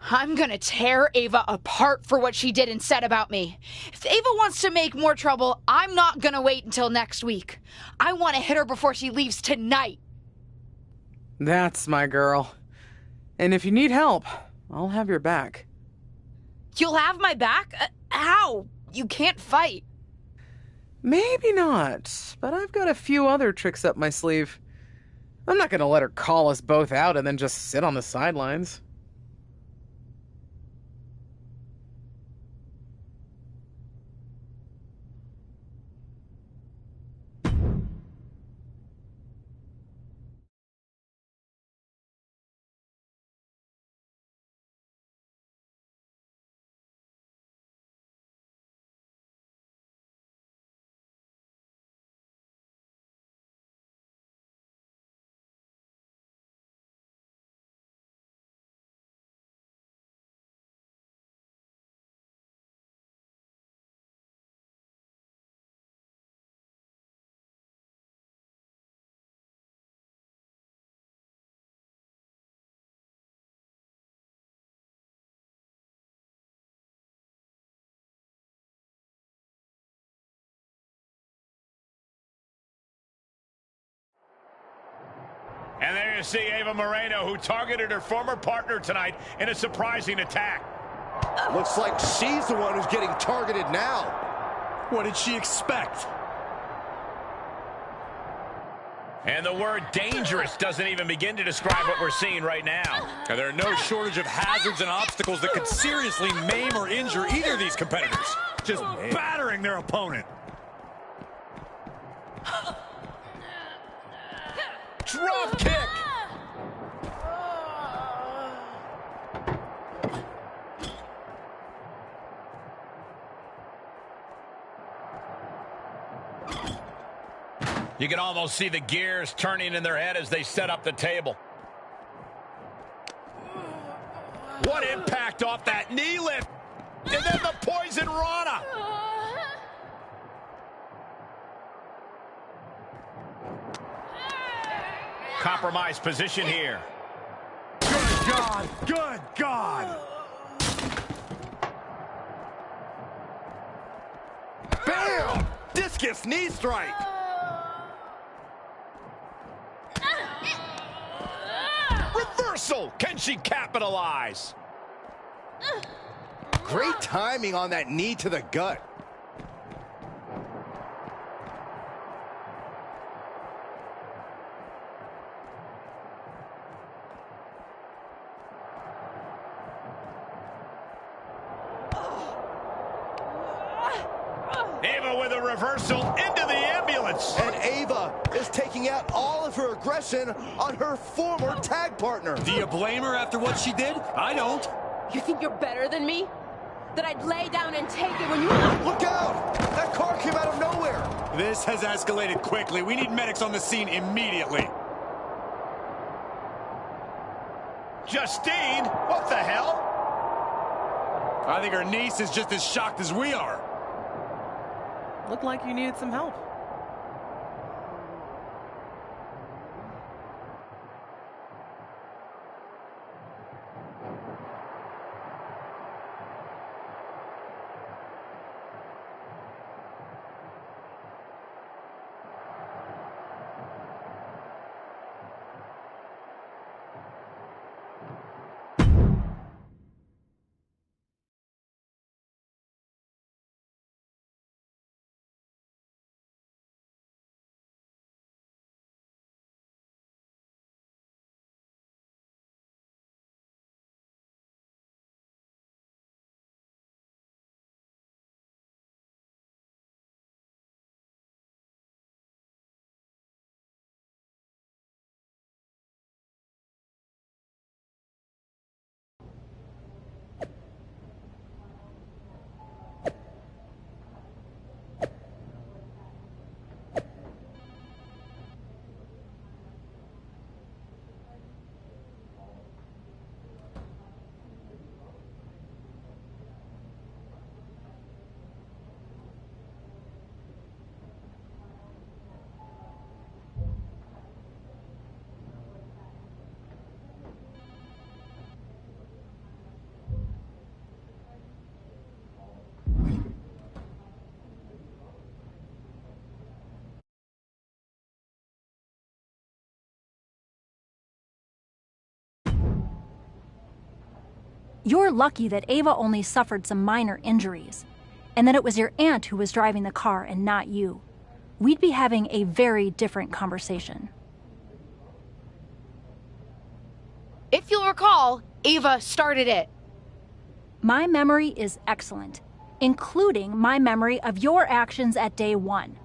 I'm gonna tear Ava apart for what she did and said about me. If Ava wants to make more trouble, I'm not gonna wait until next week. I want to hit her before she leaves tonight. That's my girl. And if you need help, I'll have your back. You'll have my back? How? You can't fight. Maybe not, but I've got a few other tricks up my sleeve. I'm not gonna let her call us both out and then just sit on the sidelines. And there you see Ava Moreno, who targeted her former partner tonight in a surprising attack. Looks like she's the one who's getting targeted now. What did she expect? And the word dangerous doesn't even begin to describe what we're seeing right now. And there are no shortage of hazards and obstacles that could seriously maim or injure either of these competitors. Just battering their opponent. Drop kick! You can almost see the gears turning in their head as they set up the table. What impact off that knee lift! And then the poison Rana! Compromised position here. Good God! Good God! Bam! Discus knee strike! Reversal! Can she capitalize? Great timing on that knee to the gut. Ava with a reversal into the ambulance. And Ava is taking out all of her aggression on her former tag partner. Do you blame her after what she did? I don't. You think you're better than me? That I'd lay down and take it when you... Look out! That car came out of nowhere. This has escalated quickly. We need medics on the scene immediately. Justine, what the hell? I think her niece is just as shocked as we are. Looked like you needed some help. You're lucky that Ava only suffered some minor injuries, and that it was your aunt who was driving the car and not you. We'd be having a very different conversation. If you'll recall, Ava started it. My memory is excellent, including my memory of your actions at day 1.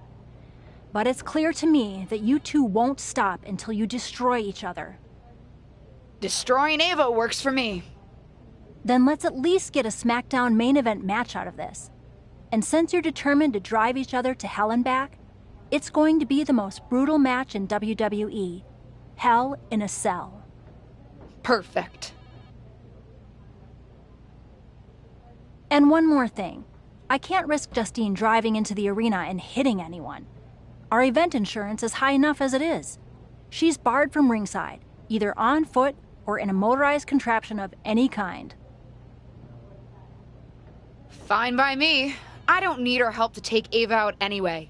But it's clear to me that you two won't stop until you destroy each other. Destroying Ava works for me. Then let's at least get a SmackDown main event match out of this. And since you're determined to drive each other to hell and back, it's going to be the most brutal match in WWE. Hell in a Cell. Perfect. And one more thing. I can't risk Justine driving into the arena and hitting anyone. Our event insurance is high enough as it is. She's barred from ringside, either on foot or in a motorized contraption of any kind. Fine by me. I don't need her help to take Ava out anyway.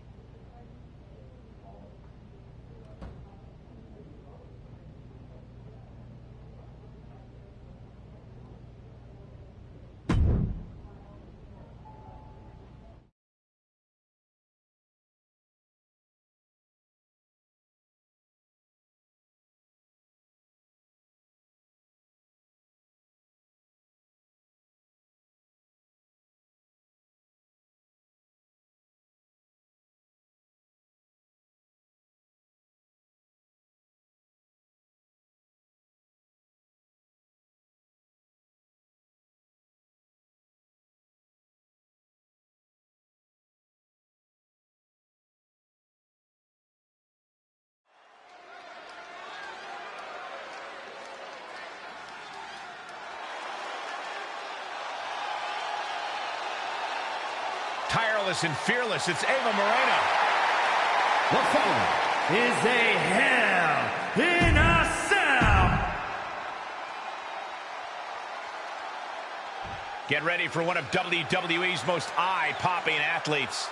Tireless and fearless, it's Ava Moreno. The following is a Hell in a Cell. Get ready for one of WWE's most eye-popping athletes.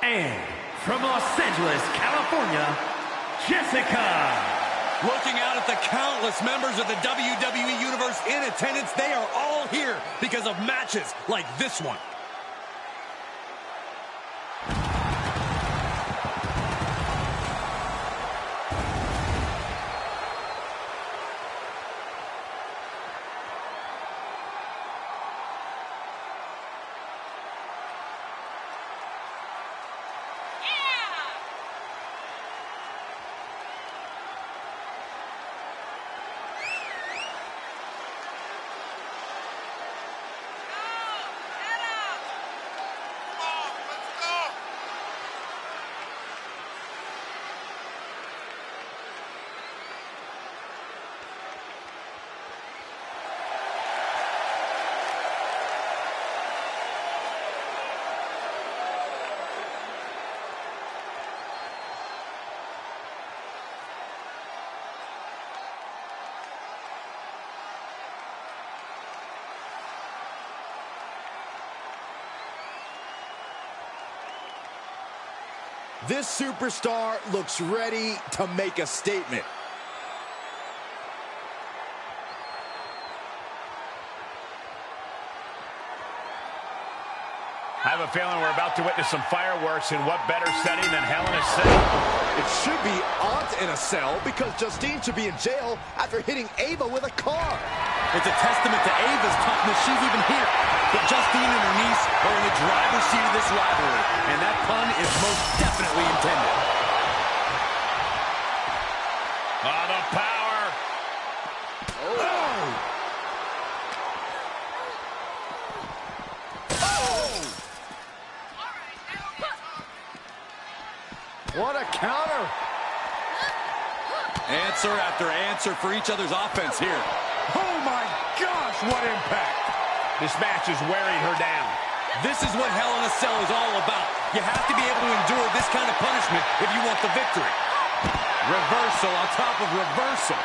And from Los Angeles, California, Jessica. Looking out at the countless members of the WWE Universe in attendance, they are all here because of matches like this one. This superstar looks ready to make a statement. I have a feeling we're about to witness some fireworks, and what better setting than Hell in a Cell? It should be Aunt in a Cell because Justine should be in jail after hitting Ava with a car. It's a testament to Ava's toughness she's even here. But Justine and her niece are in the driver's seat of this rivalry, and that pun is most definitely intended. Oh, the power! Oh! What a counter! Answer after answer for each other's offense here. Oh my gosh, what impact! This match is wearing her down. This is what Hell in a Cell is all about. You have to be able to endure this kind of punishment if you want the victory. Reversal on top of reversal.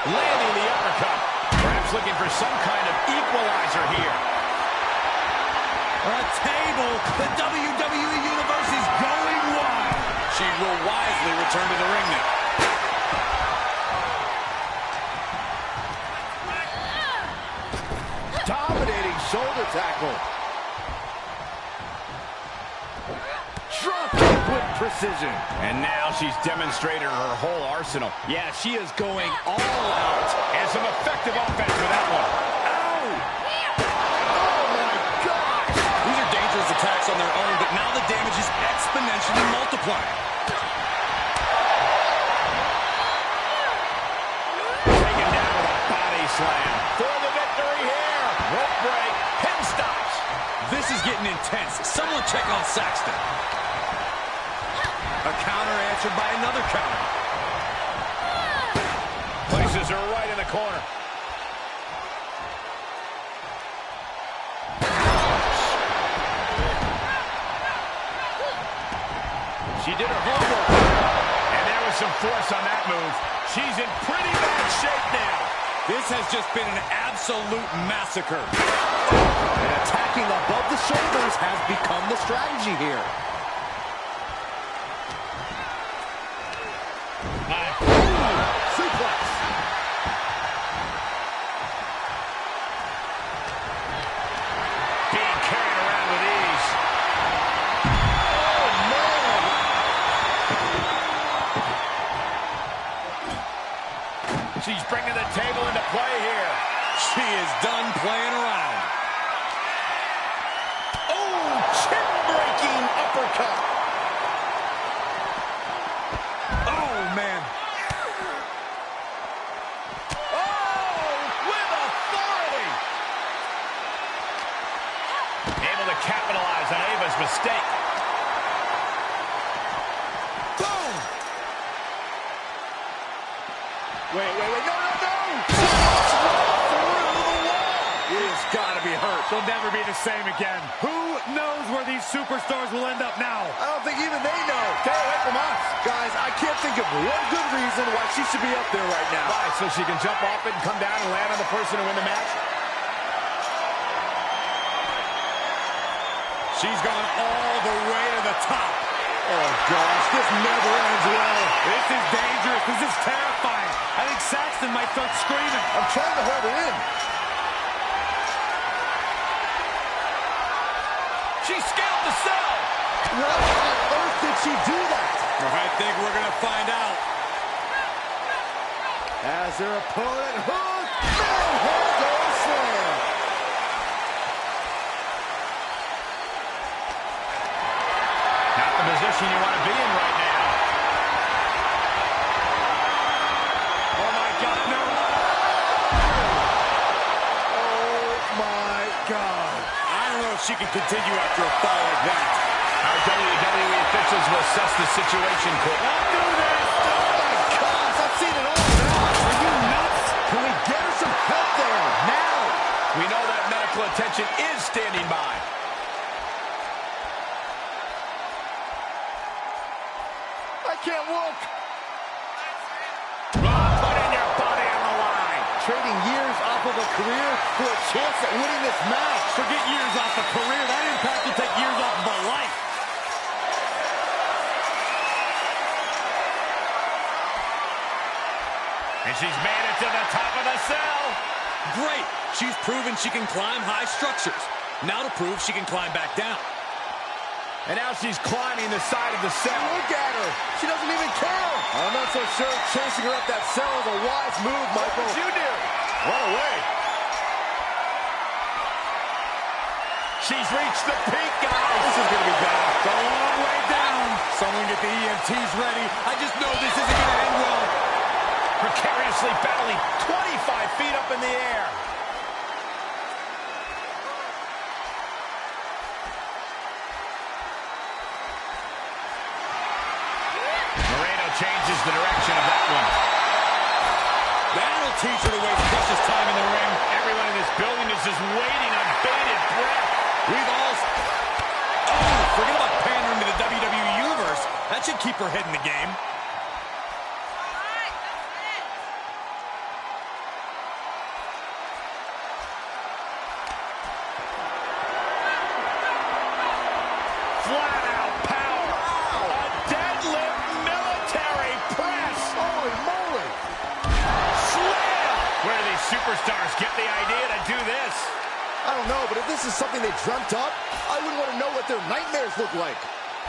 Landing the uppercut. Perhaps looking for some kind of equalizer here. A table. The WWE Universe is going wild. She will wisely return to the ring now. dominating shoulder tackle. Drop kick with precision. And now she's demonstrated her whole arsenal. Yeah, she is going all out. And some effective offense with that one. Ow! Oh, my gosh! These are dangerous attacks on their own, but now the damage is exponentially multiplying. Taken down with a body slam. For the victory here. Rope break. Pin stops. This is getting intense. Someone check on Saxton. A counter answered by another counter. Places her right in the corner. She did her homework. And there was some force on that move. She's in pretty bad shape now. This has just been an absolute massacre. And attacking above the shoulders has become the strategy here. Suplex. Being carried around with ease. Oh, man. She's bringing the table into play here. She is done playing around. Oh, chin-breaking uppercut. Oh, man. Oh, with authority. Able to capitalize on Ava's mistake. Boom. Wait, no. He's got to be hurt. She'll never be the same again. Who knows where these superstars will end up now? I don't think even they know. Stay away from us. Guys, I can't think of one good reason why she should be up there right now. Why? So she can jump off it and come down and land on the person to win the match? She's gone all the way to the top. Oh, gosh, this never ends well. This is dangerous. This is terrifying. I think Saxton might start screaming. I'm trying to hold her in. She scaled the cell. What on earth did she do that? I think we're going to find out. As her opponent hooked, no-handle slam. Not the position you want to be in right now. Oh, my God, no. Oh, my God. I don't know if she can continue after a fall like that. Our WWE officials will assess the situation quick. Don't do this. Oh, my gosh, I've seen it all now. Are you nuts? Can we get her some help there now? We know that medical attention is standing by. I can't look. Putting your body on the line. Trading years off of a career for a chance at winning this match. Forget years off a career. That impact will take years off of a life. And she's made it to the top of the cell. Great. She's proven she can climb high structures. Now to prove she can climb back down. And now she's climbing the side of the cell. Look at her. She doesn't even care. I'm not so sure chasing her up that cell is a wise move, Michael. What would you do? Run away. She's reached the peak, guys. This is going to be bad. It's a long way down. Someone get the EMTs ready. I just know this isn't going to end well. Precariously battling 25 feet up in the air. Moreno changes the direction of that one. That'll teach her to waste precious time in the ring. Everyone in this building is just waiting on bated breath. We've all... Oh, forget about pandering to the WWE Universe. That should keep her head in the game. Flat out power. A deadlift military press. Holy moly. Slam. Where do these superstars get the idea to do this? I don't know, but if this is something they dreamt up, I wouldn't want to know what their nightmares look like.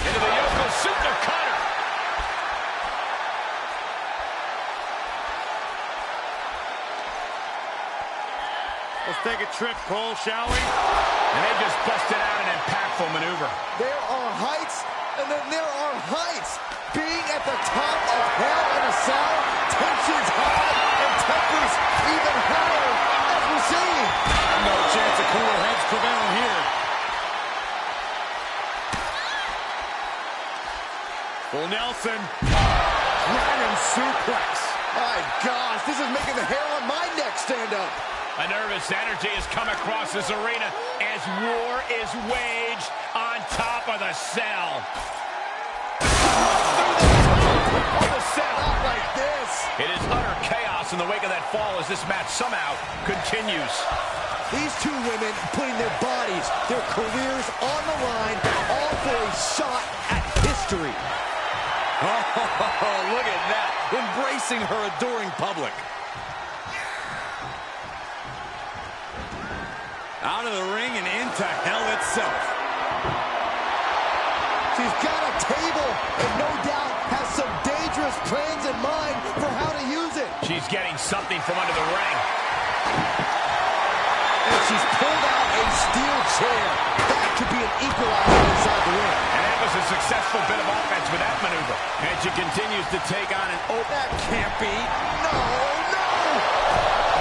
Into the Yokozuna cutter. Let's take a trip, Cole, shall we? And they just busted out an impactful maneuver. There are heights, and then there are heights. Being at the top of Hell in a Cell, tensions high and tempers even higher, as we're seeing. No chance of cooler heads prevailing here. Full Nelson. Dragon suplex. My gosh, this is making the hair on my neck stand up. A nervous energy has come across this arena as war is waged on top of the cell. Through the cell. Not like this. It is utter chaos in the wake of that fall as this match somehow continues. These two women putting their bodies, their careers on the line, all for a shot at history. Oh, look at that. Embracing her adoring public. Out of the ring and into hell itself. She's got a table and no doubt has some dangerous plans in mind for how to use it. She's getting something from under the ring. And she's pulled out a steel chair. That could be an equalizer inside the ring. And that was a successful bit of offense with that maneuver. And she continues to take on an... Oh, that can't be. No, no.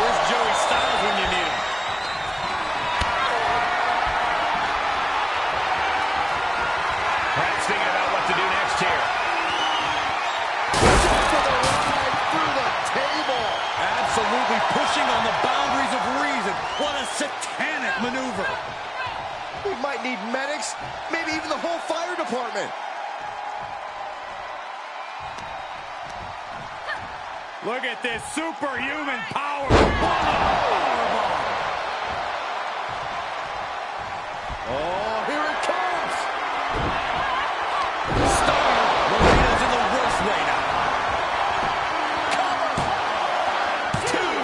Where's Joey Styles when you need him? Perhaps thinking about what to do next here. For the ride through the table. Absolutely pushing on the boundaries of reason. What a satanic maneuver. We might need medics, maybe even the whole fire department. Look at this superhuman power. Oh, here it comes. Marina's in the worst way now. Two.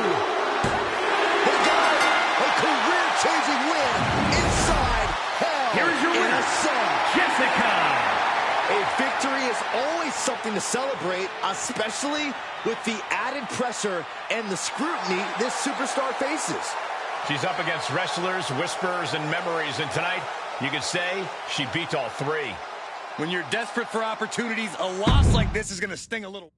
They got it. A career-changing win inside Hell Here's your in winner, a Cell. Jessica. A victory is always something to celebrate, especially with the added pressure and the scrutiny this superstar faces. She's up against wrestlers, whisperers, and memories, and tonight, you could say she beat all three. When you're desperate for opportunities, a loss like this is going to sting a little.